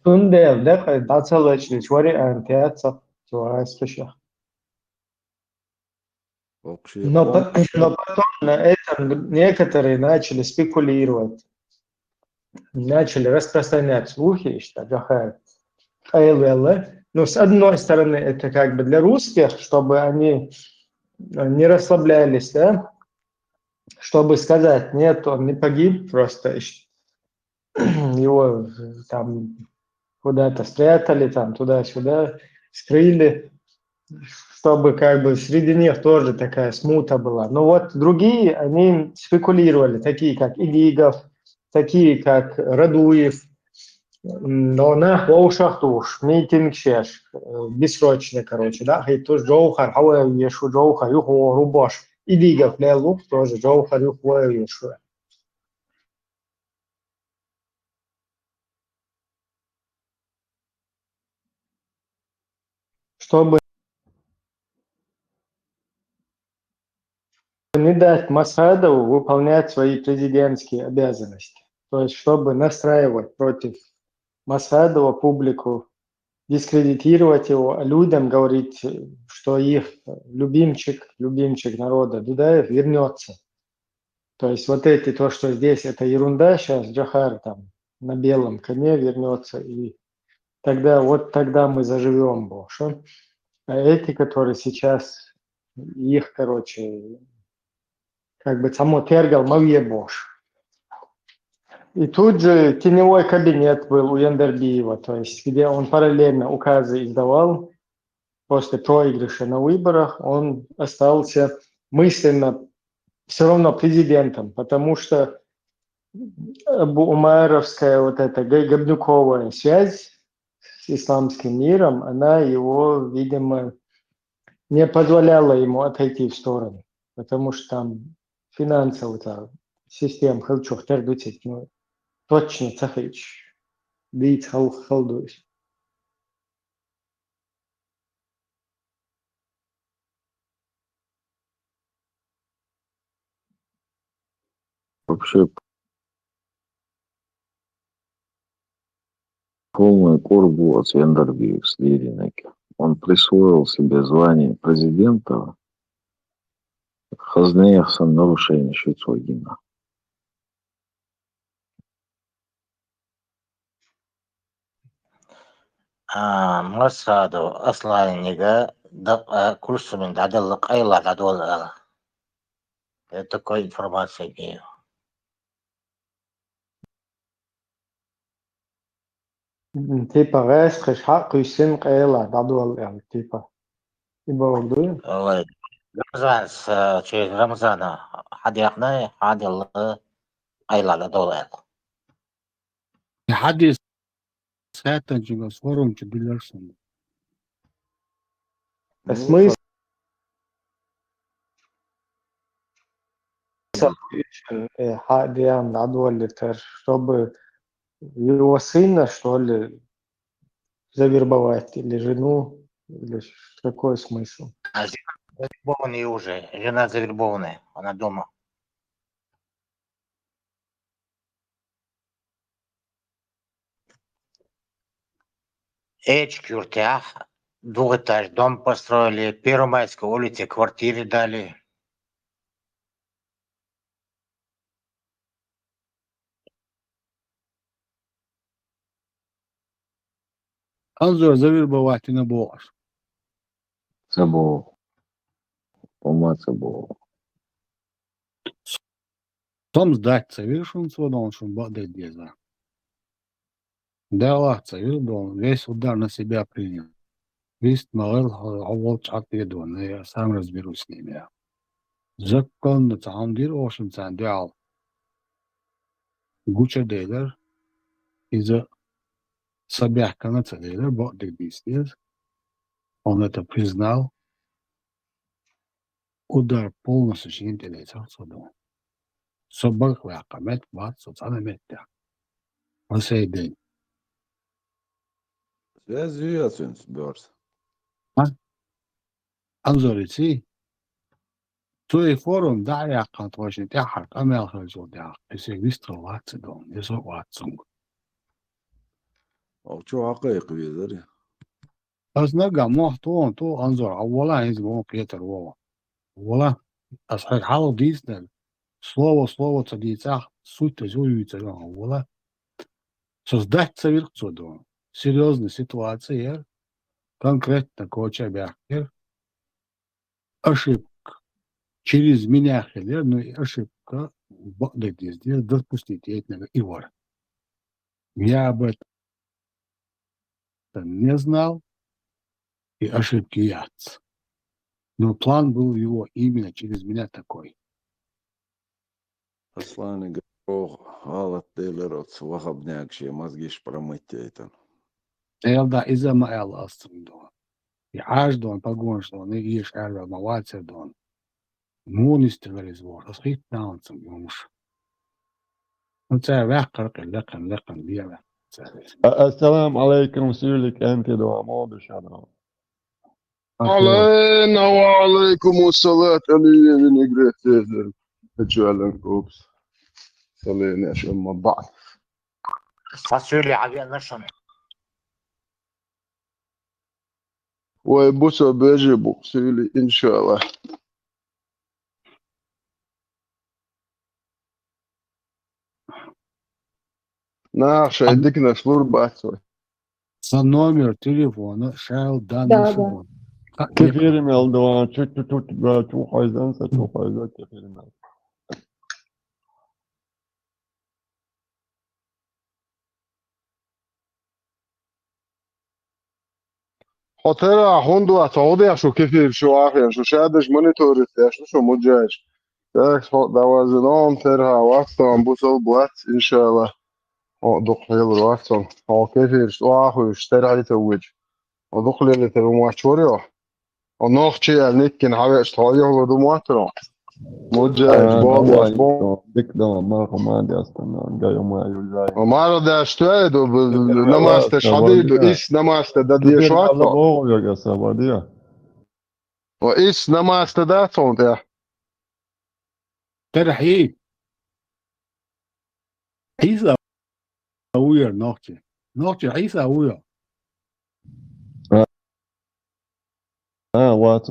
Тундел, да, дацалыч, вариант, я цапчу, Okşaya Но, fon. но потом на этом некоторые начали спекулировать, начали распространять слухи, что Джохар Айлвелла. Ну, с одной стороны, это как бы для русских, чтобы они не расслаблялись, да, чтобы сказать, нет, он не погиб, просто его там куда-то спрятали, там туда-сюда, скрыли, чтобы как бы среди них тоже такая смута была. Но вот другие, они спекулировали, такие как Игигов, такие как Радуев, но на ушах туш, митинг шеш, бессрочный, короче, да, и туш Джоухар, хауэ ешу Джоухар, юху рубош. Игигов лелу, тоже Джоухар, юху ешу. Чтобы не дать Масхадову выполнять свои президентские обязанности. То есть, чтобы настраивать против Масхадова публику, дискредитировать его, а людям говорить, что их любимчик народа Дудаев вернется. То есть вот эти, то, что здесь, это ерунда, сейчас Джохар там на белом коне вернется, и тогда, вот тогда мы заживем больше. А эти, которые сейчас, их, короче, как бы само тергал Мавье Бош. И тут же теневой кабинет был у Яндербиева, то есть где он параллельно указы издавал. После проигрыша на выборах он остался мысленно все равно президентом, потому что умаровская вот эта Габнюковая связь с исламским миром, она его, видимо, не позволяла ему отойти в сторону, потому что там финансовая система хылчух тердуцит, ну, точно цахич, бит халдуис. Вообще полный корбу от Вендербиев с Лиринаки. Он присвоил себе звание президента Хазнеяхсан нарушение Швейцогина. Масаду Асланига курсами дадалык айла дадуал. Я такой информации имею. Типа рестриш хакку син кайла дадуал типа. Ибо Рамзан через Рамзана хадиахна хадил айла дадуал. Hadi zaten çünkü sorun ki bilirsin. смысл Хадиан дадуал, чтобы его сына, что ли, завербовать, или жену, или какой смысл? Завербованный уже, жена завербованная, она дома. Кюртях, двухэтаж дом построили, Первомайской улице квартиры дали. انظر زوير بواتنا بوغش Сабо. Пома Сабо. Том сдать совершен сводон, что бадает деза. Да, совершен, весь удар на себя принял. Весь морал, авол чатедон, я сам разберусь с ними. Закон تعمدير اوشن سانديال гуча дейлер из-за собях канадца дейлер бадает деза. Он это признал. Удар полностью шинтелейцер сводон. Собак вякамет бат социальный метр. Посейдень. Связывается с бёрс. انظرتي توی فورم در یقان توشن در حق عمل خرجو در کسی ویست رو وقت دون یسو وقت سنگ أو شو حقيقي بيدري. از نگه محتوان تو انظر اولا هیز بون پیتر ووا اولا از حق حالو دیستن слово цадийцах суть зуюется اولا создать соверцу дон серьезная ситуация конкретно коча бяхер ошибка через меня хелер, но и ошибка бадает здесь допустить этого Ивара. Я об этом не знал, и ошибки яц. Но план был его именно через меня такой. Аслан говорил, غلط ديلرات وخبناك شيء ما تجيش промытейтен. Элда из-за Маэла Астриндон. И аж дон погоншдон, и иш эрвел мавацердон. Мунистер извор, асхит наунцем юмш. Ну, це векарк, лекан, бiewe. السلام عليكم سيولك أنت دوامو بشادو Allee. علينا وعليكم الصلاة علي من إجريت تيزر تجوالن كوبس صلينا شو ما بعض Сосули авианашон. ويبوسو بيجيبو سيولي إن شاء الله ناخش يديك نشلور باتسوي Со номер телефона шел данный Да. шаблон. كثير من الدوام شو حايزان شو حايزان كثير من حاطرها هوندو اتعودي شو كثير شو عارف شو شادش مونيتورت شو مجاش تاكس دوازنام ترها واتسون بوصل بوات ان شاء الله دخل واتسون هو كثير شو عارف ترها يتوج ودخل اللي تبي مواتشوريو ونوخشي نكن حاجة تهايه ودو مواترو مجاش بابا بابا ديك ده ما دي أصلا جاي ما يوزاي. وما رضى اشتري نماست حديد إيش نماست ده دي شو الله عطا بوغ يا سبادية. وإيش نماست ده صوت يا ترحيب. عيسى وير نوختي عيسى وير. وات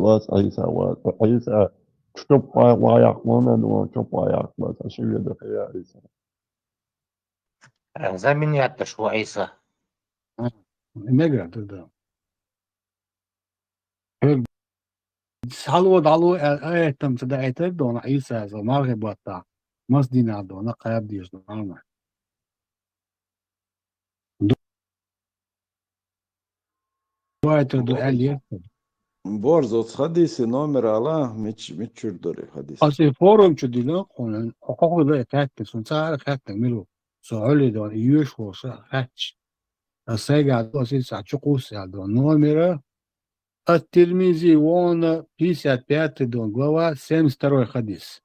عيسى شوف وايق مونا شوف وايق بس أشوف يدك يا عيسى. Заменять шо Иса. نقرا تقدر. حلو ضلو تم تدعيت دون عيسى زمارغباتا مصدينا دون قياب ديش دون دو أليه. Борзо сходись номер ала мичурдори ходись. أصل فورم شديلا قلنا حقوق ده كات سنسار كات ميلو سؤال دون يوش وصا كاتش السيجا دوسي ساتشوكوس دون номера الترمذي وانا 55 дон глава 72 хадис.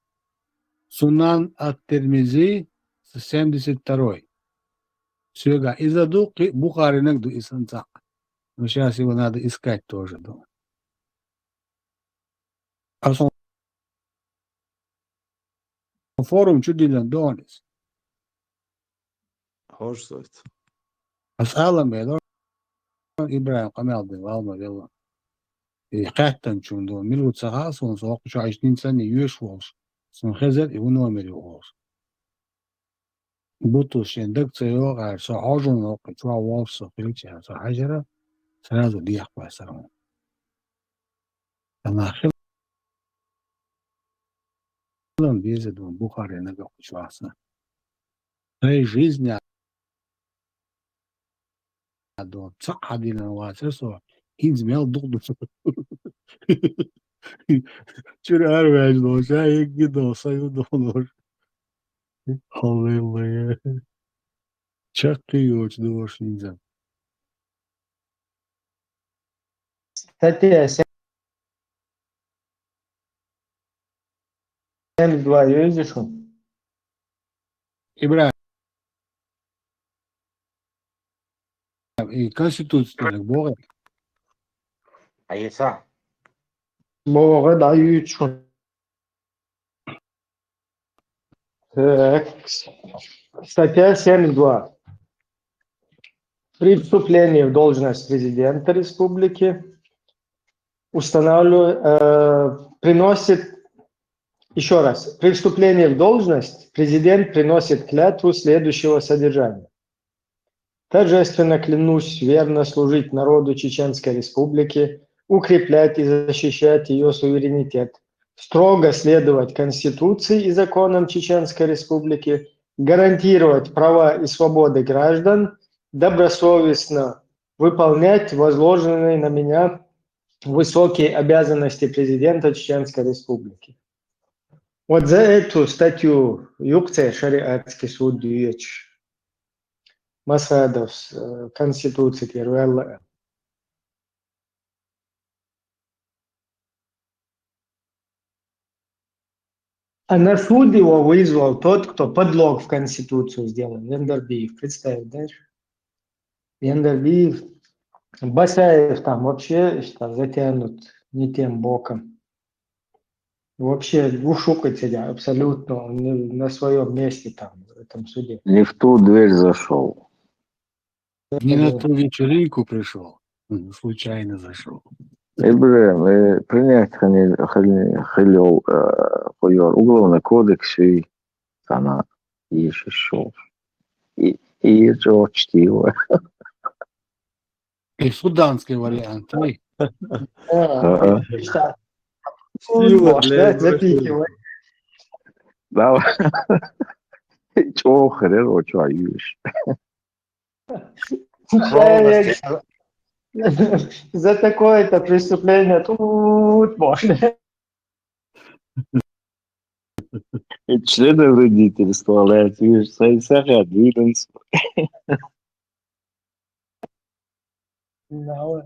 Сунан ат-Тирмизи 72. Сюга изаду Бухари нагду исанца. Но сейчас его надо искать тоже. А форум чудилен донис. Хош сойт. أسأل ميلون إبراهيم قمال بن والما يلا قاتن شون دون ملو تسخاص ونسوق شو 20 سنة يوش ووش سن خزر يونو مليو ووش بوتو شندك تيو غير سو عجون وقت شو ووش سو خليتها سو حجرة сразу легко сразу. Она хилом везет в Бухаре на Гахучваса. Той жизни до цахадина васерсо инзмел дуду. Чурар вежно, шай гидо, саюдонор. Аллилуйя. Чакиёч душ нельзя. Кстати, 72 видишь? Ибрахим, и Конституция Бога. Айса. Бога дают что. Так. Статья 72. При вступлении в должность президента республики приносит, еще раз, при вступлении в должность президент приносит клятву следующего содержания. Торжественно клянусь верно служить народу Чеченской Республики, укреплять и защищать ее суверенитет, строго следовать Конституции и законам Чеченской Республики, гарантировать права и свободы граждан, добросовестно выполнять возложенные на меня высокие обязанности президента Чеченской Республики. Вот за эту статью юкция шариатский суд дьюч. Масадов Конституции Керуэлла. А на суд его вызвал тот, кто подлог в Конституцию сделал. Вендербиев. Представь, дальше. Вендербиев. Басаев там вообще что, затянут не тем боком. Вообще в ушукать себя абсолютно. Он не на своем месте там, в этом суде. Не в ту дверь зашел. Не на ту вечеринку пришел, случайно зашел. Ибрахим, принять халил хуйор уголовный кодекс и она еще и это чтиво. И суданский вариант. Ой. Сила для запихивай. Давай. Чего хрен, что аюсь. За такое-то преступление тут можно. Члены вредительства, блядь, видишь, сайсаха, двигаться. Давай,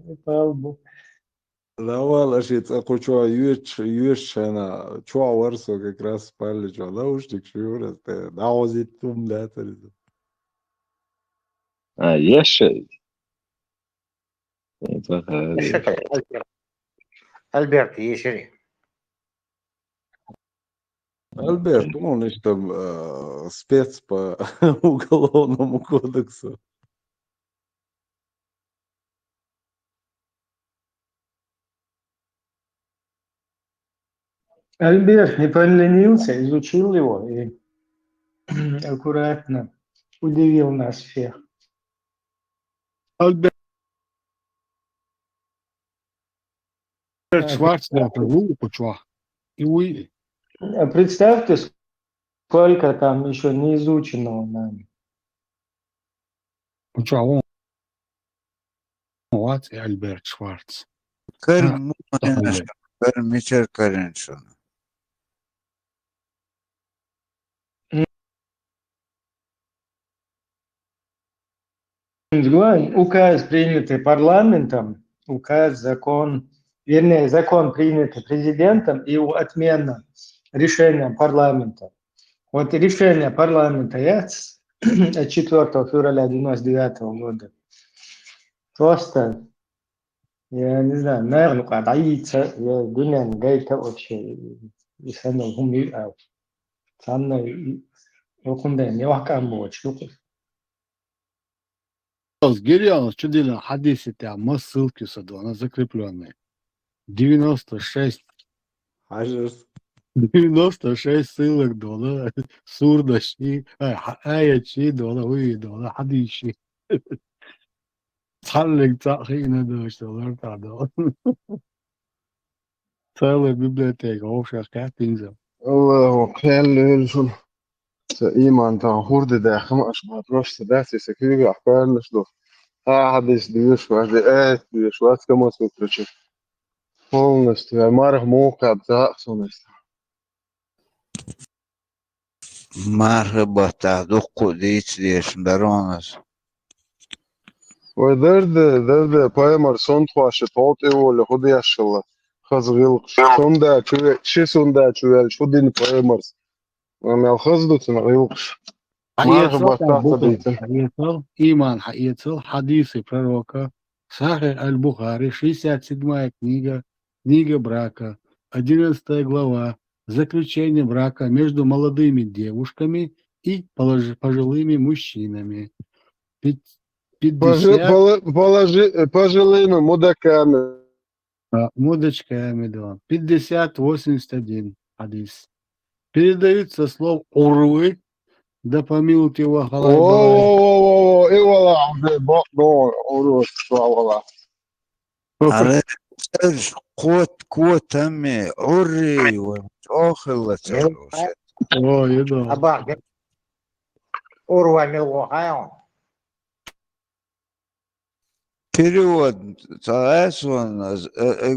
ложиться, хочу юрчана, чё варсо как раз спали, чё наушник, шюрас, наузит тум, да, А, еще? Альберт, ешери. Альберт, он же там спец по уголовному кодексу. Альберт не поленился, изучил его и аккуратно удивил нас всех. Альберт Шварцман прогулку, чё? И уйди. А представьте, сколько там еще не изученного нами. Ну чё, он вот и Альберт Шварц. Карим Мичер Кариншин. Указ, принятый парламентом, указ, закон, вернее, закон, принятый президентом, и отмена решения парламента. Вот решение парламента ЯЦ от 4 февраля 1999 года просто, я не знаю, наверное, кадается, я думаю, гайка вообще, и сам гуми, а сам окунда не вакам больше. Гириан, что делал? Хадисы там, мы ссылки саду, она закрепленная. 96 ссылок дола, сурдаши, аячи дола, уи дола, хадиши. Халлик цахина дошел, да. Целая библиотека, общая картинка. الله خير شو إيمان تان خورد داخل أشبه روش سداسي سكيري أحكار نشلو حدش ديوش واحد ديوش واحد كما سوترشي полностью مرح موقع بتاع صونست مرحبا تعدق ديش ديش برونس ودرد بايمر سون تواش طوط إيو اللي خد يشلا خزغيل سوندا شي سوندا شو دين بايمرز أنا الخزدو تنغيوش مرحبا حقيقة تاع بكرة ديتن حقيقة إيمان حقيقة حديث пророка Сахих Аль-Бухари, 67 книга, книга брака, 11 глава, заключение брака между молодыми девушками и пожилыми мужчинами. 50 пожилыми мудаками мудочками, да. 50-81 хадис. Передают со слов Урвы, да помилует его Аллах Барай. اي والله عبد بطنون عروس والله على قوت همي عري ومتأخر لتروشت О, еда. Абах, урва мило, перевод Таэсон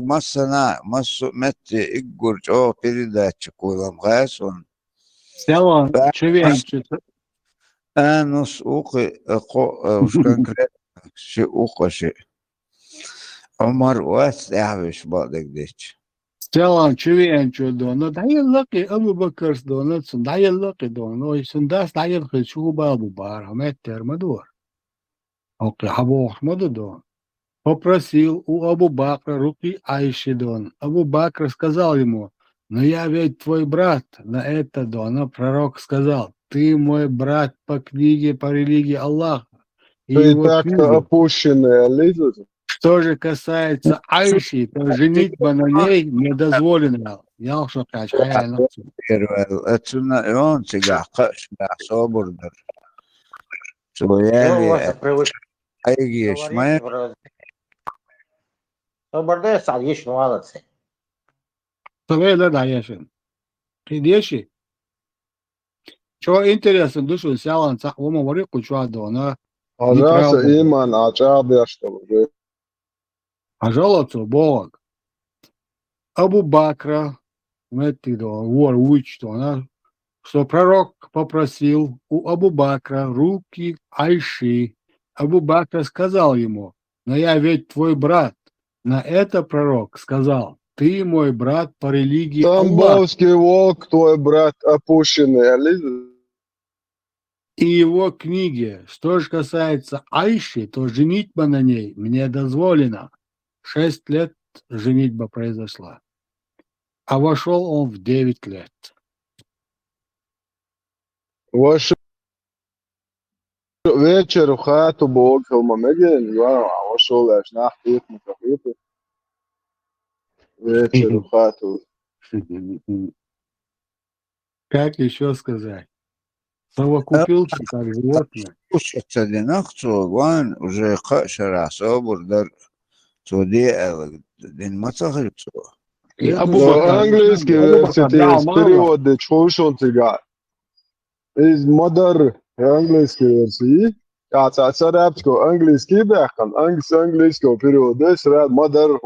массана массу метти игурч о передачу кулам Гаэсон Сяла, чувенчик. анус уқи уж конкретно ши уқаши عمر واس يعرف بعضك ديش Сяла, чувенчик, да. Но дай лаки, Абу Бакр, да. Но дай лаки, да. Но и сандас дай лаки, чуба Абу Бара, меттер мадур. Окей, Абу Ахмаду, да. Попросил у Абу Бакра руки Айши, да. Абу Бакр сказал ему, но я ведь твой брат. На это, да. Но пророк сказал, ты мой брат по книге, по религии Аллаха. И и его так книга. опущенные лица Что же касается Айши, то женитьба на ней не дозволена. Я уж опять, я нацу. اتسنا يون سيجا قش مع صبر در Ну, у вас سويالي привычка ايجيش ما говорить. Собордес, а еще молодцы. Совей да даешен. Придеши. Что интересно, душу сялан цах вома вари кучва дона. عجاس Неправда. إيمان عجاب يشتغل Пожалуйста, Бог. Абу Бакра, это вор учит, что пророк попросил у Абу Бакра руки Айши. Абу Бакр сказал ему, но я ведь твой брат. На это пророк сказал, ты мой брат по религии Аллаха. Тамбовский волк, твой брат опущенный лица И его книге, что же касается Айши, то женитьба на ней мне дозволена. 6 лет женитьба произошла. А вошел он в 9 лет. وش вечер в хату Бог Хелмамеген, вошел аж на хит микрофон. Вечер в хату. Как еще сказать? Совокупился как животное. слушаться одинаково ван уже кашера صبر در سعودية دين ما تخلص И Абу Но Бакр, английский Абу Бакр версия дал есть мало. перевод, de чушон тига. Из модер английский версии. Я царапчко английский бяхан, английский перевод. Здесь ряд модер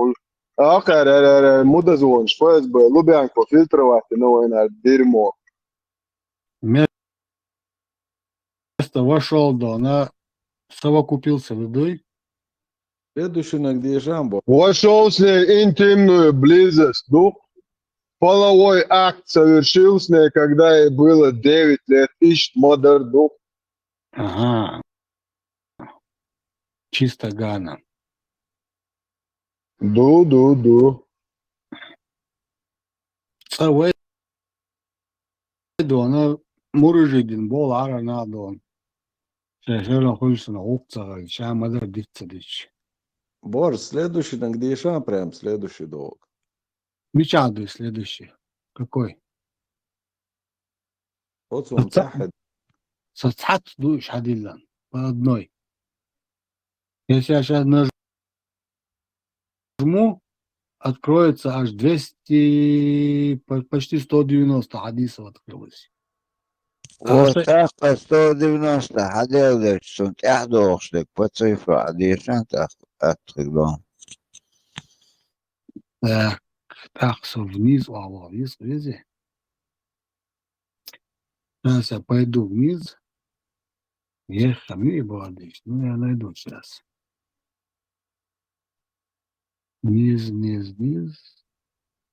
آخر مدة زون شوية بلوبيانكو фильтровать, но это дерьмо. Место вошел, да, она совокупился водой. Следующий на где Жамбо. Вошел с ней интимную близость, ну, половой акт совершил с ней, когда ей было 9 лет, ищет модер, ну. Ага. Чисто Гана. Ду. Савой, да, она мурыжидин, бол арана, да. Шешера хульсона, укцага, ша мадар дитсадич. Бор, следующий на где Жам, прям следующий долг. Мечаду следующий. Какой? Вот он цахад. Сацат душ хадиллан. По одной. Если я сейчас нажму, откроется аж 200, почти 190 хадисов открылось. А Вот так по 190 حديقة سنت 11 по цифру عديشان أتخذون. так, все вниз, вниз, видите? Сейчас я пойду вниз. Хамиба Адиш. Ну, я найду сейчас. Вниз.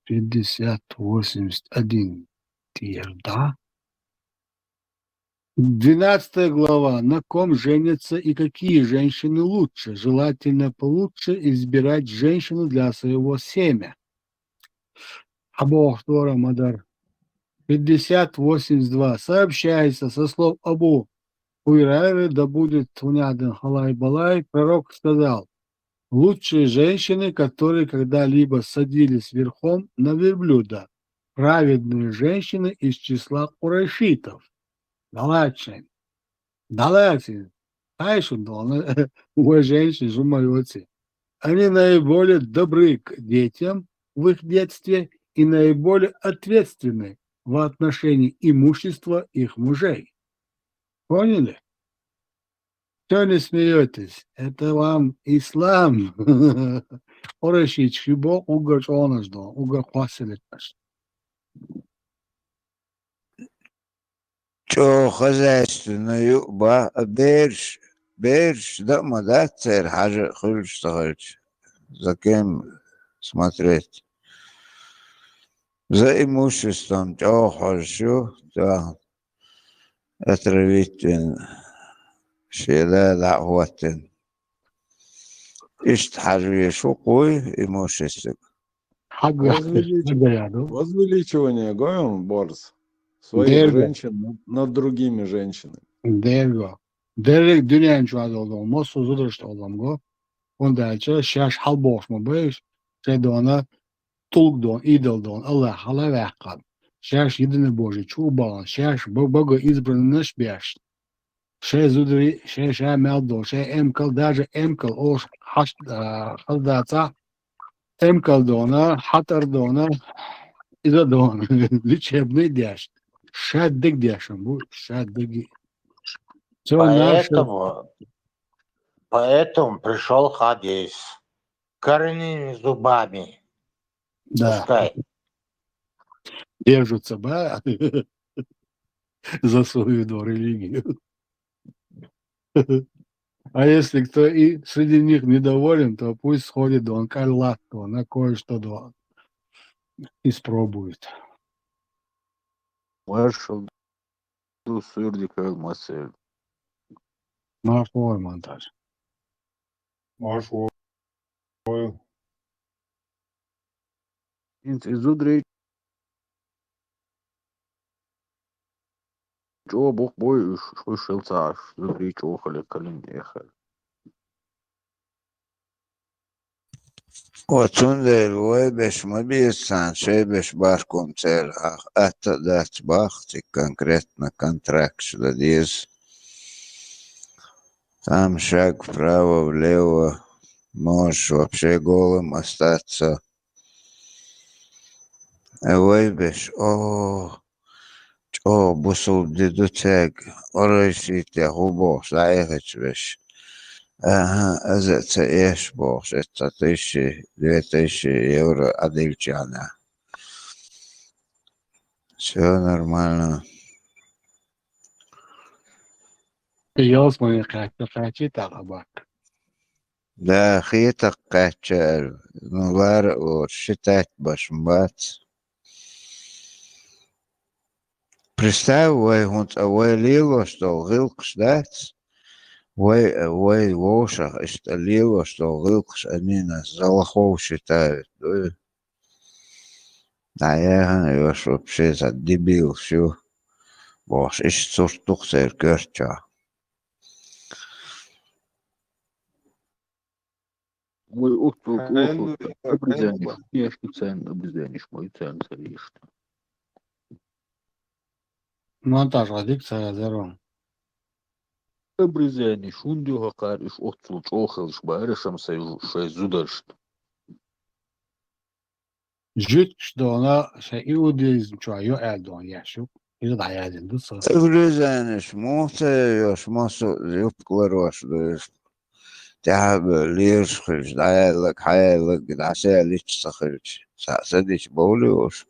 50, 81. Да. 12 глава. На ком женятся и какие женщины лучше? Желательно получше избирать женщину для своего семя. Абу Ахтора Мадар. 50-82. Сообщается со слов Абу Хуйрайры, да будет уняден халай балай, пророк сказал: лучшие женщины, которые когда-либо садились верхом на верблюда, праведные женщины из числа курайшитов. Далачен. Знаешь, у женщин жумаются. Они наиболее добры к детям в их детстве и наиболее ответственны в отношении имущества их мужей. Поняли? Что не смеетесь? Это вам ислам. Орашич хибо угар онаждо, угар хвасилеташ. شو خزاستنيو با берешь дома, да, цель, хаже, хочешь, что хочешь. За кем смотреть? За имуществом, чего хочу, то отравитель, шеда, дعватен. Ишт хажи, шукуй, имущество. Возвеличивание Гоем Борс своих женщин над другими женщинами. Dergo. Derek dünyanın çoğadı oldum. Mosu zuduruşta oldum go. Onda açı şaş hal boş mu beş. Şeyde ona tulk don, idol don. Allah hala vekkan. Şaş yedini boşu çuğbalan. Şaş baga избранныш беш. Şey zuduri, şey meldo, şey emkal, даже emkal o haldaca emkal dona, hatar dona, iza dona. Лечебный дяш. Şaddik dyaşım bu. Şaddik. Поэтому пришел хадис. Коренными зубами. Да. Пускай. Держатся, да, за свою религию. А если кто и среди них недоволен, то пусть сходит до Анкалатто, на кое-что испробует. Вышел до сурдика массы. Марфой монтаж. Маршал. Изудрей. Чего бог бой шелца, изудрей чохали, калин ехали. Отсюда львой беш мобилизан, шей беш башком цель, это дать бахти конкретно контракт, что здесь. Там шаг вправо-влево, можешь вообще голым остаться. Ой, беш, бусул дедуцег, оройсите губо, заехать беш. Ага, это ешь бог, это 1000-2000 евро адельчана. Все нормально. Я смотрю, как хотите, табак. Да, хитак качар, ну лар считать башмбац. Представь, ой лило, что гылкш дать. Ой, лошах, это лило, что гылкш они нас за лохов считают. Да я вообще за дебил, все. Боже, ищет суртух церквяча. Ой, обрезянишь, я специально обрезянишь мой центр, ишь. Монтаж, адикция, зером. بريزاني شون ديوها قارش أطلع أوخلش بارشم شي زودرشت جيتش دونا شيء يوديز شوية أردون يشوف إذا عايزين دوسا Grüße, Schmutze, Schmutze, Jupkleroš, تعب ليرش دايلك حيلك دعسي ليش سخرج سادش بوليوش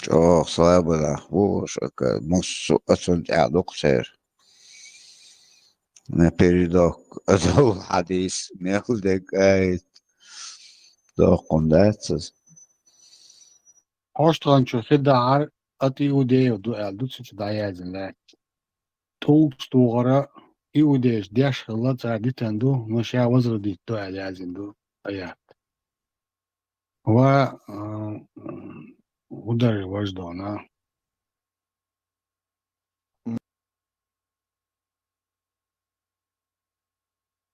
شو صعب الأخبوش مصو أصلا تعدوك سير نبيردوك أزول حديث ميخلدك أيت دوكم داتس هاشتغل شو خدا عار أتي يودي ودو أردوس دايزن لا تول ستوغرا يوديش ديش خلا تعدي تندو مشا وزر دي تو أردازن دو أيات و ودر وجدونا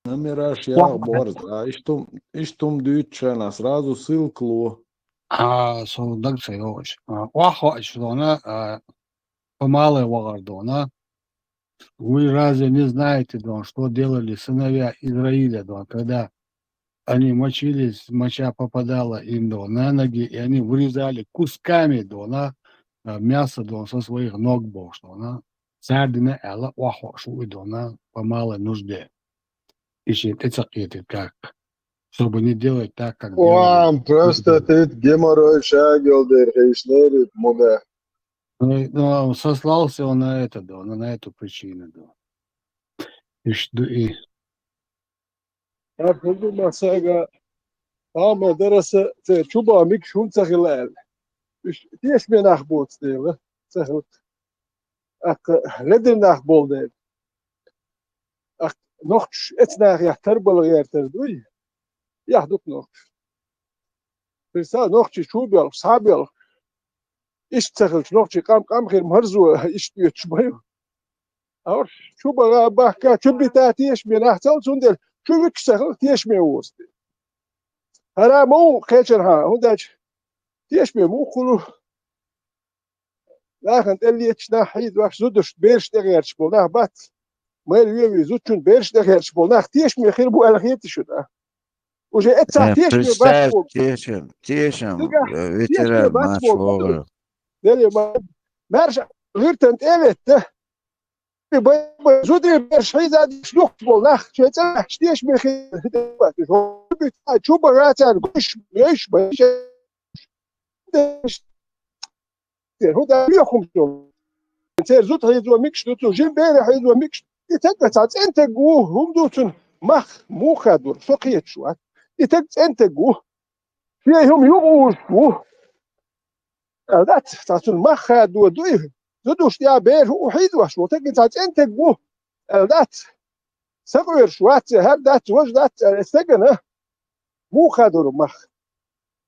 Намираш я борт, а иштум дючена, сразу ссылку. سو دق سيوش واحد شلونا помалый вагардона. Вы разве не знаете, Дон, что делали сыновья Израиля, Дон, когда они мочились, моча попадала им, Дон, на ноги, и они вырезали кусками, Дон, мясо, Дон, со своих ног, Бог, что она сардина, эла, вахошу, Дон, по малой нужде. Ищет, это как, чтобы не делать так, как делали. وعم простатит геморрой шагал дер хейшнерит муда. Ну, сослался он на это, Дон, на эту причину, Дон. И أقول ما ساقا درس شوبا ميك شون تغلال تيش من أخبوت ديلا تغل ردن أخبول ديل نوخش اتناغ يحتربل غير تردوي يحدوك نوخش فرسا نوخش شوبيال صابيال إيش تغلش نوخش قام غير مهرزو إيش بيوتش بايو أورش شوبا باكا شبي تاتيش من أحتال سندل شو بيكسر تيش ميوز هلا مو خيشرها هنداش تيش مو كله لكن اللي يتشنا حيد واش زودش بيرش تغيرش بونا بات ما يلوي زودشون بيرش تغيرش بونا تيش مي خير بو الخيت شو وجا اتسع تيش مي بات بول تيشم تيش مي فيترال بات ما بول شغل دلي ما مرجع غير تنت ايت زودري بيرش حيد هذا شلوخ بول ناخ شو تيش مي خير شو بغاتان قش ليش باش هو ده يخم شو انت زوت هيزو ميكش دوتو جيم بير هيزو ميكش يتقطع انت جوه هم دوتن مخ مو خدور سقيت شو يتقطع انت جوه فيهم يوم شو ذات تاعتن مخ خدور دوي زودوش يا بير وحيد واش وتقطع انت جوه ذات سقير شو هاد ذات وش ذات استجن مو خدور مخ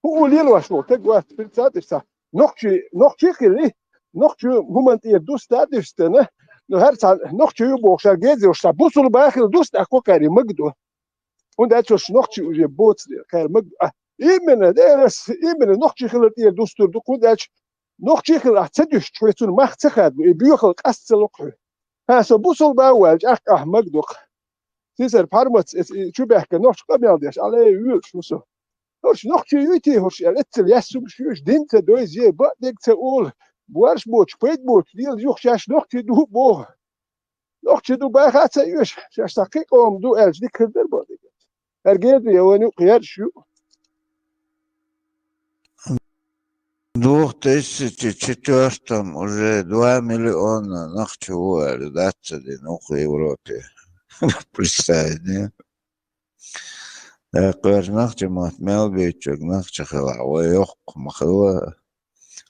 هو ليل واش تقوا في السادسة نوختي خلي نوختي هم انت دوست دادستنه نو هرتان نوختي يبوخشا جيزي وشتا بوصل باخر دوست اكو كاري مقدو und etwas نوختي وجي بوت كار مقدو إيمن درس إيمن نوختي خلت يه دوستور دو كوداش نوختي خل تدش شويتون مخ تخد بيوخل قص لقح هاسو بوصل باواج اخ مقدو تيسر بارمت شو بيحكي نوختي قبل ديش عليه يوش وسو هرش نوختي يوتي هرش الاتل يسوم شوش دينت دويز يه بادك تقول بوارش بوش بيت بوش ديال يوخشاش نوختي دو بو نوختي دو باخات يوش شاش تحقيقهم دو الج ديك خدر بادك هرجيد يواني قياد شو В 2004 уже 2 миллиона нахчевали, да, в Европе. Представь, не? قير نخجة مهتمل بيتشوك نخجة خلا ويوق مخلوة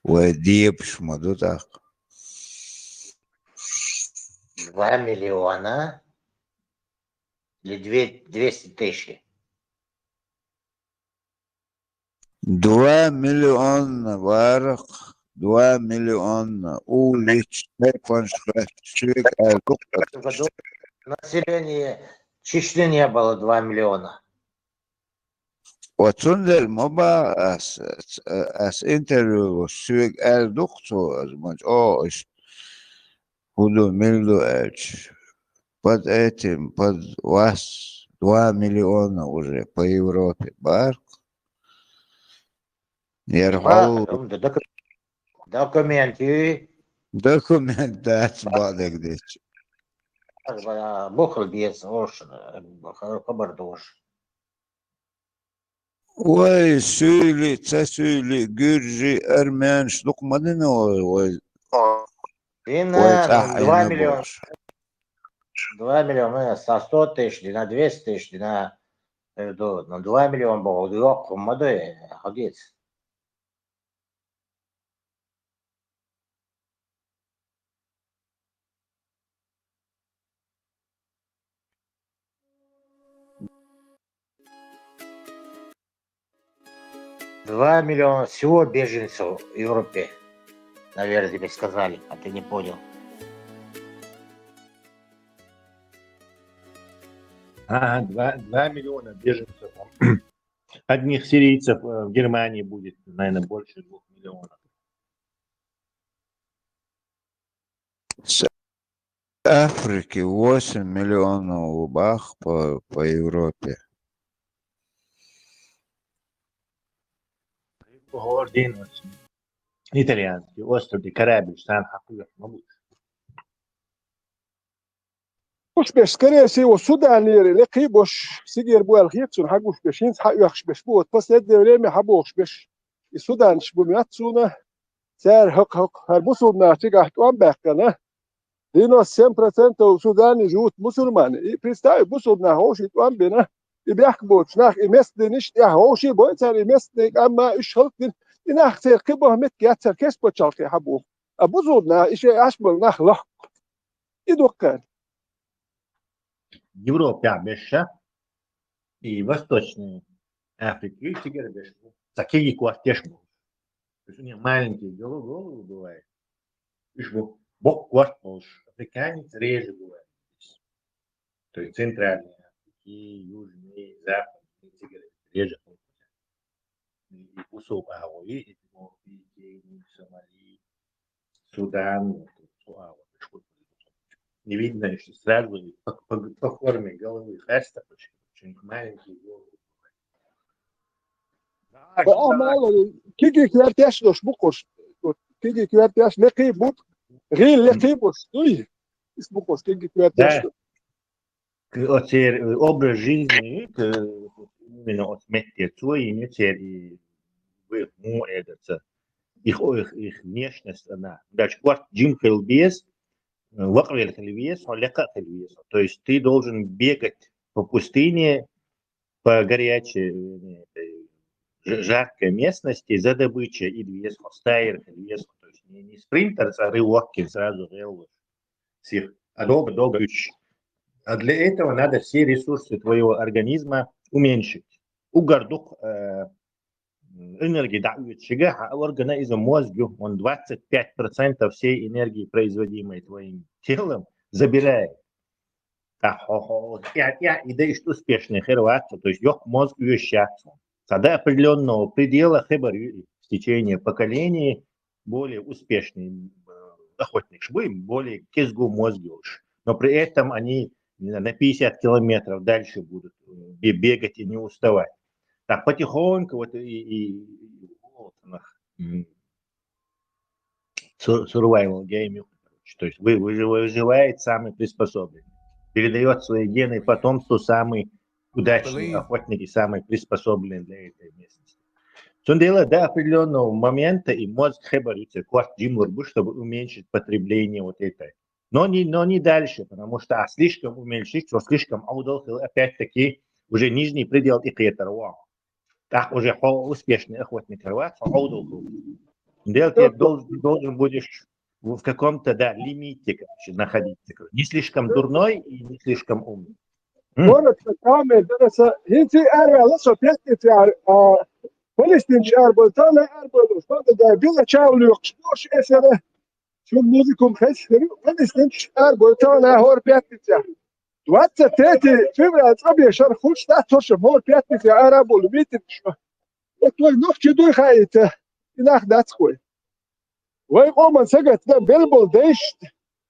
وديب شمدو تاق 2 миллиона или 200 тысяч? 2 миллиона варق 2 миллиона улич швек В году население Чечни не было 2 миллиона. وتندل مبا اس انترو شوك دكتور از مج Буду мельдуэч. Под этим, под вас 2 миллиона уже по Европе. Барк. Ба, Ерхол документы. документац бадагдич. Бухал без ош, хабардош. Ой, Süli, Цесюли, Гюржи, Армян, Штукмадина, ой, Вина, цах 2 миллиона. Айнабош. 2 миллиона, со 100 тысяч, на 200 тысяч, на 2 миллиона был. Лёг, моды, ходить. $2 миллиона всего беженцев в Европе. Наверное, тебе сказали, а ты не понял. Ага, 2 миллиона беженцев. Одних сирийцев в Германии будет, наверное, больше 2 миллионов. С Африки 8 миллионов бах по Европе. Один итальянский остров, корабль, Сан-Хакуя, мабуть. مش بس كراسي والسودان يري لقي بوش سيجر بو الخيتسون حقوش بش ينس حق يخش بش بوت بس يد وليمي حبوش بش السودان شبو مياتسونا سار حق هربوسونا تيجا توان بحكنا دينو 100% السودان جوت مسلمان بريستاي بوسونا هوش توان بينا بيحكبوت ناخ يمسد نشت يا هوشي بويتر يمسد اما ايش هلكن ناخ تركبه مت ياتر كيس بوتشالكي حبو ابوزونا ايش اشبل ناخ لح يدوكان Европа беша и Восточная Африка, и теперь беша. Такие квартешки. То есть у них маленькие головы бывают. Видишь, бог квартал, африканец реже бывает. То есть центральные Африки, южные, западные, теперь реже. И кусок Авои, Эфиопии, Кении, Сомали, Судан, не видно, что сразу по форме головы хаста, очень маленькие головы. فأعمال كيجي كوارتياش دوش بوكوش كيجي كوارتياش لقي بوت غير لقي بوش دوي اسموكوش كيجي كوارتياش От образ жизни, именно от меттецу, и их внешность, она. Дальше, кварт Джим Хелбес, Ваквель Хелбес, Лека Хелбес. То есть ты должен бегать по пустыне, по горячей, жаркой местности за добычей и весом, стайр, весом. То есть не спринтер, а рывок сразу всех, а долго-долго. А для этого надо все ресурсы твоего организма уменьшить. Угардук энергии дают шига, а организм мозгу, он 25% всей энергии, производимой твоим телом, забирает. И да, и что успешный херватца, то есть ёх мозг вещаться. До определенного предела в течение поколений более успешный охотник шбы, более кизгу мозгу. Но при этом они на 50 километров дальше будут бегать и не уставать. Так потихоньку вот survival game, то есть выживает самый приспособленный, передает свои гены потомству самый удачный охотник и самый приспособленный для этой местности. Что дело до определенного момента и мозг хебарится кварт джимурбу, чтобы уменьшить потребление вот этой. Но не дальше, потому что слишком уменьшить, что слишком аудал, опять-таки уже нижний предел и кретерва. Так уже успешный охотник рвать, аудал. Дело ты должен будешь в каком-то лимите находиться. Не слишком дурной и не слишком умный. وانا كامل درس هيتي ارى لسه بيتي فلسطين شعر بلطانة اربل وصاد دا بيلا تشاول يقشبوش اسره شو موزيكم خسر فلسطين شعر بلطانة هور بيتي دوات تاتي فيبرا ابي شر خوش تا توش هور بيتي عرب ولبيت شو وتوي نوخ دوي خايته ناخ دات خوي وي قوم سقط ده بلبل ديش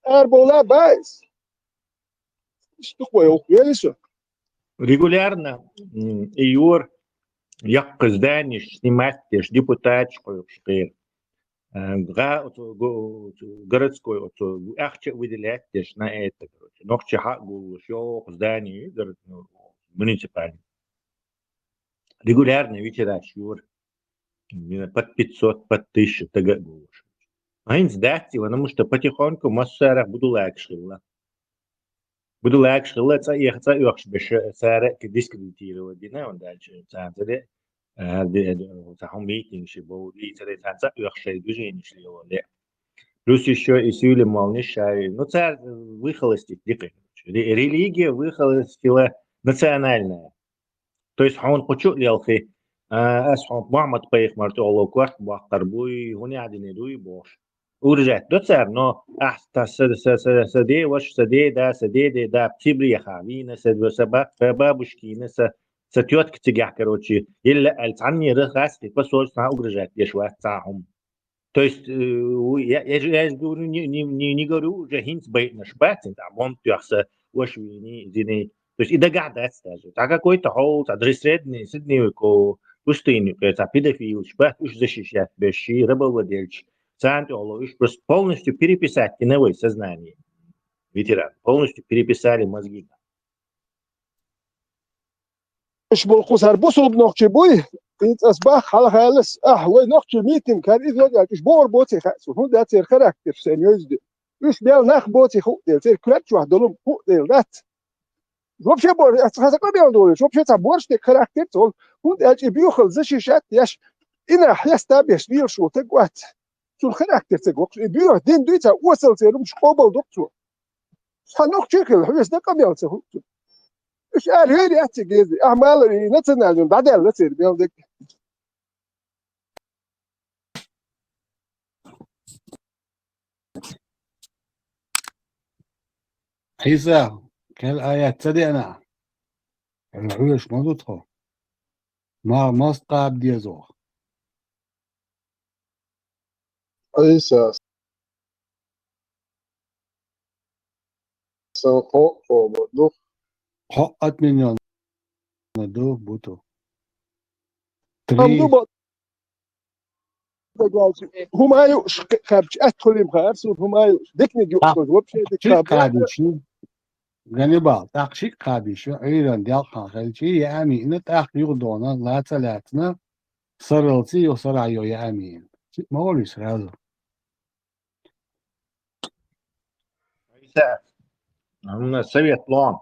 Арбола байс. Что такое? Ухуялись? Регулярно июр якзданиш снимаешь депутатскую шкир. Городской ахче выделяешь на это, короче. Ногче хагу шо здание муниципальный. Регулярно вечера шур. Под 500, под 1000 тага гулыш. А им сдать его, потому что потихоньку массара буду лакшила. Буду лакшила, это их больше сара дискредитировать, да, он дальше. Центре, там митинг шибо, и центре их движение шло. Плюс еще и сюли молнишай. Ну, царь выхолостить, религия выхолостила национальная. То есть он хочет лелхи, أصحاب معمد بيخ مرتولو كوارت باختر بوي هوني عدني دوي بوش ورجعت دو تسار نو أحتا سدي وش سدي دا بتبري خامين سد وسبا فبابوشكين ستيوت كتجح كروتشي إلا التعني رخاس بسول سنا ورجعت يشوات تاعهم. То есть я говорю, не говорю уже хинц бейт на шпатин, там он тяхса вошвини зины. То есть и догадаться даже. А какой-то холд, адресредный, сидный ко пустыни, это педофил, шпат уж защищать беши, рабовладельч. Центр уж просто полностью переписать киновое сознание. Ветеран. Полностью переписали мозги. مش بالقوس هربوسو بنوخشي بوي انت اصبح حال خالص وي نوخشي ميتين كان اذ وجع ايش بور بوتي خاصو هو ده تير كاركتر سينيوز دي ايش بيل ناخ بوتي خو ديل تير كراتش واحد دولم خو ديل دات وبشي بور خاصه بيل دول شو بشي تبورش دي كاركتر تول هو ده اجي بيوخل زشي شات ياش انا حيستا بيش بيل شو تقوات شو الكاركتر تقوت بيو دين دويتا وصل تير مش قبل دكتور هنوخشي كل حيس ده قبل تهو مش قال هيري أتجيزي أعمال نتناجم بعدين لا تصير بيلدك عيسى كالآيات تدعنا العيش ما تدخل ما استقعد ديزوخ عيسى سنقو فوضو حقت من يندو بوتو هم تري دوبا هم أيو خارج أدخل مخارس وهم أيو دكني جوكس وبشي شيء دكابة قادشي غنبال تاقشي قادشي أيضا ديال خاخلشي يا أمي إن تاق يغدونا لا تلاتنا صرلتي يصرعيو يا أمين ما هو ليس هذا У нас совет план.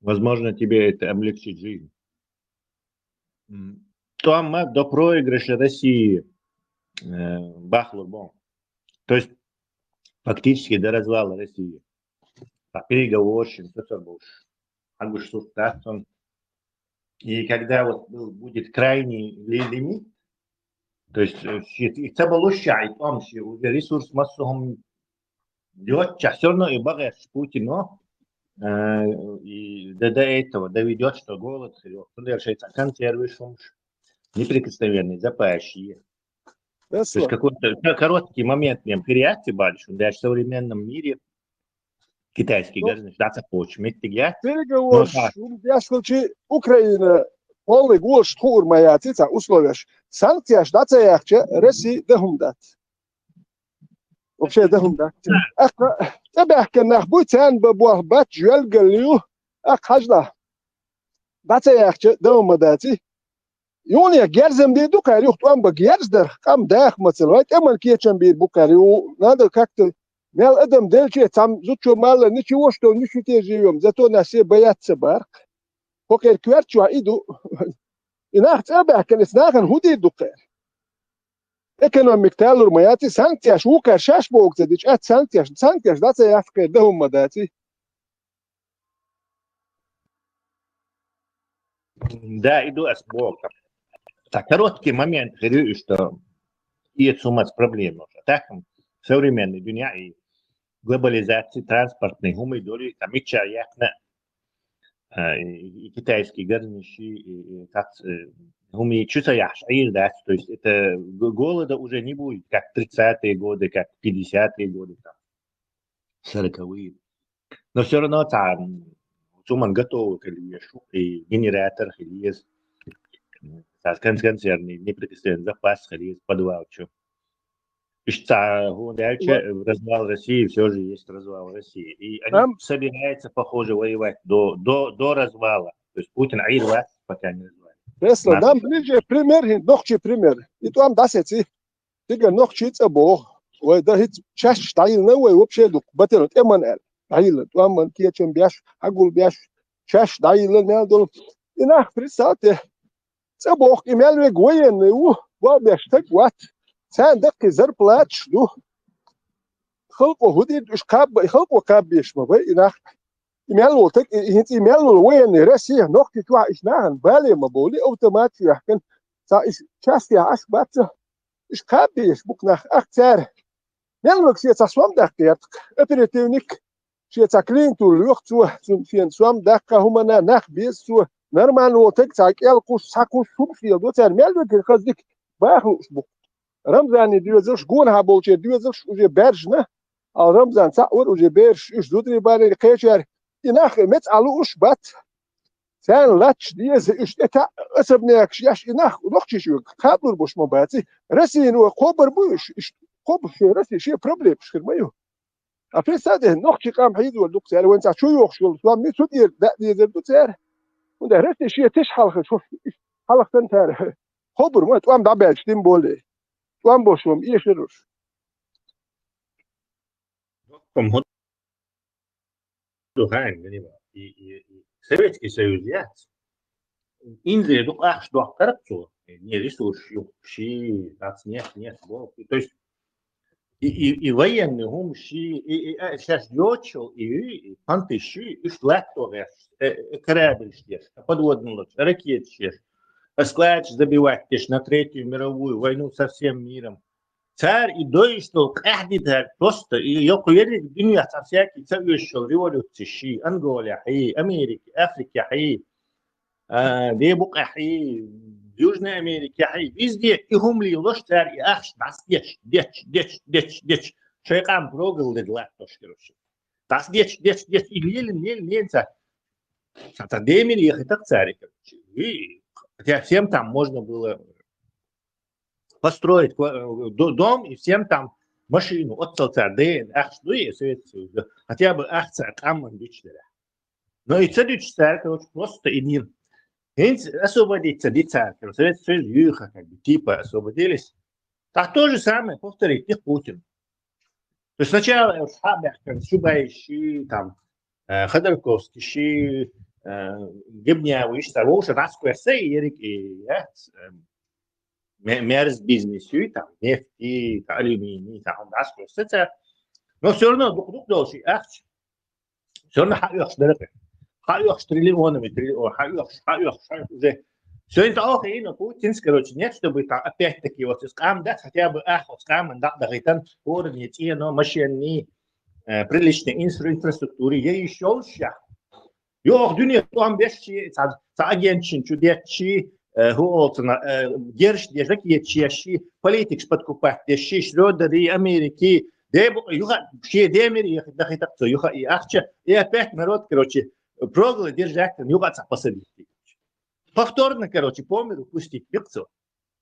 Возможно, тебе это облегчит жизнь. Там до проигрыша России Бахлурбон. То есть фактически до развала России. Переговорщик, и когда вот будет крайний лимит, то есть это было счастье, там ресурс массовым делать, все равно и багаж Путину и до этого доведет, что голод, консервы, неприкосновенные, запащие. То есть какой-то короткий момент реакции большой, даже в современном мире китайский газет, да, почему переговорщик яшкалчи Украина полный гол штур моя цица условияш санкция ждаться яхче России дехумдат вообще дехумдат تبع كنا بوتان ببوه بات جوال قليو حجلا داتا ياخچ دوم داتي يوني جرزم دي دو كاريو توام بجرز در قام داخ مثلا امل كيچن بير بو كاريو نادر كاكت مال ادم دلچي تام زوچو مال نيچي وشتو نيچو تي جيوم زتو ناسي بيات سبار فوكر كوارچو ايدو اناخ تبع كن اسناخن هودي دوقير ekonomik tēlurmajāti sankcijas ūkā šašbūgcedič at sankcijas dacēja Afrikai dehummadāti. Да, иду асбока. Так, короткий момент, говорю, что и суммать проблем. Так, современный дня и глобализации, транспортной гумы, доли, там и чаяхна, и китайские горнищи, и как гумы чусаяш, да, то есть это голода уже не будет, как 30-е годы, как 50-е годы. Там. 40-е. Но все равно там сумман готовы к льешу, и генератор хилиез, концерный, неприкосновенный запас хилиез, подвалчу. Дальше развал России, все же есть развал России. И они собираются, похоже, воевать до развала. То есть Путин аирват, пока не развалит. Tesla, dam bliže primer, noch či primer. I to am daseci. Tiga noch či цабо. Ой, да хит чаш штайл не ой вообще дук. Батерот эманер. Тайл, то am киечем бяш, агул бяш. Чаш тайл не дол. И нах представьте. Цабо имел ве гоен, у, ва бяш так вот. Сан дак зарплач, ду. خلقه هدي مش كاب خلقه كاب يشمه بقى ناخ إيميل وتك إيميل وين راسي نقطة توع إيش ناهن بالي ما بولي أوتوماتيك يحكن تا إيش شاستي عاش بات إيش كاب يش بوك ناخ أكتر ميل شيء تصوم دقيقة أبريتيونيك شيء تكلين تول الوقت فين صوم دقيقة هم ناخ بيس نرمان وتك تاك يلقوش ساكوش شوف فيه دو تر ميل قصدك باخوش بوك رمزاني ديوزش جون هابولشي ديوزش وجي برجنا al Ramzan sa'ur uje bersh ish dudri bari qecher inakh met alush bat sen lach diye ish eta asabnek yash inakh noqchi shu qabur bosh mabati rasin wa qobar bu ish qob shu rasi shi problem shirmayo après ça de noqchi qam hid wa duqsar wa anta shu yokhshul wa mit sudir da diye duqsar und der rasi shi tish halq shuf halq tantar qobar ma twam da bel shtim bolde twam boshum ishrush Comme и Советский Союз, Индия, что хорошо, не ресурс, щи, нет, то есть и военные гумши, и сейчас дёчел, и пантыши, и шлактовые, корабль штеш, подводный лодж, ракет штеш, склад забивать теш на Третью мировую войну со всем миром. Царь и доишто каждый просто и يقول الدنيا всякие совершил революции شي Ангола حي Америки Африки حي ديبوق حي Южной Америки حي везде и гумли лошадь царь и ахш das дечь шейкам прогал для тошкироши das дечь и лелен это демир ехать так царь и хотя всем там можно было построить дом и всем там машину от Салцарден, хотя бы акция Камман Бичлера. Но и следующий церковь просто и мир. Освободиться от церкви, Советский Союз, Юха, как бы, типа освободились. Так то же самое повторить их Путин. То есть сначала Шубайщи, там, Ходорковский, Гебнявый, того уже Раскуэссе, Ерик и мерз бизнесу, там, нефти, алюминий, там, это, но все равно друг должен, все равно хаёх триллионами, хаёх, уже. Все это охрена, Путин, короче, нет, чтобы там опять-таки вот скам, да, хотя бы скам, да, там, уровни, но машины, приличной инфраструктуры, я еще ща. Yok, dünya tam 5 агентчин, чудесчи, Герш, дежаки, политик подкупать, деши, Шрёдери, Америки, все демери, юха и ахча, и опять народ, короче, прогла держать, югаться посадить. Повторно, короче, по миру пустить пикцу.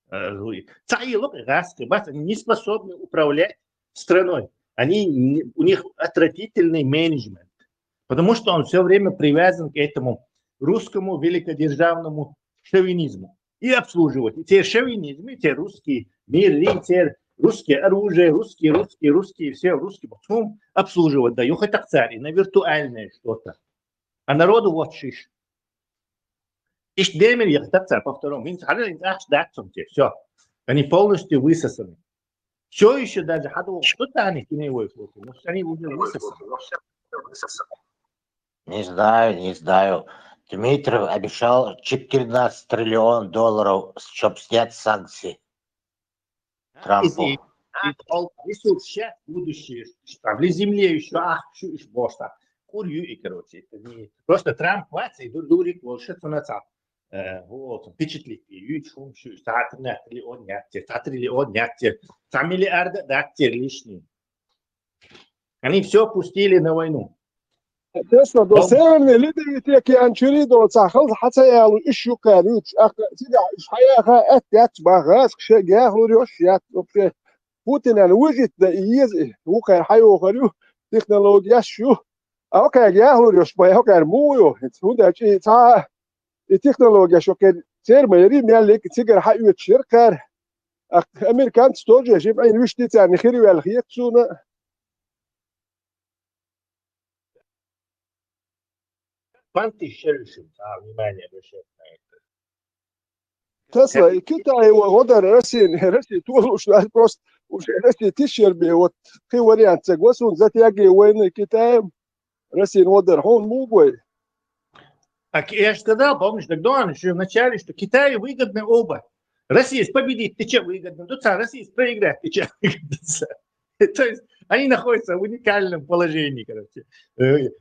Цаилок, раски, не способны управлять страной. У них отвратительный менеджмент, потому что он все время привязан к этому русскому великодержавному шовинизму. И обслуживать. И те шовинизмы, те русские миры, те русские оружие, русские, все русские, потом обслуживать. Да, юха так царь, на виртуальное что-то. А народу вот шиш. Иш демер, я так царь, по второму. Все. Они полностью высосаны. Все еще даже, что-то они киневой флоты, но они уже высосаны. Не знаю. Дмитриев обещал $14 триллион, чтобы снять санкции Трампу. Ресурс сейчас, будущее, там, для земли еще, бошта, курью и, короче, это не... Просто Трамп хватит и дурит, волшебство нацап. Вот, впечатлить, и шум, триллион, 100 миллиардов, да, лишние. Они все пустили на войну. تسمع دو سيرن ليدي تيكي انشري دو تاخل حتى يالو ايشو كانوت تيجا حياها اتيات باغاس شجاه وريوش يات اوكي بوتين انا وجدت يز هو كان حيو غريو تكنولوجيا شو اوكي جاه وريوش باي اوكي مويو هو ده شيء تا التكنولوجيا شو كان سير ما يري مالك تيجر حيو شركه امريكان ستورج جيب اي وش دي تاع خيري ولا خيتسونا Панти шельшим, внимание обращать на это. تسلا كنت وغدر رسي طول وش بروست وش رسي تشير بي وت في وريان تسقوسون ذات يجي وين كتاب رسي نودر هون مو بوي Я же сказал, помнишь, тогда еще в начале, что Китаю выгодны оба. Россия победит, ты че выгодно? Тут Россия проиграет, ты че выгодно? То есть они находятся в уникальном положении, короче.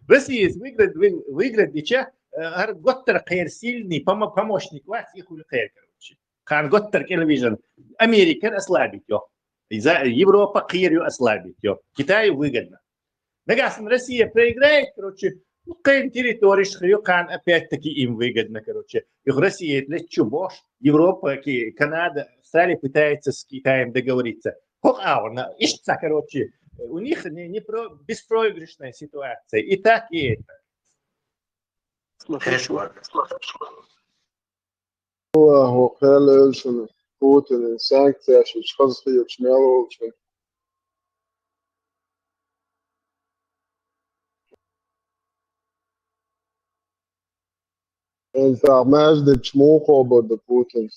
Россия выиграет, и че? Готтер Хайр сильный помощник вас, их улетает, короче. Хан Готтер Телевизион. Америка ослабит его. Европа Хайр ослабит его. Китаю выгодно. Нагасан Россия проиграет, короче, ну, какая территория, что Хан опять-таки им выгодно, короче. И Россия, для чего? Европа, Канада, Австралия пытается с Китаем договориться. Короче, у них беспроигрышная ситуация. И так, и это. الله خير شنو بوتين سانكتيا شو شخص خير شنو شنو انت ماجد شموخو بود بوتين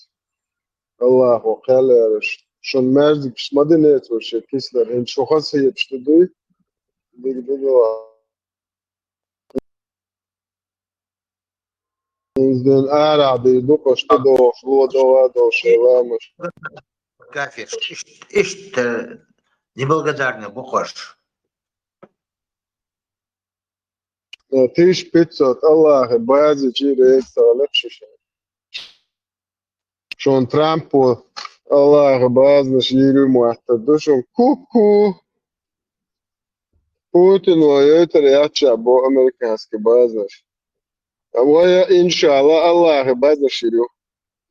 الله خير شون ماجد مش مدينة وش كيسلر انت شو خاص هي بتدوي بيقدروا إذن أعرف بيدوكش تدو خلودو هذا شلامش Кафир, ишь неблагодарный бухош. تيش بيتزا الله بازي جيري سالكش شون ترامبو الله بازنش يري معتدشون كوكو Путин воюет рядча бо американский базаш. А моя иншалла Аллах базаширю.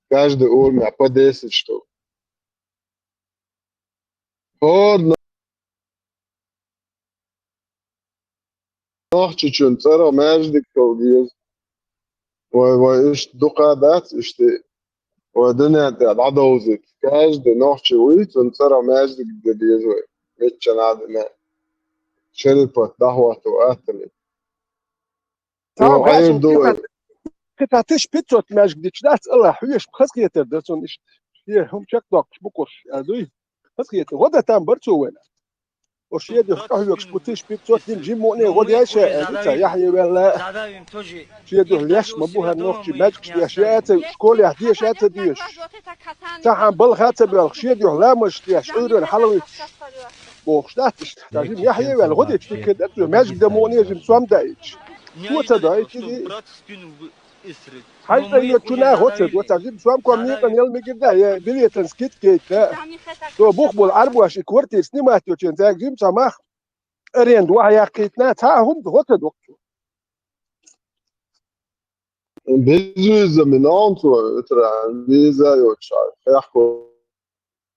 Каждый умя по 10 штук. Ходно. نحكي شو ترى ماجدك توجيز وإيش دقادات إشتي ودنيا تعضوزت كاجد نحكي ويت ونترى ماجدك دبيزوي ميتشان عادنا شربت دهوة وقاتلت تعال وغير دول كنت تش بيتزوت ماش بديش لا تسألها حويش بخس كيتر درسون إيش هي هم شك دوكش بكوش أدوي بخس كيتر وده تام برتو وين وشيء ده حويش بتش بيتزوت دين جيم موني وده أشياء يحيى ولا شيء ده ليش ما بوها نوختي ماجكش أشياء شكول يحدي أشياء ديش تاهم بالخاتة بالخشية ده لا مش ديش أورن حلوي بوخشتاتش تاجين يحيى ولا وده تفكر ده ماجك ده موني جيم سوام دايش شو تداي كذي حاجة يتشونا هوتد وتعجب سوام كم نيجا نيل ميجدا يا بلي تنسكت كيت تو بوخ بول عربو عشي كورتي سنما تيوتشن تعجب سماخ أرين دوا يا كيتنا تاهم هوتد وقتو بيجوز من أنتو ترى فيزا يوتشار يحكوا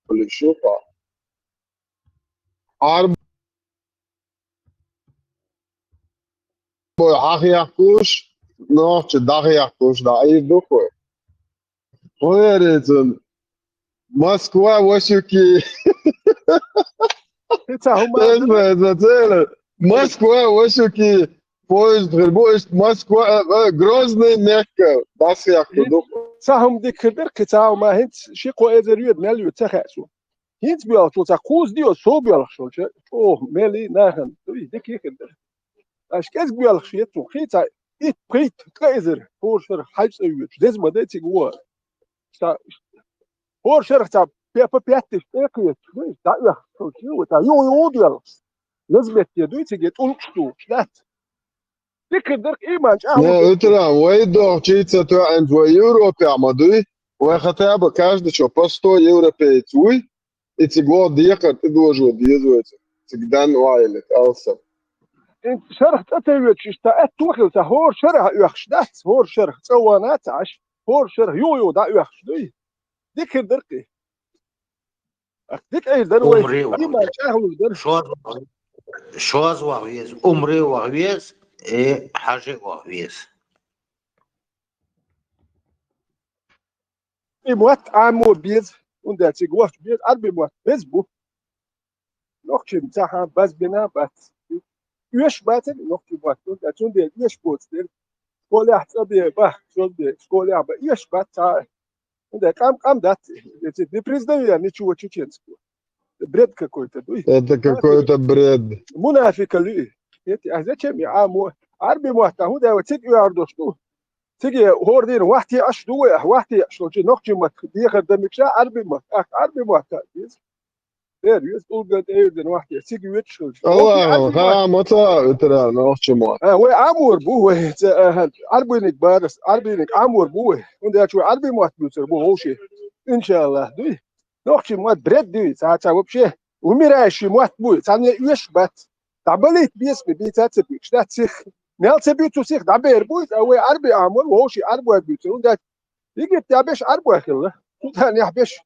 كل شوفا عرب يحكوش نوع داغي يحكوش ضعيف دوكو ويريتن موسكوا وشوكي موسكوا وشوكي поезд غربوش موسكوا грозный مكة بس يحكوا دوكو ساهم ديك خبر كتاو ما هنت شي قو ازريود ماليو تخاسو هنت بيال تو تاكوز ديو سو بيال شو اوه مالي ناهن ديك يخدر اش كاز بيال خيتو خيتا إيه بريت كايزر هو شرح حاجة أيوة لازم بدأت جوا هو شرح تاع بيا بياتش تاكيت تاع شو تاع يو ديال لازم يدوي تيجي تقول شو شلات تقدر إيمان يا ترى ويدو تشيتsa تو عند ويوروبي عمدوي وختاب каждый что по 100 евро петуй эти год ехать ты должен делать تقدان وايلت ألسب انت شرح تتويتش استا اتوخل تا هور شرح يخش دات هور شرح سوانات عش هور شرح يو دا يخش ديك درقي ديك اي دروي عمري دي ما شاهل در شوز وغويز عمري وغويز إيه حاجة وغويز موات عامو بيز und der Zigwort wird arbeitet Facebook noch im Sachen was bina bas üyeş baten noch die was und dazu der üyeş poster skole ahsabi bah şöyle skole abi üyeş bat und der kam dat the president ya ничего чеченского бред какой-то Это какой-то бред. منافق لي а зачем я аму арби متحده وتيجي يردشتو تيجي هوردين واحد اش دو واحد شو جي نوخ جي مت دي خدمك شا عربي متحدث يس اوغد ايدن واحد تيجي ويتشو الله ها متى ترى نوش مو وي عمور بو عربي نك بارس عربي نك عمور بو und شو عربي متحدث بو هوشي ان شاء الله دوي نوخ جي مت بريد دوي ساعه وبشي وميراشي مت بو ثاني يش بات تعبليت بيسبي بيتاتبي شتات سيخ نالت بيتو سيخ دعبير بويت او عربي عمر وهوشي عربي بيتو ده يجي تابش عربي خله ثاني يحبش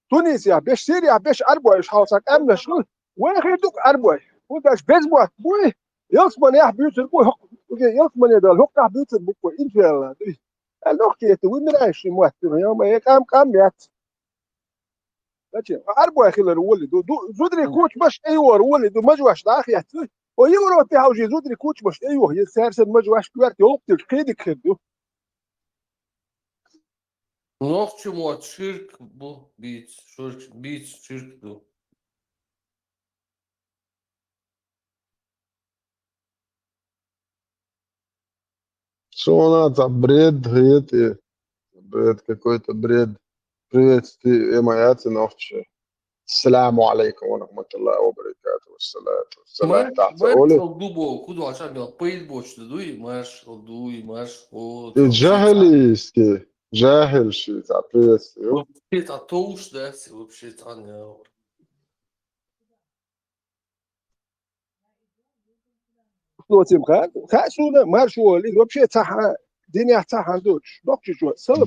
تونس يحبش سوريا يحبش عربي ايش حاصك امنا شنو وين خيدوك عربي وداش بيزبوت بوي يلصمن يحبيت بوي يلصمن يدال هوك يحبيت بوي ان شاء الله الوقت وين رايش موت يوم هيك كام يات عربي خله ولد زودري كوتش باش ايوه ولد مجوش داخ يحتوي ويورو تاوجي زودري كوتش باش ايوه يسارسن مجوش كوارت يوقت كيدك خدو Noch чему ширк bu бит, ширk du. Что надо? Бред, бред, какой-то бред. Приветствие, эмояти ночи. Ассаламу алейкум ва рахматуллахи ва баракату. Вассалам. Марш дубо, куда așa mi-al păit boci de dui, marș, o... جاهليستي جاهل شي تاع приветствие. Вообще та тоуш, да, вообще та не... نوتيم خاسونا مارشو لي وبشي تاع دنيا تاع دوتش دوكش شو سلام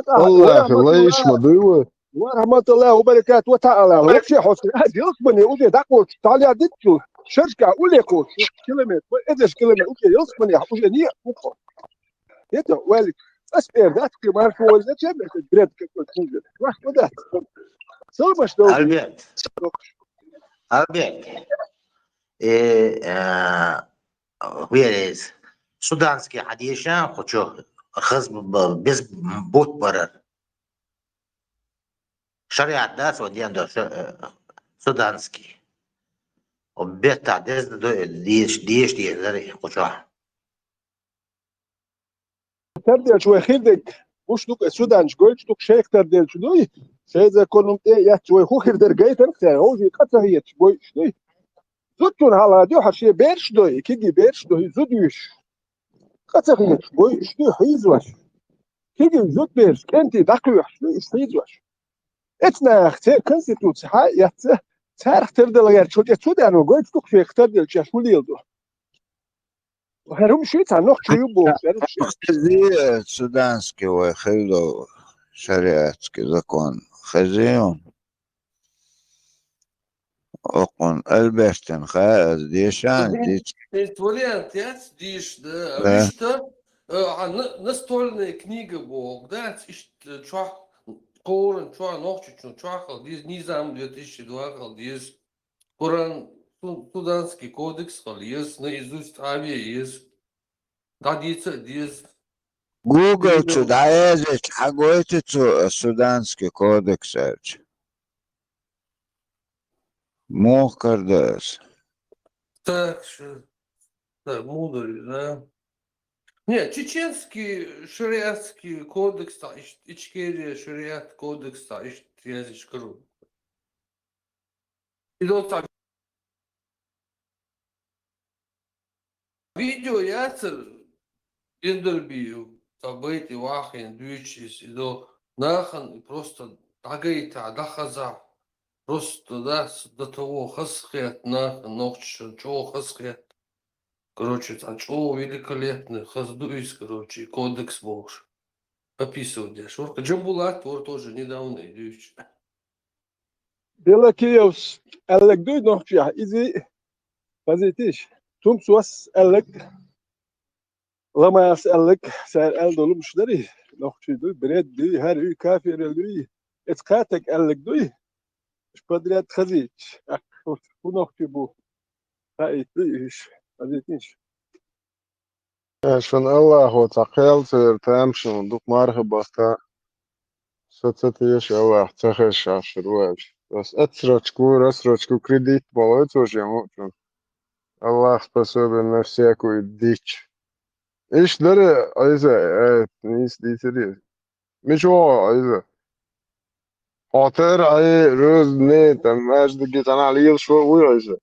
الله يشمى دوي ورحمة الله وبركاته وتعالى وبشي حسن هذه يصبني ودي داكوش تعالى ديتو شركة ولي كوش كلمة إذا كلمة ودي يصبني ودي نية وخو يتا والك أسبير ذات مارشو ولا جمع بريد كل تنزل واحد ودات سلام شلون Albert, where is Суданский حديشان хочу خزب без بوت برر شريعة داس وديان دو Суданский وبيتا ديز ديش داري хочу تبدأ شوي خيردك وش دوك السودان شقول دوك شيخ تبدأ شنو سيدا كونم يا شوي خو خيردر جايتن تاع هوجي قطع هي شوي شنو زوتون هلا دو حشي بيرش دوي كيجي بيرش دوي زوديش قطع هي شوي شنو حيزواش كيجي زود بيرش كنتي دقيق شنو حيزواش اتنا اختي كونستيتوت هاي تاريخ تردل غير شو السودان وقول دوك شيخ تردل شو ليلدو وهرم شيء تاع نوخ يبو خزي سودانский وخيلو شريعتский закон خزيهم окон Альбертен خاز ديشان ديش Вариант, я дишь, да, что настольная книга Бог, да, чувак, Коран, чувак, ночью, чувак, здесь Низам 2002, здесь Коран, Суданский кодекс, есть наизусть авиа, есть годится, здесь Google цу даезеч агойте цу суданский кодекс эч. Мох кардес. так, так, мудрый, да. Не, чеченский шариатский кодекс, Ичкерия шариат кодекс, я здесь скажу. И вот так. Видео яцер интервью, события, вахин, дючис, и до нахан, просто дагайта, дахаза. Просто, да, до того хасхет, ночь, чего хасхет. Короче, там чего великолепный, хаздуис, короче, кодекс бог. Описывать, шурка. Джамбулат, твор тоже недавно идешь. Bela Kievs, elleg doe nog, ja, wat het is. Soms was elleg, lama elleg, zijn eldolum müşteri. Nog şey doe, bred doe, her uy kafir doe. Het gaat ik elleg doe. Spadriat khazich. Bu nog şey bu. Hayır, doe iş. Wat het is. عشان الله وتقيل تامشون دوك مرحبا تا ستتيش الله تخش عشرواج بس أسرочку кредит молодежь ему Allah способен на всякую дичь. Иш дары айза нис дитери. Мичо айза. Атер ай роз не там между гитан алил шо уй айза.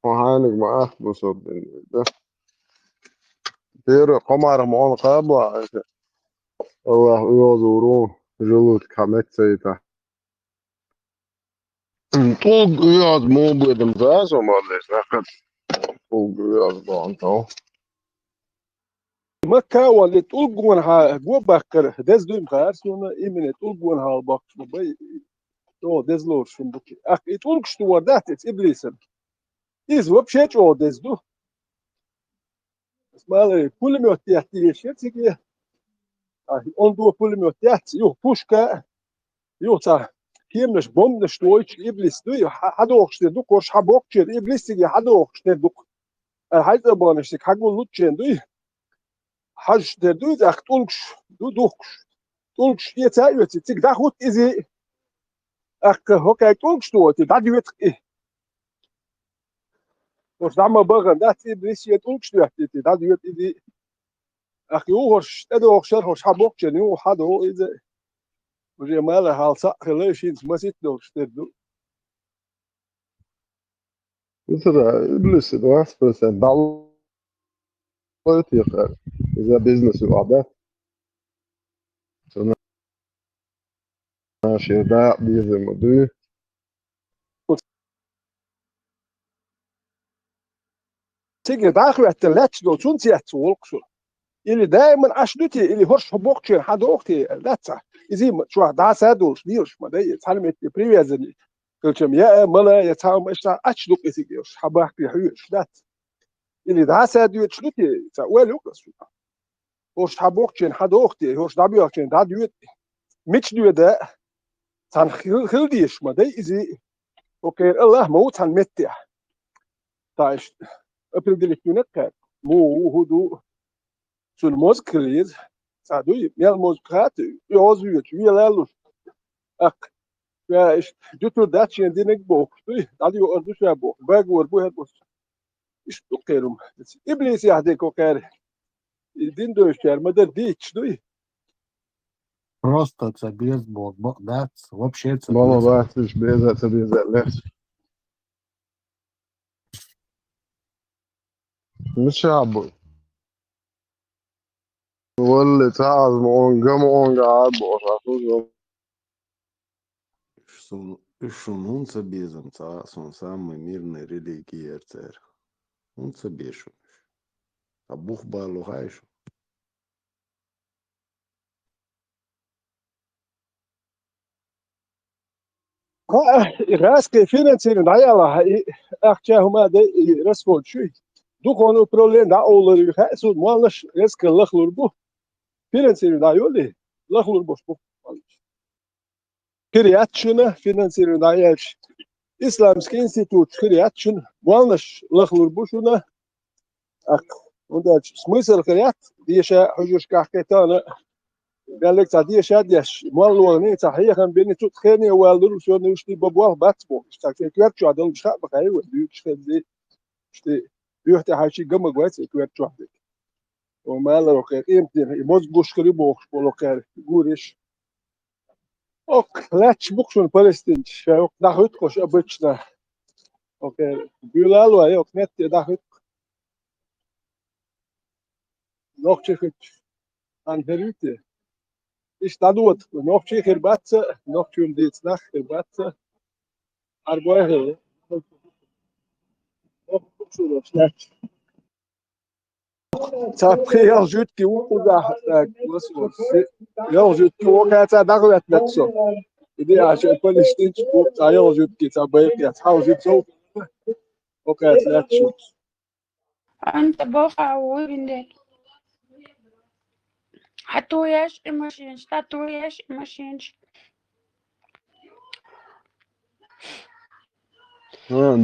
وهانك ما مصدق ده دير قمر مون قابل الله يزورون جلود كمت سيتا طوق ياد مو بدم ذاز وما ليش أخذ طوق ياد بانتو Maka walit ulgun ha gubakar des duim kharsuna iminet ulgun ha bak bay o des lor shun buki ak it ulgstu wadat it iblisen iz вообще o des du smale pulemot yahti yeshetsige on du pulemot yahti yo pushka yo ta kimnes bomne stoich iblis du hado khste du kosh habok cher iblisige hado khste du halt aber nicht kagul lutchen du حاج دو داخ طولكش دو دوخش طولكش يتا يوتي تيك داخوت إزي أك هوكا طولكش توتي دادي ويت إيه وش دعما بغن دات إبليس يطولكش توتي دادي ويت إزي أخي هوش تدو هوشر هوش حبوك جني وحدو إزي وجي مالا هال صح ليشين سمسيت دوش تدو مثل إبليس دواس بس دعوة يخير إذا بيزنس وعدات ماشي دا بيزي مدوي تيجي داخل التلاتش دو تونتي أتولكشو اللي دائما أشدتي اللي هرش حبوك جن حدو أختي لاتسا إزي شو دا سادوش ديرش ما داي تعلمت بريفيزني قلتم يا ملا يتعلم إشتا أشدوك إزيجيوش حباك بيحيوش دات اللي دا سادو تشلتي تأويل يوكس هوش حبوك جن حدو أختي هوش دابيوك جن دا ديوت مش ديو دا تان خلديش ما داي إزي أوكي الله موت عن متح تايش أبرد اللي كنت مو هدو سو الموزكليز سادوي ميال موزكات يوزيوت ويلالوش أك فاش دوتو داتشين دينك بوك دادي أردوش بوك باغور بو هدوش إيش تقيرم إبليس يهديك وكار الدين دوشير مدر ديتش دوي Просто это без Бога, да, вообще это ماما без. باتش بيزا تبيزا ليش مش عبو واللي تعال مون قمون قاعد بوشافوز Шунунца безумца, он самый мирный религия царь. Унца бешу. А Бог балугаешь. راسك financiering ayala akçahuma da resol şu du konu problem da oğulları su muanlaş reske lahlur bu financiering da yolu lahlur boş bu kriyatçına financiering da yer İslamski institut kriyatçın muanlaş lahlur bu şuna ak onda смысл kriyat diye şey hücüş kahketana قال لك تعديه شاديش مالو ني صحيح كان بيني توت خيني والدر شو نوشتي بابوال باتبو اشتاكي كوير شو عدل مش خاب بقى ايوه بيوش خدي اشتي بيوحتي حاشي قمه كويس كوير شو عدل وما له خير يمكن يموز بوش كريبو بولو خير غوريش اوك لاتش بوكشون فلسطين شو داخت كوش ابتشنا اوكي بيلالو ايوه نت داخت نوكشي عن هريتي ist da dort. Noch Tschechien Batze, noch Tüm Dietz nach Batze. Arboe. Après, je te إذا عشان كل شيء تقول تعير جد كتاب بيت تحاول تسوي أوكي لا تشوف أنت بوخا وين حتوياش إمشينش تاتوياش إمشينش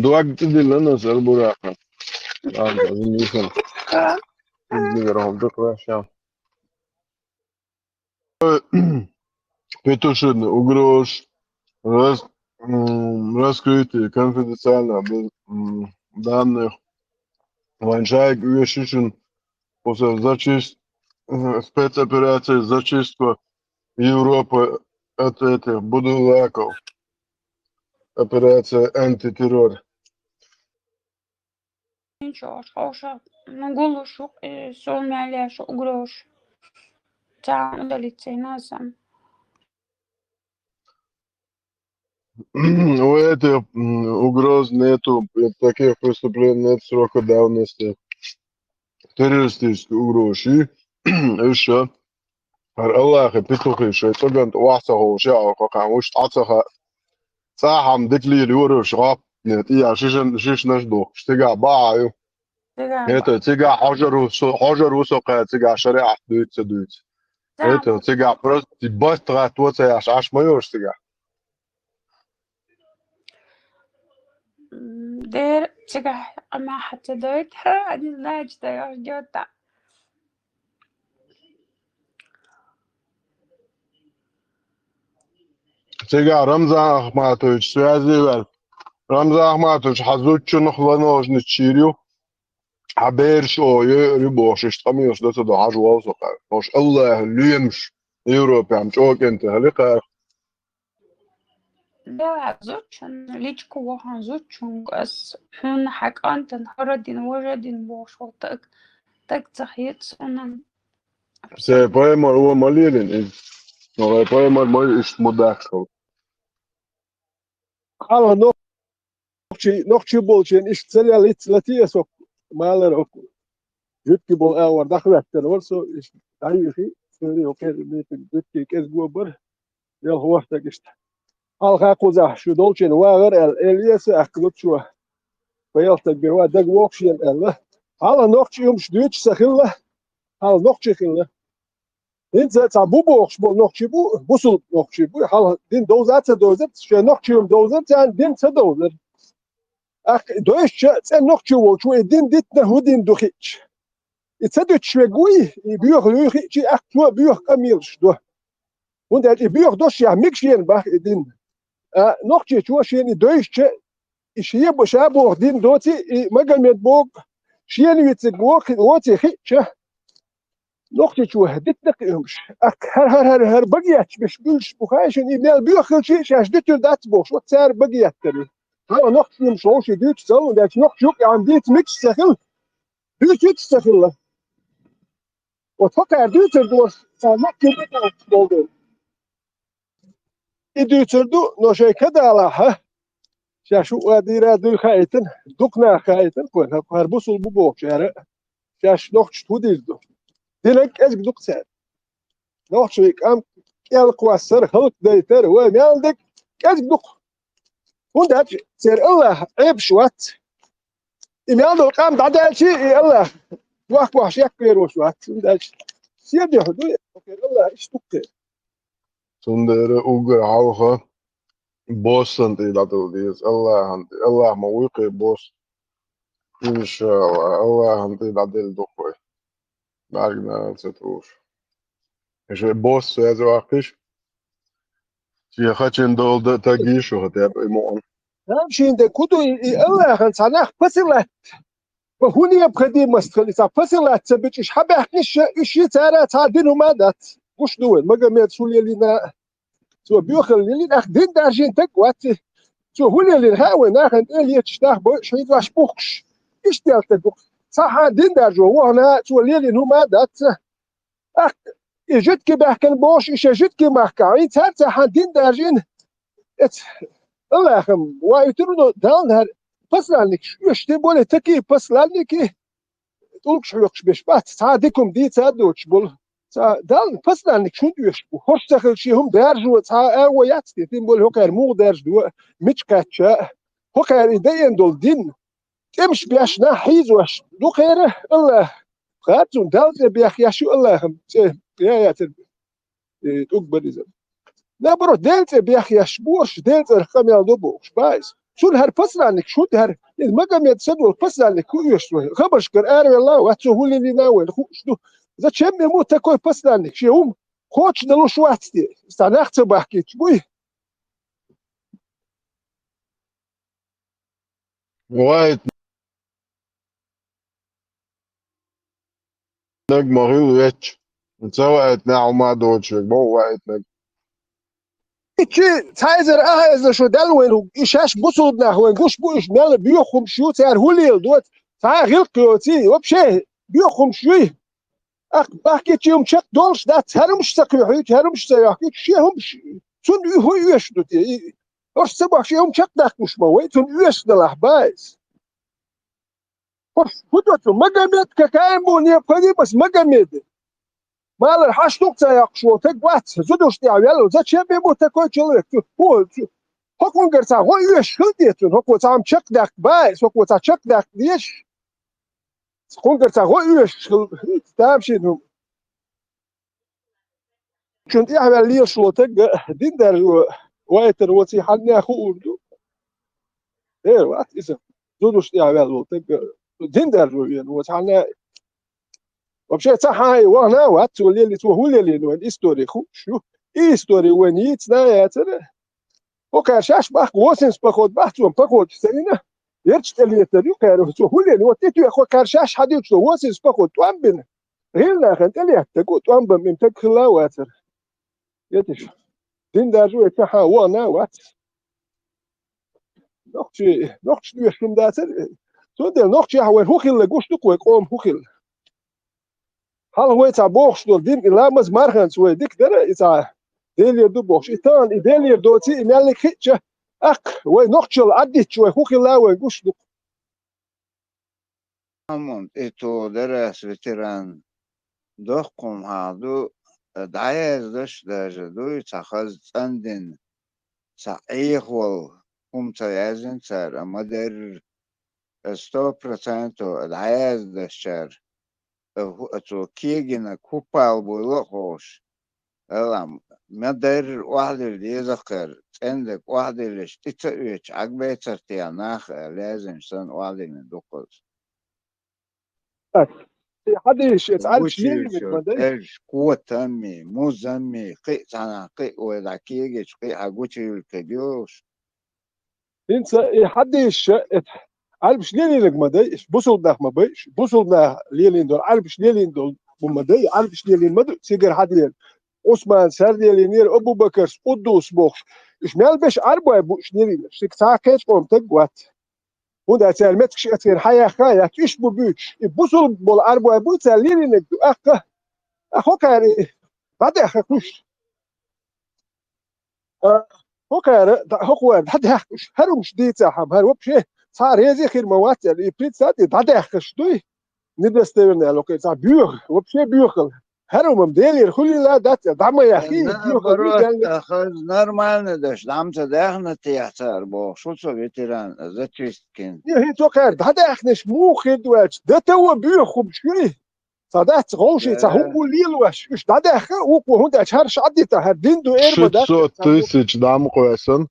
دوك تدي لنا سر براقة مثلا تدي راهم دكرة شام Петушин, угроз, раскрытие конфиденциально данных ваншайк Юшишин после спецоперации зачистка Европы от этих будулаков. Операция антитеррор. Ничего, хорошо. На голушу солмяляш угроз. Там удалиться носом. У этих угроз нету, таких преступлений нет срока давности. Террористические угрозы. Еще. Аллах, петухи, что это гант васаху, шау, какан, уж ацаха. Сахам декли лёру шрап. Нет, я шиш наш дух. Штига баю. Это тига хажару сока, тига шариат дуется. Это тига просто быстро твоя аш моёшь тига. Der تجاه ما حتى دويتها أنا لاج تيار جوتا Тига Рамзан Ахматович, связывал. Рамзан Ахматович, хазучу хваножный чирю. عبير شو يبوش يشتميوش ده تدو حاجة واثقة مش الله اللي يمش يوروبي عم شوك انت هلقا ده زوجن ليشكو وهن زوجن قص حن حق أنت هردين وردين بوش وتك تك تخيط سنن سي بايمر هو ماليلين نو بايمر ما يش مداخل على نوخشي بولشين إيش تسلي لتيه سوق مالر أكو جدك بول أور دخلت تنورسو إيش تعيشي سوري أوكي جدك كيس جوبر يل هو تجست على خاقوزة شو دولشين واغر الإلياس أكلت شو فيلتك بوا دق ووكشين الله على نوخشي يوم شدوش سخيله على نوخشي خيله انت تعبو بوخش بو نوخشي بو بوصل نوخشي بو على دين دوزات شو نوخشي يوم دوزات يعني دين تدوزر دوش تسأل نقطة وشو الدين دتنا هو دين دخيش يتصدق شو جوي يبيوخ يخيش أكتوا بيوخ كميلش ده وده يبيوخ دوش يعملش ين بح الدين نقطة شو شيء دوش شيء بشابه دين دوتي ما قال متبوق شيء يتسقوق دوتي خيش نقطة شو هدتنا كيمش هر بقيت مش بيلش بخايش إن بيوخ شيء شاشدته دات بوش وتصير بقيت تري هذا نقطة يمشون شيء ديت سوون ده نقطة شو يعني ديت ميكس سخل ديت سخل وتفكر ديت الدور سامع كده بولدر ديت الدور نشيء كده على ها شاشو أديرة دول خايتن دكنا خايتن كون هربوسل ببوك شارع شاش نقطة توديل دو دينك أزق دك سعر نقطة شيء كم يلقوا السر خلق ديتر ومالدك أزق دك وده سير الله عيب شوات إمام القام بعد شيء الله واحد واحد يكبر وشوات وده سيد حدود الله إيش تكتر سندر اوگر عوخة بوس انتي لاتو ديس الله مويقي بوس إن شاء الله انتي لاتل دخوي بعدنا ستروش إيش بوس يا واقش شي خاتشين دول تاجيشو هتاب إيمون نمشي عند كودو الله هنصنع فصلة وهوني بخدي مستخلص فصلة تبيش إيش حبه إيش يتعرى تعدينه مادات وش دول ما قام يتسولي لنا سو بيوخل اللي ناخدين دارجين تقوات سو هوني اللي نهاوي ناخد اللي تشتاح بوش هيد واش بوخش إيش ديال تقو صح دين دارجو وهنا سو اللي هو مادات يجد كي بحكن بوش إيش يجد كي محكا تارت حدين دارجين الله يخم ويترنو دان هر بسلانك يشتي بولي تكي بسلانك تقولك شو يقش بيش بات تعادكم دي تعدوش بول دان بسلانك شو ديش خوش تخل شيهم دارجو تا او ياتي تين بول هوكر مو دارج دو متشكاتشا هوكر يدين دول دين تمش بيش نحيز وش دو خيره الله خاتون دالت بيخ يا شو الله يخم يا تقبل إذا لا برو دلت بيخ يا شبوش دلت رقم يا دوبوش بايز شو هر فصلانك شو هر ما قام يتصدوا فصلانك كو يشتوي خبرش كر اري الله واتسو هو اللي ناوي شنو اذا تشم يموت تكوي فصلانك شيهم خوش دلو شو واتستي استناخت بحكي شوي وايت نج مغيو ويتش سوقت ناعو ما دوتش بو وايت نج إيشي تايزر إذا شو دلوين إيشاش بصود نحوين قوش بوش مال بيوخم شو تار هوليل دوت تا غلقيوتي وبشي بيوخم شوي بحكي تيوم شك دولش دا تهرمش تقيحي تهرمش تيحكي شيهم تون هو يشدوتي أرش سبح شيهم شك داكمش موي تون يشد الأحبايز أرش هدوتو مقاميد كاكاين بوني بقدي بس مقاميد مال الحاش نقطة يقشو تقوات زدوش تعيالو زد شيء بيمو تكوي تشلوك هو هكون قرصا هو يش هديتون هكو تعم شك داك بايز هكو تا شك داك ليش هكون قرصا هو يش تامشينهم كنت يعمل لي شو تق دين دار وايتر وتي حنا خو اردو ايه وقت اذا زدوش تعيالو تق دين دار يعني وتحنا وبشي صحاي وانا وقت اللي هو اللي وين هيستوري خو شو هيستوري وين يتنا يا ترى وكاشاش باخ وسنس باخد باخدهم باخد سنينه يرش اللي يتريو كانوا هو اللي وتيتو اخو كاشاش حديت شو وسنس باخد توامبن غير لا خنت اللي تقو توامبن من تكلا واتر يتش دين داجو يتحا وانا وات نقش دو يشم داتر تودل نقش وين هو خل قوش دو قوم هو خل هل هو يتابوخش دول دين لامز مارخنس وي ديك درا يتا ديلير دو بوخش إتان إديلير دوتي إمالك خيتشة وي نقشل عديت شوي خوخي لا وي قوش دو همون ایتو درس ویتران دخم هادو دعایز دش دوی تخز تندن صحیح ول هم تیازن سر اما در 100% دعایز دشتر تو کیگن کوپال بوله خوش الان ما در واحد اللي يذكر عندك واحد اللي تتويش عقبه ترتياناخ لازم سن واحد من دقل حديش تعرف شنو وشي اللي شو مقدر ايش قوة تمي مو زمي قي انا قي ولا كيجي قي حقوتي الكبيوش انت حديش عارف شنو اللي مقدر بوصل ده ما بيش بوصل ده ليلين دول عارف شنو اللي دول بمدي عارف شنو اللي مدو سيجر حدين عثمان سردي لينير ابو بكر قدوس بوخ ايش مال بش اربع ابو شنو اللي ساكت قوم تقوات وده تعلمت شيء أثير حياة خايا إيش ببيش يبصوا بالأربعة بوت اللي نقدو أخو كاري بعد أخوش هو كاري هو بعد أخوش هرم شديد سحب هرب شيء صار هذي خير مواد اللي بيتزا بعد أخوش دوي ندرس تبرنا لو كي صار بيوخ وبشيء بيوخل هرم مديلي الخلي لا دات دعم يا أخي نا بيوخل مش بروت يعني اخذ نورمال ندش دعم تداخنا تيحتر بو شو سو فيتران زتشكين هي تو كار بعد أخنش مو خدوات ده تو بيوخ وبشيء صدقت غوشي تهو ليل واش مش بعد وهو ده هرش عدي تهر ديندو اير بدات 600 000 دعم قواسن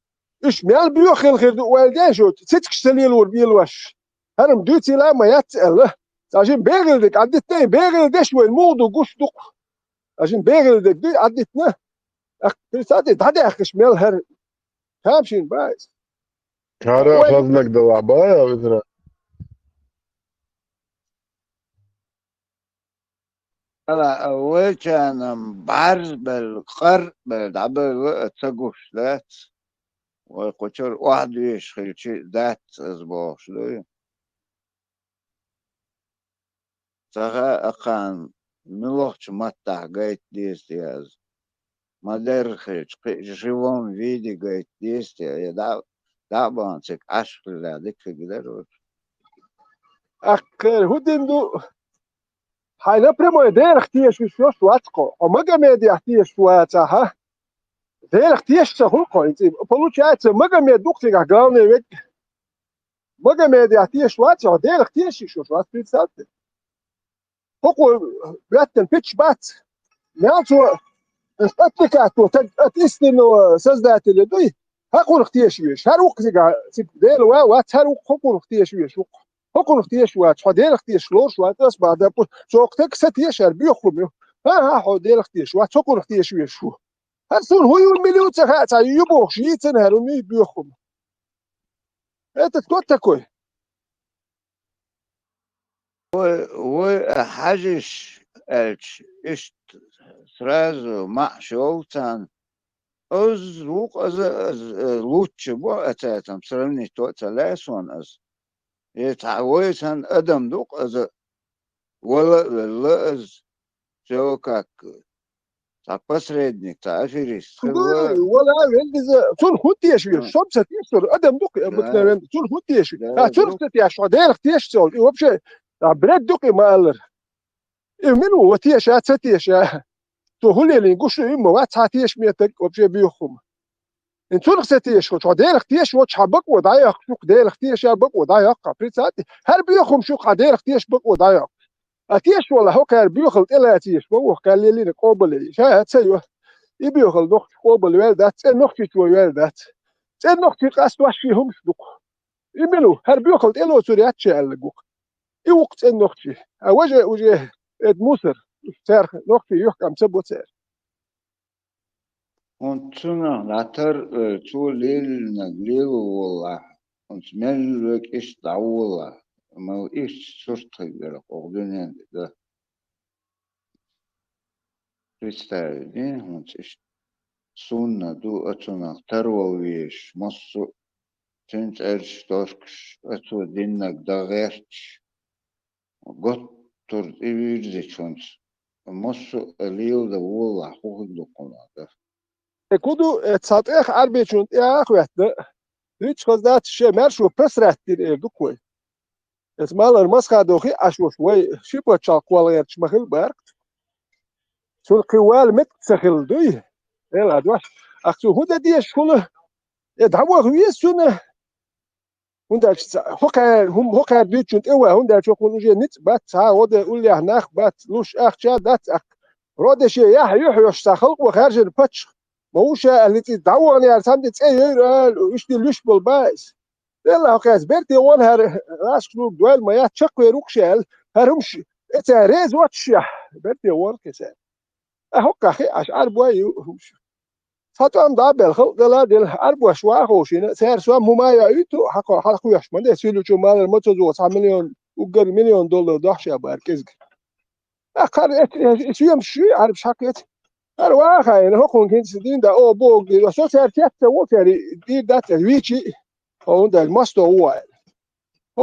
ايش مال بيوخل خير والدين شو تتكش تليل وربيل واش هرم دوتي لا ما يتسأل عشان بيغلدك عدتني بيغلدش وين مودو قوش دق عشان بيغلدك دي عدتنا تاتي تعدي اخش مال هر كامشين بايز كاري أخذنك دلعبايا وإذا لا أول كان بعرض بالقر بالدعبل تقوش ذات وقتل واحد يشخل شيء ذات أسبوع شلوي تغا أقان Милохч матта, говорит, действия. Модерхич, в живом виде, говорит, действия. Да, банцик, аж глядик, где هودندو حالا برمو دير اختيش شو واتقو وما جميدي اختيش واتها دير اختيش سهولكو انت получается ما جميد دوختي главное ведь ما جميدي اختيش واتها دير اختيش شو وات представьте هوكو بيتن بيتش بات مالتو استاتيكاتو تستنو создатели دوي هاكو اختيش ويش هاروك دير وات هاروك هوكو اختيش ويش هوكو اختيش وات حدير اختيش لوش وات بس بعد سوقتك ستيش بيخم ها حدير اختيش وات هوكو اختيش ويش شو هسون هو المليون تخات يبوخ شيتن هرمي بيخم انت تكوي حاجش الش اشت сразу مع شولتان از وق از لوتش بو اتاتم سرني تو تلاسون از يتعويسن ادم دوق از ولا از جو как посредник аферист ولا سون خديش ويش شو ستيشر ادم دوق بكنا سون خديش سون ستيش حدير اختيش سول وبشي بريد دوق ما قال منو وتيش ستيش تو هو اللي نقول إما وات هاتيش ميتك وبشي بيخم إن تون ختيش شو داير ختيش وش حبك وضايق شو داير ختيش بك وضايق بريتساتي هل بيخم شو داير ختيش بك وضايق أتيش ولا هو كان بيخل إلا أتيش بوه كان لي قابل شاهد سيو يبيخل نخت قابل والدات نختي تو والدات نختي قاس واش فيهم شدق يملو هل بيخل إلا سوريات شالجوك يوقت نختي وجه موسر سير نختي يحكم سبوت سير Und later zu Lil Naglil والله und Melk ist da والله ما ist sortiger ordnen da представили und ist sunna du atuna tarwalvish masu tens erstosh atu dinnak da gerch gottur ivirzichons masu lil da والله hugdukona كودو تصاتيخ عربيشون يا اخواتنا ريتش خزات شي مرشو بسراتير دوكوي اسمال المسخه دوخي اشو شوي شي بوتشال كوالير تشمخل بارك سو القوال متسخل دوي يلا دواش اختو هدا دي شكون يدعمو خويسون هندا هوكا ديتشون اوا هندا شكون جي نت بات ها ودا يقول هناك بات لوش اخشا دات رودشي يا يحيوش سخل وخارج الباتش موشا اللي تدعوني على سامد تسير وش دي لوش بالبايس يلا هكاز بيرتي وان هر راس كلوب دوال ما يتشق ويروكشال هرمش اتا ريز واتش بيرتي وان كسر هوكا اخي اشعر بواي فاتام دابل خل دلا دل اربو شوا خوشين سير سوا مما يعيتو حقو يش من يسيلو جو مال المتزو 9 مليون وقر مليون دولار دحشا باركز اخر اسيم شي عارف شاكيت أرواحها يعني هو كان سدين ده أو بوق وصو سرتيات وكري دي ده ترويجي أو ده المستوى هو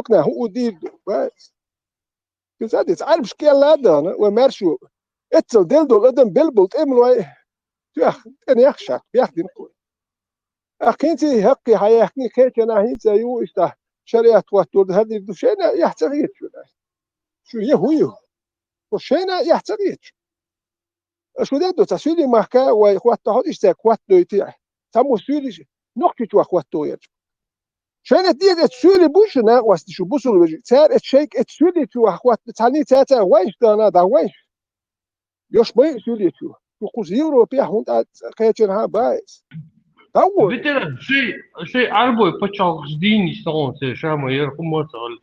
كنا هو دي بس كذا تعرف شكل هذا ومارشو اتصل دلدو الأدم بلبلت إملوا تأخ أنا يخشى بياخدين كل أخينتي هقي حياخني كيت أنا هين زيو إشته شريعة وتود هذه الدشينة يحتاجيت شو يهويه وشينا يحتاجيت شو ده تسويلي محكا وإخوات هاد إيش تأخوات دويتي تامو سويلي نقطة وإخوات دويت شان دي تسويلي بوش نا واست شو بوسول وجي تار اتشيك تسويلي تو إخوات تاني تاتا ويش دانا دا ويش يوش ما سويلي تو وقوس يوروبيا هوندا كيتشنها بايس داو شيء عربي بتشال جديني شلون شامو يرقم وصل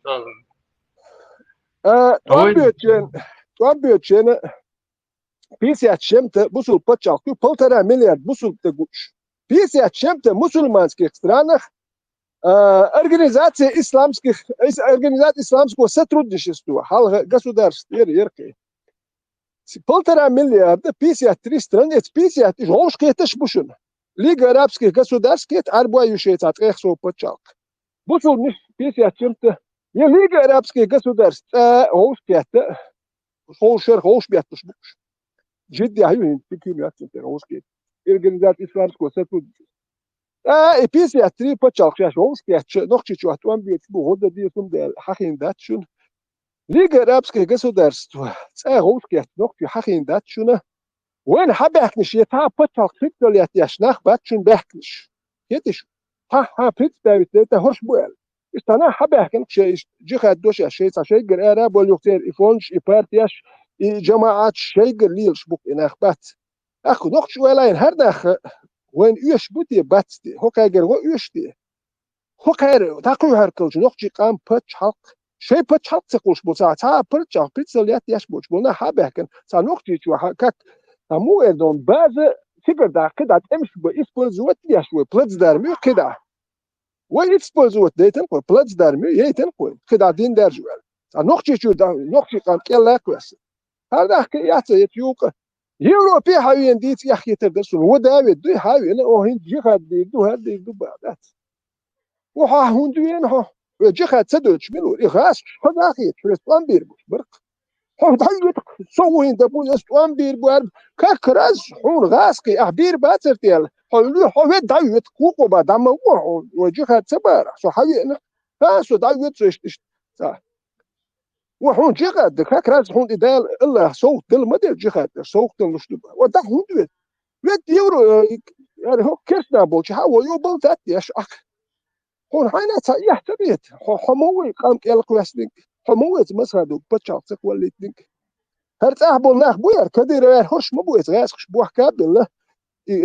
توابيتشن بيسيات شمت بوسول بتشال كو بولترا مليار بوسول تغوش بيسيات شمت مسلمانskih странах организация исламского сотрудничества государств ерки полтора миллиарда 53 страны 50 жолшки ташбушун Лига арабских государств арбуающие цатхсо пачалк бусул миш 50 чем-то Лига арабских государств жолшки Schoolscherg hoogspietters boeks. Jiddi ayun fikir yaptın hoogspietter. Organizatie Svarsko satut. Episi atri pachal khash hoogspietter nog chichu atwan bi bu hoda di sum der hakin datshun. Liga Arabske государства. Hoogspietter nog fi hakin datshuna. وين حبحكنش يتا بطل خطل يتيشناخ باتشن بحكنش يتش ها بريتس داويت هرش بوال استنا حبحكن شيء جيخ دوش شيء شيء غير اراب واليوتير يفونش يبارتياش جماعات شيء غير ليلش بوك اناخ بات اخو نوخش ولا هرداخ وين يش بوتي باتستي هوكا غير ويشتي هوكا تاكو هركلش نوخش قام باتش حق شيء باتش حق تقولش بوسا تا برتش بريتس يتيش بوش بونا حبحكن سا نوخش شو كاك مو ايضون بعض فكر دا كده امش بيسبوزوت يشوي بلاتس دارمي كده ويسبوزوت ديتن كو بلاتس دارمي يتن كو كده دين درجوال نوختي شو دا نوختي قام كلا كويس هذا ياتي يتيوق يوروبي هاوين ديت يحكي تدرسون وداوي دي هاوين او هند جهاد دي دو هاد دي دو بعدات وها هندوين ها جهاد تدوش منو يغاس خذا اخي تريسبان بيربوش برق هم ضيق سوين دبو يستوان بير بوار كاكراز حون غاسكي احبير باترتيل حلو حوي ضيق كوكو بدم وجهه تبار سو حي فاسو ضيق سو وحون جهه كاكراز حون دال الله صوت دل مدل جهه صوت نشتب ودا حون دوت ويت يورو يعني هو كيسنا بوش هاو يوبل ذات يش اك هون هاينا تا يحتبيت حموي قام كيلكويسنك حموي مثلا دو بتشال تقوليتنك هرتاح بولناخ بوير كدير هرش مبويت غاسخش بوح كابل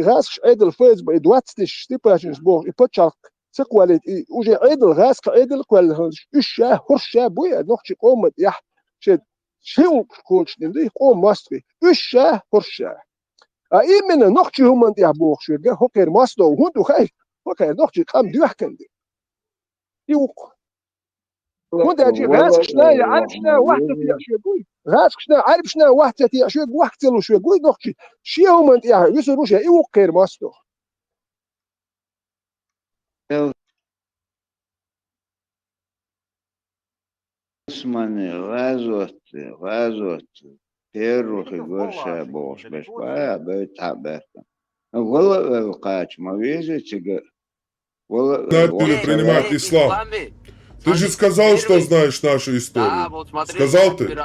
غاسخش عيدل فيز دواتستش تيباشنس بوح يبتشال تقوليت وجي عيدل غاسخ عيدل كوال إشا هرشا بوير نوخشي قومت يح شد شيو كولش ندي قوم ماستري إشا هرشا أي من نوخشي هم انت يحبوخ شو هوكير ماستو هندو خايف هوكير نوخشي قام دوحكندي يوق وانت اجي غاسك شنا عارف شنا واحده في شو يقول غاسك شنا عارف شنا واحده في شو يقول واحد له شو يقول نقشي شي هم انت يا يسرو شي يوقير ماستو اسمعني غازوت تيروخ يقرشا بوش بش بايا بيتعبرتن والله القاش ما вижу чего Начали принимать ислам. Ты же сказал, что знаешь нашу историю. Сказал ты?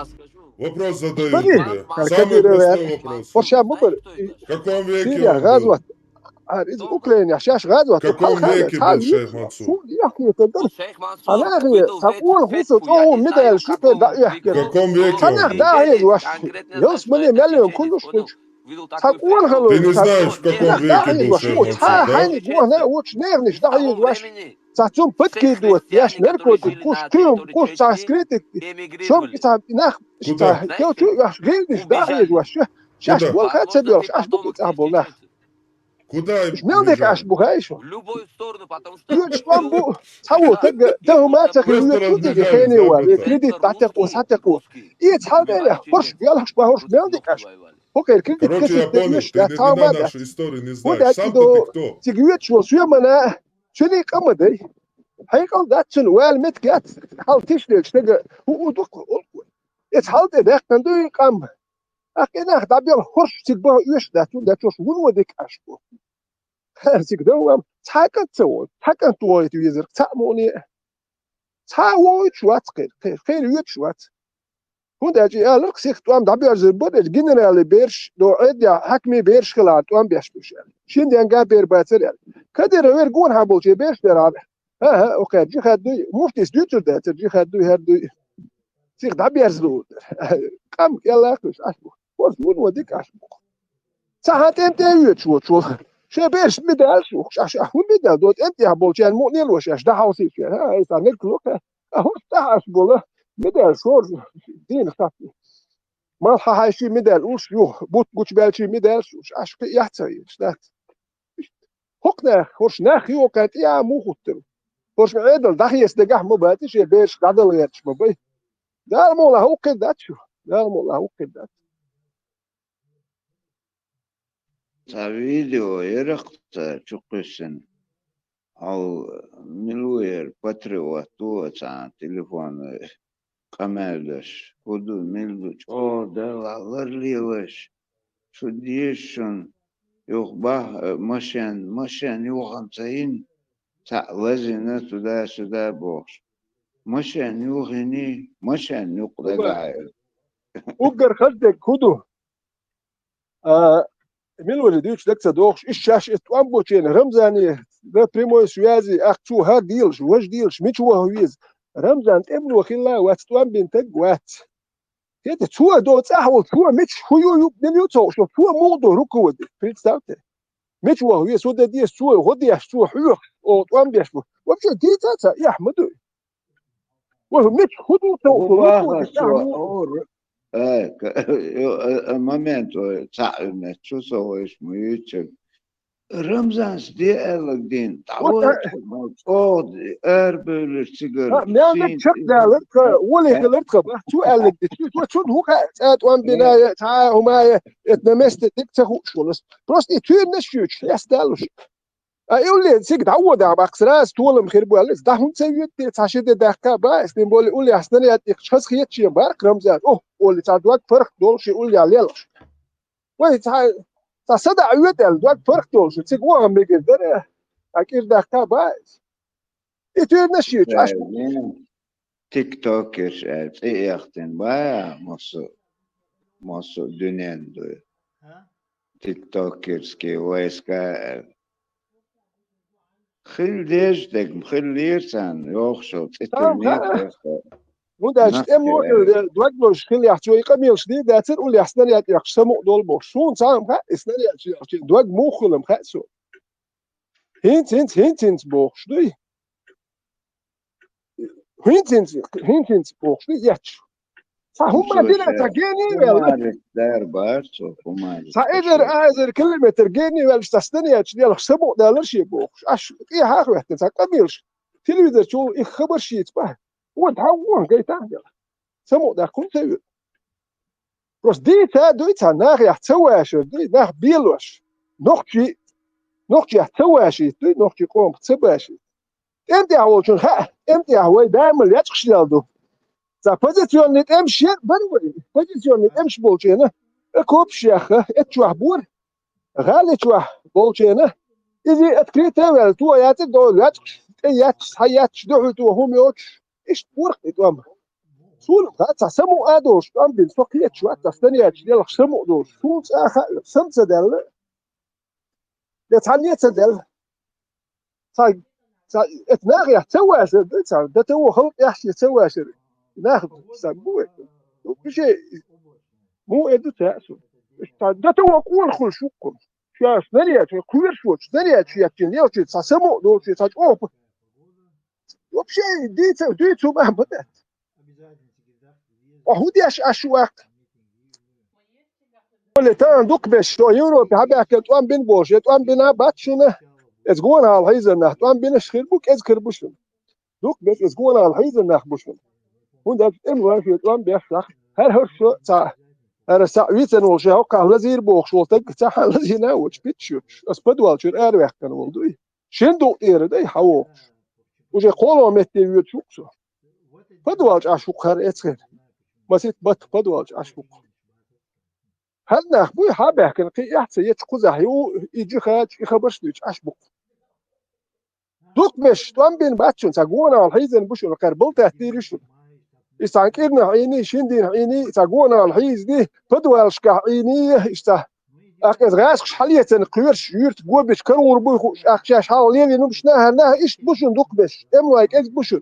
Вопрос задаю тебе. Самый простой вопрос. В каком веке он был? اوكرانيا شاش غازوه В каком веке был шейх Мансур? انا تقول حوصه او مدى شو دا يحكي В каком веке انا он دا был? هي واش يلس مني مليون كلش تقول هلو Ты не знаешь, в каком دا веке هي был واش шейх Мансур, ها да? هاي جوه وش نيرنش دا هي واش تاتم بتكي دوت ياش نركو كوش كيوم كوش سانسكريتك شوم كتاب ناخ Куда? كيو تو واش غيرش دا هي واش شاش Куда? بول خات سبيل شاش بول تابول ناخ Куда مش ملدك убежали? اش بوهايشو يوش بامبو تاو تق تاو ما تخي Просто يوش تودي разбежались, خيني да, وال братан? كريديت تاتق وساتق يت حال ده هرش يالش بهرش ملدك اش هوكر كريديت Короче, я كسر понял, يوش ты ده ни تاو ما хрена ده нашу историю не هو знаешь. ده Сам-то ты كده кто? تيجيت شو سوى منا شنو قام ده هيقول ده شنو وال متقات حال تشتغل شتغل هو دق يت حال ده كندو قام اكيد ده بيل هرش تبغى يوش ده شو ودك اش هرسك دوام تاكن تو تاكن تو يتويزر تاموني تاوي شوات خير يوت شوات هون داجي الك سيخ توام دابير زبود جنرال بيرش دو اديا حكمي بيرش خلا توام بيش بيشال شين دي انغا بير باتر كدر وير جون هابولجي بيرش درار ها اوكي جي خدو مفتيس دوتر دات جي خدو هردو سيخ دابير زلود كم يلا كش اشبو وزون وديك اشبو ساعات انت يوت شو شبيش بدال شو شاش هو بدال دوت انت يا بولجان مو نيل وش اش ده هاوسي في ها اي ثاني كلوك اهو تاعش بوله بدال شو دين خاطي ما هاي شي مدال وش يو بوت بوش بالشي مدال شو اش يحتاج شتات هوكنا خوش ناخ يو كانت يا مو خوتر خوش عدل ده يستجح مو باتش بيش قدل يرش مبي ده مو له هو كده شو ده مو له هو كده فيديو يرقط شقسن أو نلوير باتريوت تو تاع تليفون قمالش خدو ملدوش دل ليلش شو ديشن يخبه مشان يوغن تاين تعلزنا سدا بوش مشان يوغني مشان يقضى قاعد وقر خدك كدو من ولديش دكتا دوخش الشاش اتوامبو تشين رمزاني ده بريمو سوازي اختو ها ديلش وش ديلش مش وهويز رمزان ابن وخلا واتوام بنتك وات هيت تو دو تاهو تو مش هو يو تو شو تو موضو ركود представьте مش وهويز سودا دي سو غدي سو حيو او توام بيشو وش دي تاتا يا احمد وهو مش خدو تو ركود تاهو momento تعبنا شو سوى اسمه يوتيوب رمزان دي الدين تعود اربل سيجار ميان تشك دالك ولي خلرت خبا تو قالك تو شو هو قاعد وان بنا تا هما اتنمست تكتخو شولس بروست تو نشيوش يستالوش يقول لي سيك تعود على بقسراس طول مخير بوالس ده هم سيوت تاشيد دقه با استن بول يقول لي اصلا يا شخص خيت شي بارك رمزان قول لي تعود فرق دول شي يقول لي عليلش وي تا صدع يوت الدوك فرق دول شي تيك وان ميقدر اكيد دقه با تو نشيوش تيك توكر اختن با مصو دنيان دو تيك توكرز كي ويسكا خيل ديش دك خيل ليرسان يوخشو تترميك موداش امو دوغلوش خيل يحتوي قميلش دي داتر ولي احسن يا يخشمو دول بوش شون صام خا اسنان يا دوغ موخلم خاسو هينت بوش دي هينت بوش دي ياتش فهم دينا تاجيني ولا دار بارسو فماري ازر كلمه ترجيني ولا تستني ديال خصبو دالر شي بوخش اش اي ها وقت تقبلش تلفزيون شو يخبر شي تبع وتعوون قيتا سمو دا كنت بس دي تا دويتا ناغ يحتواش دي ناغ بيلوش نوختي يحتواش دي نوختي قوم تسباش انت عوشن ها انت هو دائما يتخش دالدو za pozicion nit emshi barway pozicion nit emsh bolchena ekop shekha etchwahbur غالي تشوح بولشينا إذا أتكلم على تو يات دولات يات حيات شدوه تو هم يوش إيش بورق إتوام سول هات سمو أدوش أم بين سوقية شوات تستني أشياء سمو دوش سول آخر سمسة دل يتعني تدل صاي اتناغي تسوى ده تو خلق يحشي تسوى ناخذ سبوه بشيء مو إدو تأسو ده تو قول خل شوكم شاش نريت كوير شوش نريت شيء ليش تسمو دوش تجوب وبشيء ديتو ما بدأت وهو دي أشواق اللي تان دوك بش تو يورو بحبك توان بين بوش توان بين باتشنا ازغون على الهيزن توان بين شخير بوك اذكر بوشن دوك بش ازغون على الهيزن بوشن هون امراه في توان بيشرح هل هرشو تا هر ساعتين وشي هوكا لازير بوخ شو تك تا لازينا وش بيتشوش اسبدوال شر اريح كان ولدي شندو اير دي حو وجي قولو متي يوتشوكسو بدوالج اشوق هر اتخر مسيت بدوالج اشوق هل نخبوي حابه كان قي يحتى يتقزح يجي خاج يخبرش ليش اشبق دوك مش توان بين باتشون تاغونا الحيزن بوشو قربل تهتيرشو استانكيرنا عيني شندين عيني تاغونا الحيز دي بدوالش كعيني استا اكز غاسخ حالية نقيرش يرت قوبش كرور بوخ اخشاش حال ليلي نمشناها ناها ايش بوشن دوك مش ام لايك اكس بوشن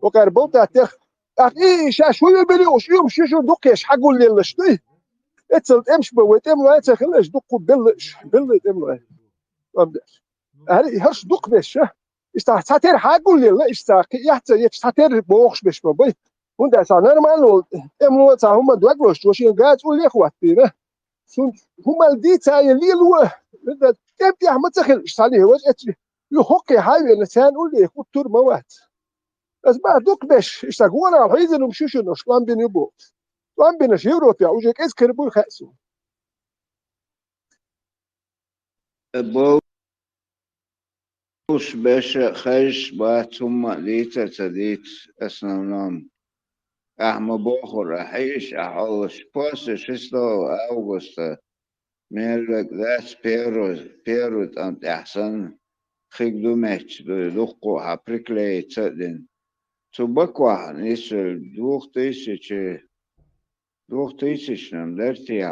وقربل تهتير اخي شاش شويه بليوش يوم شيشو دوكيش حقول لي لشتي اتسلت امش بويت ام لايت خلاش دوق بلش ام لايت امداش هل هرش دوق بش استا ساتير حقول لي لا استا يحتى ساتير بوخش بش بوي وانت سا نورمال ام لو تا هم دوغلوش وشين غاز ولي اخواتي سون هم الديتا يلي لو انت يا احمد تخل اشتالي هو يحقي حاجه لسان ولي خطور موات بس بعد دوك بش استا غورا الحيزن ومشيشو نشلان بين يبو وان بين يوروبيا وجيك اذكر بو خاسو بوش باش خش با ثم ليتا تديت основном أحمى بوخر أحيش أحولش بوس 6 أغسطس ميلك ذاس بيروت أنت أحسن خيقدو ماتش دوخو حبريكلي تسدين تبقوا نيسل دوخ тысяч нам дерти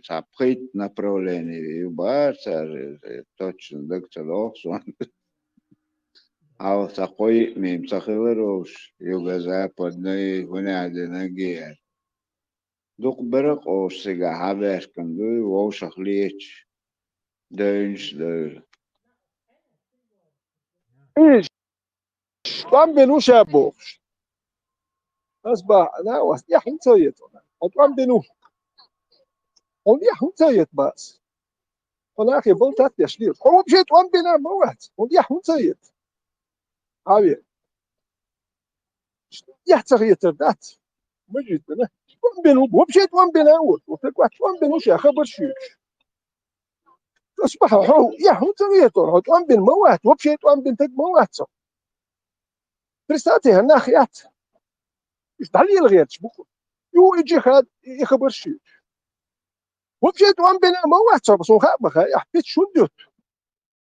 запхит направление юбарца точно докtor Оксон а такой мим сахилерош юго-западный гунядина гер دوخ برق او سيغا هابش كندو وو شخليش دينش دير ايش طعم بنو شابوش أصبح أنا وأصبح متيت طعم بنو ونيح متيت بس أنا أخي بلتات يشليت هو بشيت طعم بنا موت ونيح متيت عابي يحتغيت ذات مجد بنا طعم بنو هو بشيت طعم بنا وتقوى طعم بنو شيء خبر شيء أصبح هو يح متيت طعم بن موت هو بشيت طعم بن تد موت برستاتي هالناخيات إيش تعلي الغير تشبكوا يو يجي خاد يخبر شيء وبشيت وان بنا موات بس وخاب بخا يحبيت شو ندوت